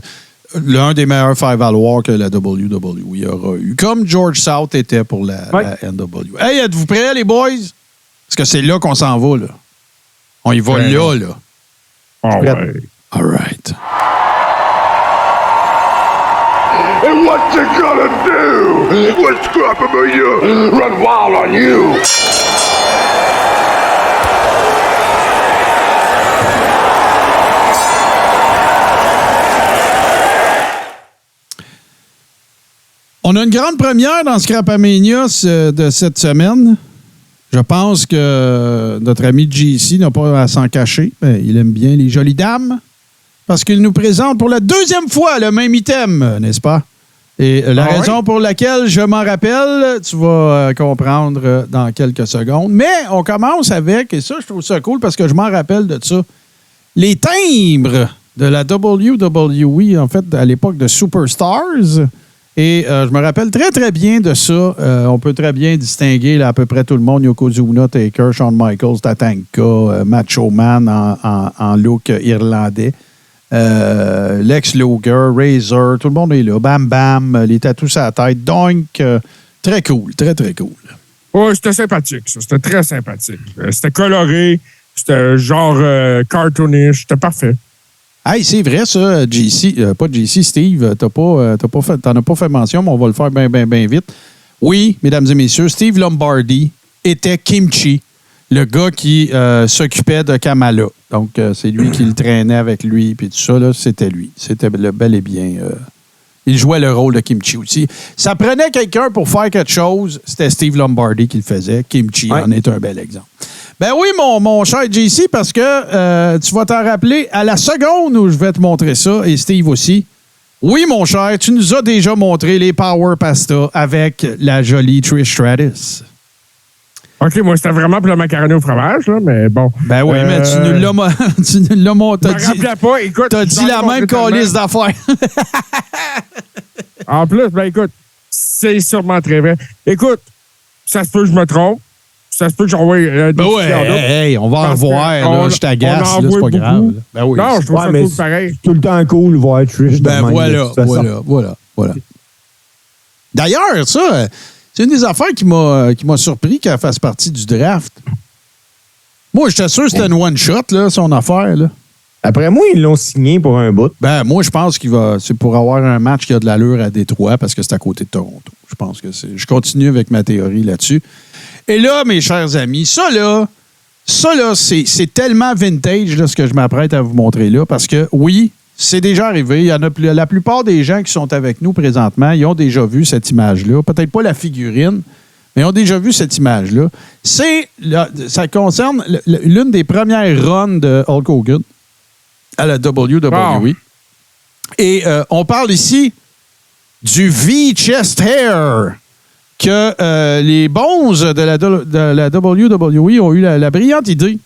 l'un des meilleurs faire-valoir que la WWE aura eu. Comme George South était pour la NWA. Hey, êtes-vous prêts, les boys? Parce que c'est là qu'on s'en va, là. On y va là. Oh, ouais. All right. And what you gonna do when Scrapamania run wild on you? On a une grande première dans Scrapamania de cette semaine. Je pense que notre ami JC n'a pas à s'en cacher. Ben, il aime bien les jolies dames parce qu'il nous présente pour la deuxième fois le même item, n'est-ce pas? Et la raison pour laquelle je m'en rappelle, tu vas comprendre dans quelques secondes. Mais on commence avec, et ça, je trouve ça cool parce que je m'en rappelle de ça, les timbres de la WWE, en fait, à l'époque de Superstars. Et je me rappelle très, très bien de ça. On peut très bien distinguer là, à peu près tout le monde. Yokozuna, Taker, Shawn Michaels, Tatanka, Macho Man en look irlandais. Lex Luger, Razor, tout le monde est là. Bam Bam, les tatous à la tête. Donc, très cool, très, très cool. Oui, c'était sympathique, ça. C'était très sympathique. C'était coloré, c'était genre cartoonish, c'était parfait. Hey, c'est vrai, ça, JC, pas JC, Steve, t'en as pas fait mention, mais on va le faire bien vite. Oui, mesdames et messieurs, Steve Lombardi était Kimchi, le gars qui s'occupait de Kamala. Donc, c'est lui qui le traînait avec lui, puis tout ça, là, c'était lui. C'était bel et bien... il jouait le rôle de Kimchi aussi. Ça prenait quelqu'un pour faire quelque chose, c'était Steve Lombardi qui le faisait. Kimchi en est un bel exemple. Ben oui, mon cher JC, parce que tu vas t'en rappeler à la seconde où je vais te montrer ça, et Steve aussi. Oui, mon cher, tu nous as déjà montré les Power Pasta avec la jolie Trish Stratus. OK, moi, c'était vraiment pour le macaroni au fromage, là, mais bon. Ben oui, mais tu nous l'as Je me rappelais pas. Écoute, t'as dit la même calice d'affaires. En plus, ben écoute, c'est sûrement très vrai. Écoute, ça se peut que je me trompe. Ça se peut que j'envoie des Ben ouais, hey, on va en revoir, là. Je t'agace, là, c'est pas grave. Là. Ben oui. Non, je trouve ça cool pareil. Tout le temps cool voir Trish. Ben voilà. D'ailleurs, ça, c'est une des affaires qui m'a surpris qu'elle fasse partie du draft. Moi, j'étais sûr que c'était une one-shot, là, son affaire, là. Après moi, ils l'ont signé pour un bout. Ben, moi, je pense c'est pour avoir un match qui a de l'allure à Détroit parce que c'est à côté de Toronto. Je pense que c'est. Je continue avec ma théorie là-dessus. Et là, mes chers amis, ça là, c'est tellement vintage là, ce que je m'apprête à vous montrer là, parce que oui, c'est déjà arrivé. Il y en a la plupart des gens qui sont avec nous présentement, ils ont déjà vu cette image-là. Peut-être pas la figurine, mais ils ont déjà vu cette image-là. Ça concerne l'une des premières runs de Hulk Hogan à la WWE. Wow. Et on parle ici du V-Chest Hair que les Bones de la WWE ont eu la brillante idée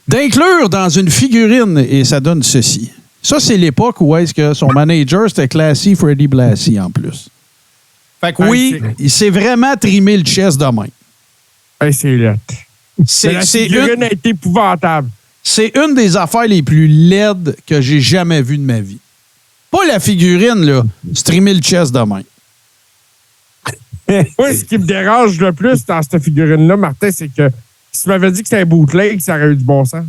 d'inclure dans une figurine, et ça donne ceci. Ça, c'est l'époque où est-ce que son manager, c'était Classy Freddie Blassie en plus. Fait que oui, il s'est vraiment trimé le chest de main. Hey, c'est là. La figurine a été épouvantable. C'est une des affaires les plus laides que j'ai jamais vues de ma vie. Pas la figurine, là. Se trimer le chest de main. Moi, ce qui me dérange le plus dans cette figurine-là, Martin, c'est que si tu m'avais dit que c'était un bootleg, ça aurait eu du bon sens.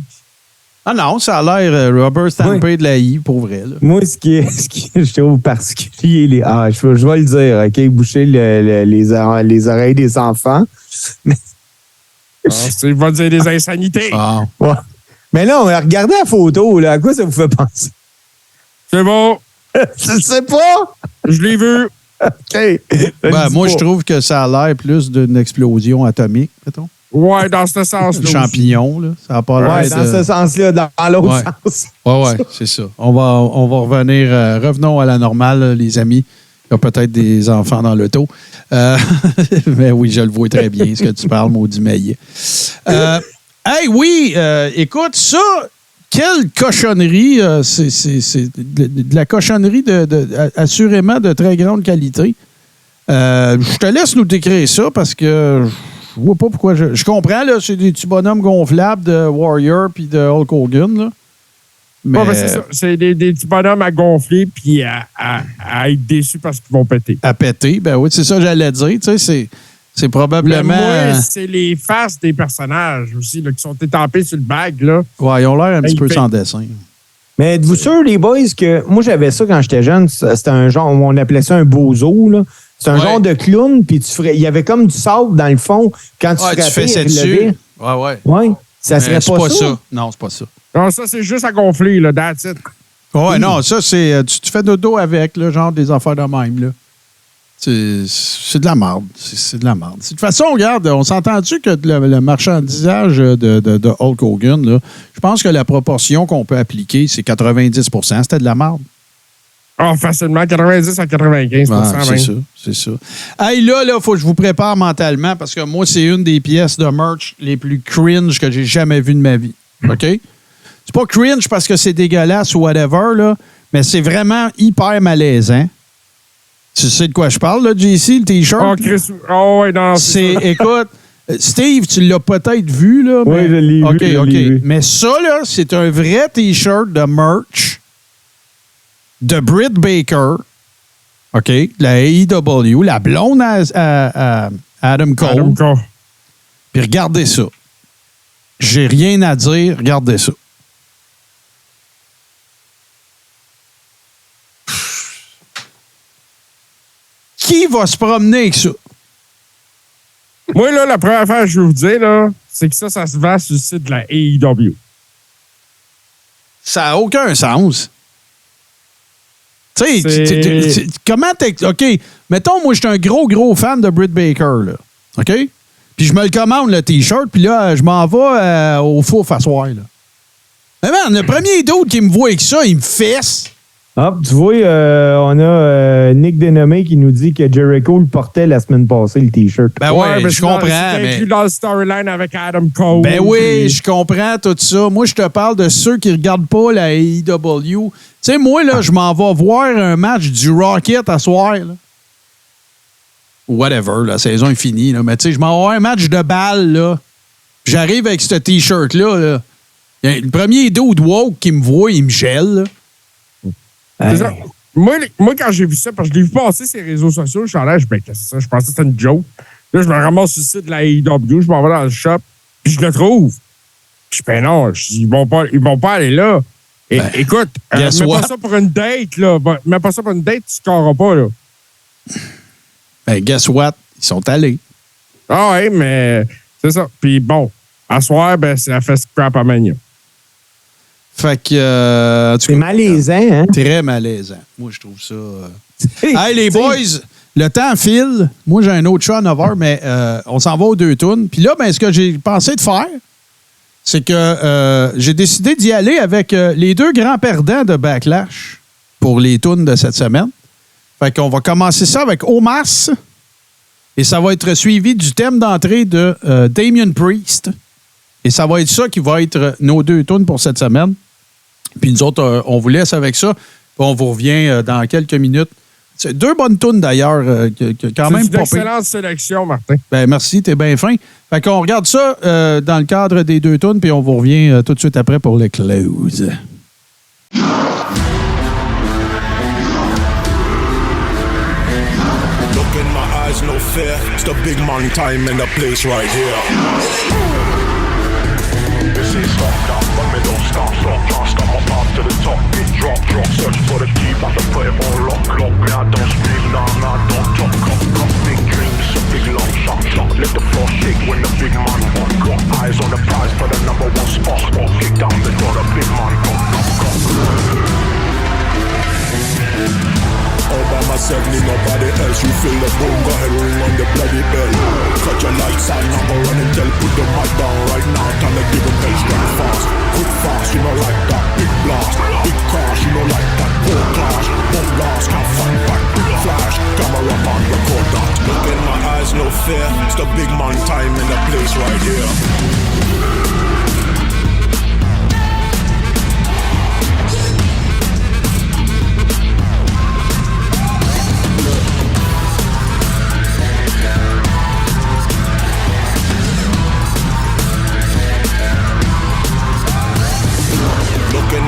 Ah non, ça a l'air Rubber Stampede de la I, pour vrai. Là. Moi, ce qui je trouve particulier, je vais le dire, OK, boucher les oreilles des enfants. Il va dire des insanités. Ah. Ouais. Mais là, regardez la photo, là, à quoi ça vous fait penser? C'est bon. Je sais pas. Je l'ai vu. OK. Moi, je trouve que ça a l'air plus d'une explosion atomique, mettons. Ouais, dans ce sens-là. Champignon, là. Ça n'a pas l'air. Ouais, dans ce sens-là, dans l'autre sens. Ouais, c'est ça. On va revenir. Revenons à la normale, là, les amis. Il y a peut-être des enfants dans l'auto. Mais oui, je le vois très bien, ce que tu parles, maudit maillet. Hey, oui, écoute, ça, quelle cochonnerie. C'est de la cochonnerie assurément de très grande qualité. Je te laisse nous décrire ça parce que je vois pas pourquoi. Je comprends, là, c'est des petits bonhommes gonflables de Warrior puis de Hulk Hogan, là. Mais... Ouais, c'est ça. C'est des petits bonhommes à gonfler puis à être déçus parce qu'ils vont péter. À péter, ben oui, c'est ça que j'allais dire. Tu sais, c'est probablement... Mais moi, c'est les faces des personnages aussi là, qui sont étampés sur le bag. Là. Ouais, ils ont l'air un petit peu sans dessin. Mais êtes-vous sûr, les boys, que moi, j'avais ça quand j'étais jeune. C'était un genre, on appelait ça un bozo, là. C'est un genre de clown, puis il y avait comme du sable dans le fond. Quand tu fais ça dessus. Ouais. Ça serait pas ça. Non, c'est pas ça. Non, ça, c'est juste à gonfler, là, that's it. Ouais, non, ça, c'est. Tu fais de dos avec, là, genre des affaires de même, là. C'est de la merde. C'est de la merde. De toute façon, regarde, on s'est entendu que le marchandisage de Hulk Hogan, là, je pense que la proportion qu'on peut appliquer, c'est 90 %. C'était de la merde. Ah, facilement, 90 à 95 c'est ça. Hey, là, il faut que je vous prépare mentalement parce que moi, c'est une des pièces de merch les plus cringe que j'ai jamais vues de ma vie. OK? C'est pas cringe parce que c'est dégueulasse ou whatever, là, mais c'est vraiment hyper malaisant. Tu sais de quoi je parle, là, JC, le T-shirt? Oh, Chris. Oh, ouais, non, écoute, Steve, tu l'as peut-être vu, là. Oui, je l'ai vu. Mais ça, là, c'est un vrai T-shirt de merch de Britt Baker, OK, la AEW, la blonde à Adam Cole. Puis regardez ça. J'ai rien à dire, regardez ça. Qui va se promener avec ça? Moi, là, la première affaire que je veux vous dire, là, c'est que ça se vend sur le site de la AEW. Ça n'a aucun sens. Tu sais, comment OK, mettons, moi, je suis un gros fan de Britt Baker, là. OK? Puis je me le commande, le T-shirt, puis là, je m'en vais au four s'asseoir, là. Mais man, le premier doute qui me voit avec ça, il me fesse. Hop, tu vois, on a Nick Dénommé qui nous dit que Jericho le portait la semaine passée, le T-shirt. Ben ouais, mais je comprends. C'est inclus dans le storyline avec Adam Cole. Ben oui, je comprends tout ça. Moi, je te parle de ceux qui regardent pas la AEW. Tu sais, moi, là, je m'en vais voir un match du Rocket à soir, là. Whatever, la saison est finie, là. Mais tu sais, je m'en vais voir un match de balle, là. J'arrive avec ce T-shirt-là, là. Le premier dude woke qui me voit, il me gèle, là. C'est ça. Moi, quand j'ai vu ça, parce que je l'ai vu passer sur les réseaux sociaux, je suis en l'air, je me dis, qu'est-ce que c'est ça? Je pensais que c'était une joke. Là, je me ramasse sur le site de la AEW, je m'en vais dans le shop, puis je le trouve. Je dis, ben non, ils vont pas aller là. Et, écoute, mets pas ça pour une date, là. Mets pas ça pour une date, tu scoreras pas, là. Ben, guess what? Ils sont allés. Ah ouais, mais c'est ça. Puis bon, à soir, ben, c'est la fest crap à Mania. Fait que... c'est malaisant, hein? Très malaisant. Moi, je trouve ça... Hey, les boys, le temps file. Moi, j'ai un autre show à 9h, mais on s'en va aux 2 tunes. Puis là, ben, ce que j'ai pensé de faire, c'est que j'ai décidé d'y aller avec les 2 grands perdants de Backlash pour les tunes de cette semaine. Fait qu'on va commencer ça avec Omas. Et ça va être suivi du thème d'entrée de Damien Priest. Et ça va être ça qui va être nos 2 tunes pour cette semaine. Puis nous autres, on vous laisse avec ça. Puis on vous revient dans quelques minutes. C'est 2 bonnes tunes d'ailleurs. Quand même c'est une excellente sélection, Martin. Ben merci, t'es bien fin. Fait qu'on regarde ça dans le cadre des 2 tunes, puis on vous revient tout de suite après pour le close. Look in my eyes, no fear. It's the big man time in the place right here. This is stop, down, but me don't stop, can't stop my path to the top. Big drop, search for the key, have to put it on lock. Me I don't scream, nah, don't talk. Big dreams, a big long shot. Let the floor shake when the big man walk. Eyes on the prize for the number 1 spot. Kick down before the big man go. All by myself, need nobody else. You feel the boom, go ahead, ring on the bloody bell. Cut your lights on, now go run and tell. Put the mic down right now, time to give them hell straight fast. Quick fast, you know like that. Big blast, big crash, you know like that. Poor clash, won't last, can't find back. Big flash, camera on, record that. Look in my eyes, no fear. It's the big man time in the place right here.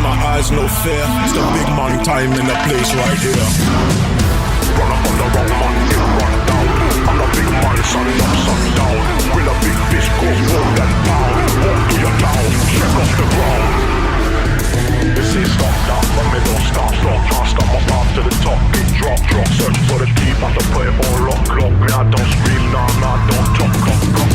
Eyes, no fear. It's the big man time in the place right here. Run up on the wrong man, get run down. I'm the big man, sun up, sun down. Will a big fish go more than pound? Walk to your town, check off the ground. This is stop down, but me don't stop. Can't stop my path to the top. Big drop, search for the key, have to put it on lock. Me I don't scream, nah, don't talk.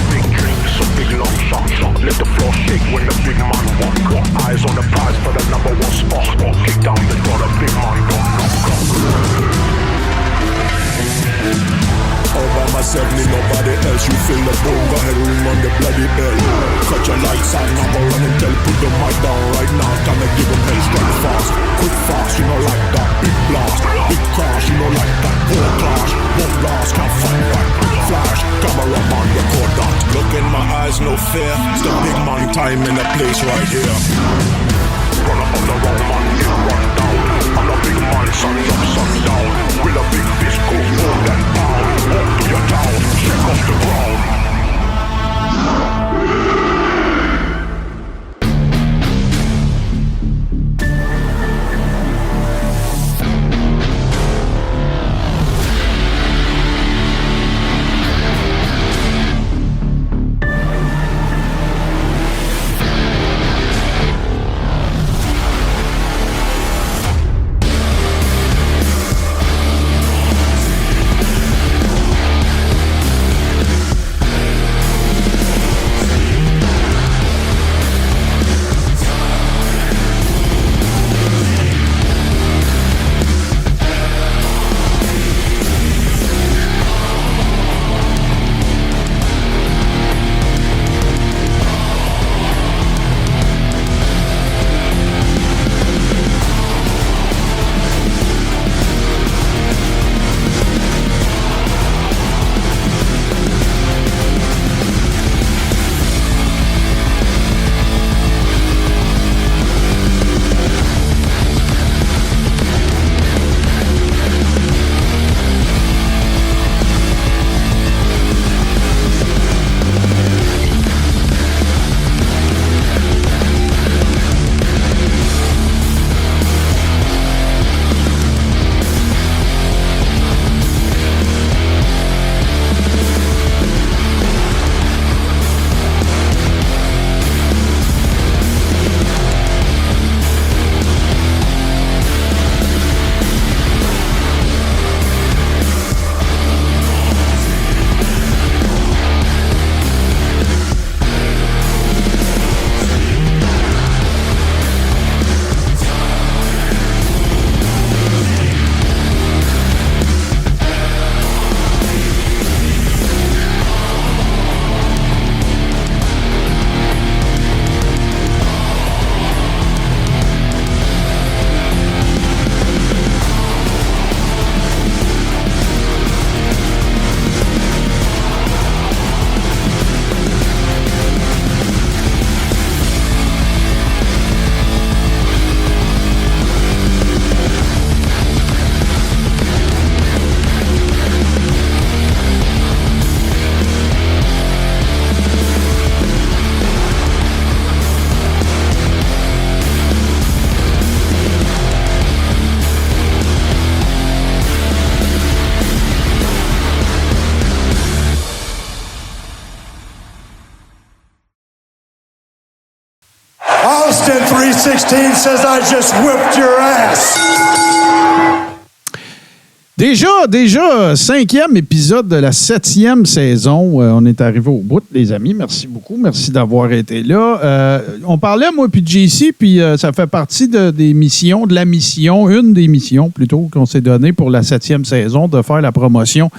Big dreams, a big long shot. Let the floor shake when the big man walk. Eyes on the prize for the number 1 spot. Kick down before the big man go. All by myself, need nobody else. You feel the boom, go ahead, ring on the bloody bell. Cut your lights on, now go run and tell. Put the mic down right now, time to give them hell straight fast. Quick fast, you know like that. Big blast, big crash, you know like that. Poor clash, won't last, can't find back. Quick flash, camera on, record that. Look in my eyes, no fear. It's the big man time in the place right here. Run up on the wrong man, get run down. I'm the big man, sun up, sun down. Will a big fish go more than pound? Walk to your town, check off the ground. Austin 316 says I just whipped your ass. Déjà, 5e épisode de la 7e saison. On est arrivé au bout, les amis. Merci beaucoup. Merci d'avoir été là. On parlait, moi, puis de JC, puis ça fait partie une des missions plutôt, qu'on s'est donné pour la 7e saison, de faire la promotion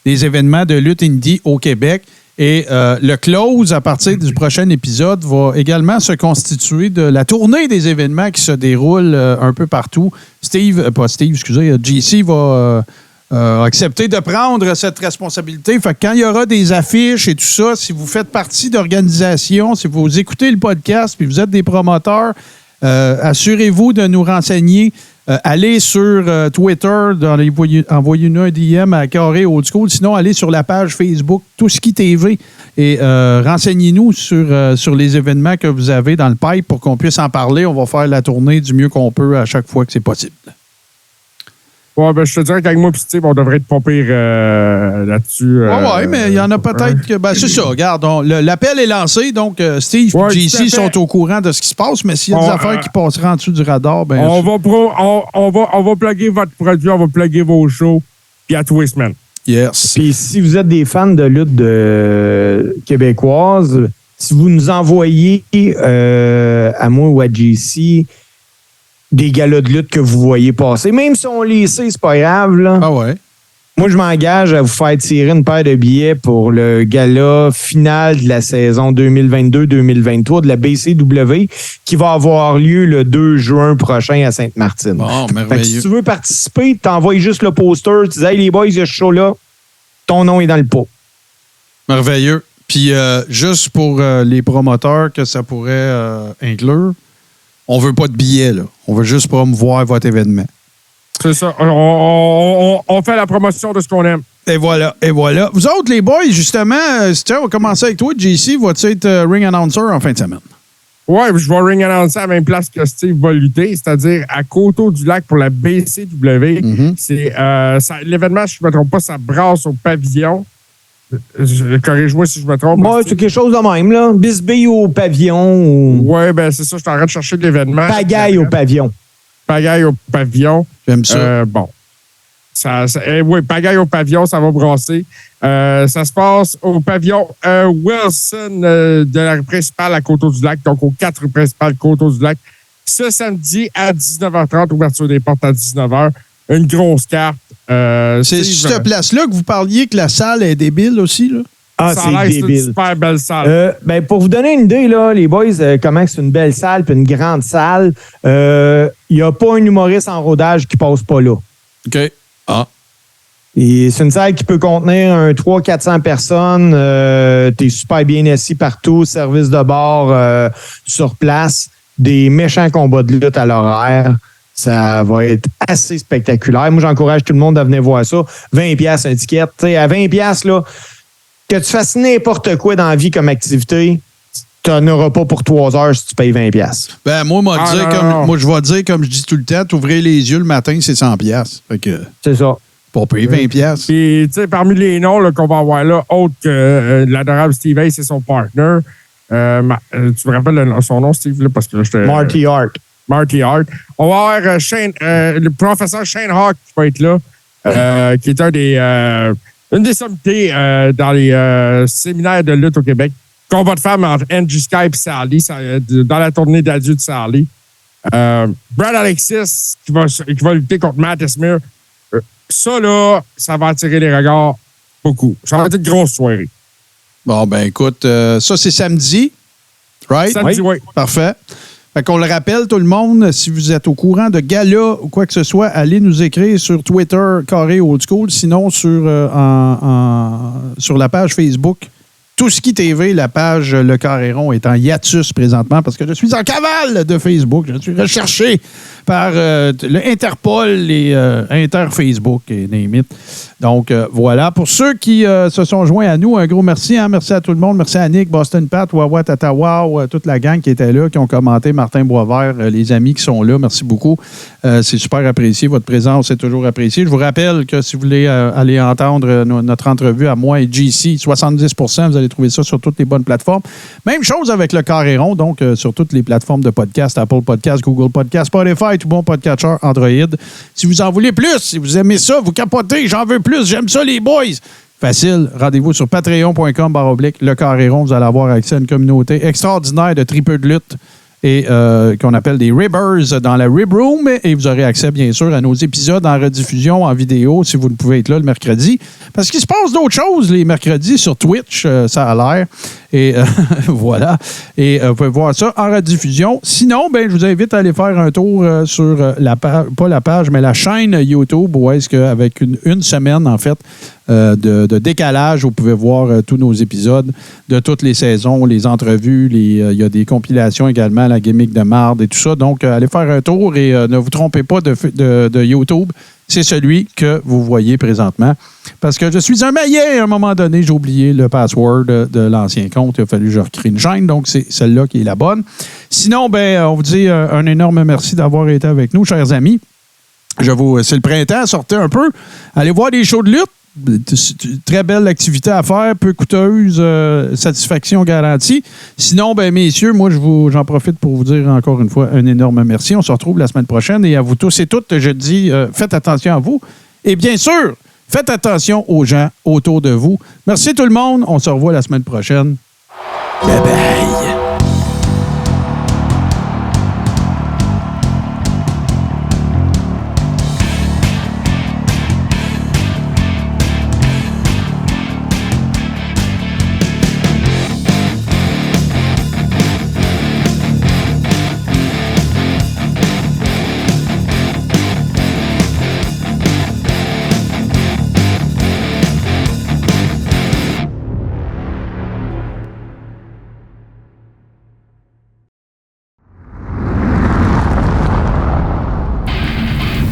des événements de lutte indie au Québec. Et le close, à partir du prochain épisode, va également se constituer de la tournée des événements qui se déroulent un peu partout. JC va accepter de prendre cette responsabilité. Fait que quand il y aura des affiches et tout ça, si vous faites partie d'organisations, si vous écoutez le podcast puis vous êtes des promoteurs, assurez-vous de nous renseigner. Allez sur Twitter, envoyez-nous un DM à Carré Old School. Sinon, allez sur la page Facebook Tout ce qui TV et renseignez-nous sur les événements que vous avez dans le pipe pour qu'on puisse en parler. On va faire la tournée du mieux qu'on peut à chaque fois que c'est possible. Ouais, ben, je te dirais qu'avec moi et Steve, on devrait être pas pire là-dessus. Oui, mais il y en a peut-être que. Ben, c'est ça, regarde. L'appel est lancé, donc Steve et JC sont au courant de ce qui se passe, mais s'il y a des affaires qui passeraient en dessous du radar, ben. On va plugger votre produit, on va plugger vos shows, puis à tous les semaines. Yes. Puis si vous êtes des fans de lutte québécoise, si vous nous envoyez à moi ou à JC des galas de lutte que vous voyez passer, même si on les sait, c'est pas grave, là. Ah ouais. Moi, je m'engage à vous faire tirer une paire de billets pour le gala final de la saison 2022-2023 de la BCW qui va avoir lieu le 2 juin prochain à Sainte-Martine. Bon, Fait que merveilleux. si tu veux participer, t'envoies juste le poster, tu dis « Hey les boys, il y a ce show-là, ton nom est dans le pot. » Merveilleux. Puis, juste pour les promoteurs que ça pourrait inclure, on veut pas de billets, là. On veut juste promouvoir votre événement. C'est ça. On fait la promotion de ce qu'on aime. Et voilà, et voilà. Vous autres, les boys, justement, on va commencer avec toi. JC, vas-tu être ring announcer en fin de semaine? Ouais, je vais ring annoncer à la même place que Steve va lutter, c'est-à-dire à Coteau-du-Lac pour la BCW. C'est l'événement, si je ne me trompe pas, ça brasse au pavillon. Corrige-moi si je me trompe. Moi, c'est quelque chose de même, là. Bisbee au pavillon. Ou... Ouais, ben c'est ça, je suis en train de chercher de l'événement. Pagaille au pavillon. Pagaille au pavillon. J'aime ça. Bon. Oui, Pagaille au pavillon, ça va brasser. Ça se passe au pavillon Wilson de la principale à Coteau-du-Lac, donc aux 4 principales Coteau-du-Lac. Ce samedi à 19h30, ouverture des portes à 19h. Une grosse carte. C'est sur cette place-là que vous parliez que la salle est débile aussi, là? Ah, ça c'est a l'air débile. une super belle salle. Ben, pour vous donner une idée, là, les boys, comment c'est une belle salle puis une grande salle, il n'y a pas un humoriste en rodage qui passe pas là. OK. Ah. Et c'est une salle qui peut contenir 300-400 personnes. T'es super bien assis partout, service de bar sur place, des méchants combats de lutte à l'horaire. Ça va être assez spectaculaire. Moi, j'encourage tout le monde à venir voir ça. 20$ un ticket. T'sais, à 20$, là, que tu fasses n'importe quoi dans la vie comme activité, tu n'en auras pas pour 3 heures si tu payes 20$. Ben, moi, je vais dire, comme je dis tout le temps, t'ouvrir les yeux le matin, c'est 100$. Fait que, C'est ça. pour payer 20$. Puis, tu sais, parmi les noms là, qu'on va avoir là, autre que l'adorable Steve Hayes et son partner, tu me rappelles son nom, Steve, là, parce que là, j'étais... Marty Hart. Marty Hart. On va avoir le professeur Shane Hawk qui va être là, qui est une des sommités dans les séminaires de lutte au Québec. Combat de femmes entre Angie Sky et Sally, dans la tournée d'adieu de Sally. Brad Alexis qui va lutter contre Matt Esmir. Ça, là, ça va attirer les regards beaucoup. Ça va être une grosse soirée. Bon, ben écoute, ça, c'est samedi, right? Samedi, oui. Parfait. Fait qu'on le rappelle, tout le monde, si vous êtes au courant de gala ou quoi que ce soit, allez nous écrire sur Twitter, Carré Old School, sinon sur la page Facebook. Tout ce qui TV, la page Le Carré Rond est en hiatus présentement parce que je suis en cavale de Facebook. Je suis recherché par le Interpol et Inter-Facebook et name it. Donc, voilà. Pour ceux qui se sont joints à nous, un gros merci. Hein? Merci à tout le monde. Merci à Nick, Boston Pat, Wawa, Tatawa, toute la gang qui était là, qui ont commenté, Martin Boisvert, les amis qui sont là. Merci beaucoup. C'est super apprécié. Votre présence est toujours appréciée. Je vous rappelle que si vous voulez aller entendre notre entrevue à moi et JC, 70%, vous allez trouver ça sur toutes les bonnes plateformes. Même chose avec le Carré Rond, donc sur toutes les plateformes de podcast, Apple Podcast, Google Podcast, Spotify, tout bon podcatcher, Android. Si vous en voulez plus, si vous aimez ça, vous capotez, j'en veux plus, j'aime ça les boys. Facile, rendez-vous sur patreon.com/le Carré Rond. Vous allez avoir accès à une communauté extraordinaire de tripeux de lutte et qu'on appelle des Ribbers dans la Rib Room. Et vous aurez accès, bien sûr, à nos épisodes en rediffusion, en vidéo, si vous ne pouvez être là le mercredi. Parce qu'il se passe d'autres choses les mercredis sur Twitch, ça a l'air. Et voilà. Et vous pouvez voir ça en rediffusion. Sinon, ben, je vous invite à aller faire un tour sur la page, pas la page, mais la chaîne YouTube, où est-ce qu'avec une semaine, en fait, de décalage, vous pouvez voir tous nos épisodes de toutes les saisons, les entrevues, il y a des compilations également, la gimmick de marde et tout ça. Donc, allez faire un tour et ne vous trompez pas de YouTube. C'est celui que vous voyez présentement. Parce que je suis un maillet. À un moment donné, j'ai oublié le password de l'ancien compte. Il a fallu que je recrée une chaîne. Donc, c'est celle-là qui est la bonne. Sinon, ben, on vous dit un énorme merci d'avoir été avec nous, chers amis. C'est le printemps, sortez un peu. Allez voir des shows de lutte. Très belle activité à faire, peu coûteuse, satisfaction garantie. Sinon, ben messieurs, moi, j'en profite pour vous dire encore une fois un énorme merci. On se retrouve la semaine prochaine et à vous tous et toutes, je dis, faites attention à vous. Et bien sûr, faites attention aux gens autour de vous. Merci tout le monde. On se revoit la semaine prochaine. Bye bye.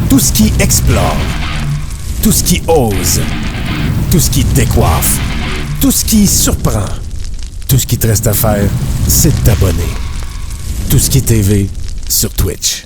Tout ce qui explore, tout ce qui ose, tout ce qui décoiffe, tout ce qui surprend, tout ce qui te reste à faire, c'est de t'abonner. Tout ce qui est TV sur Twitch.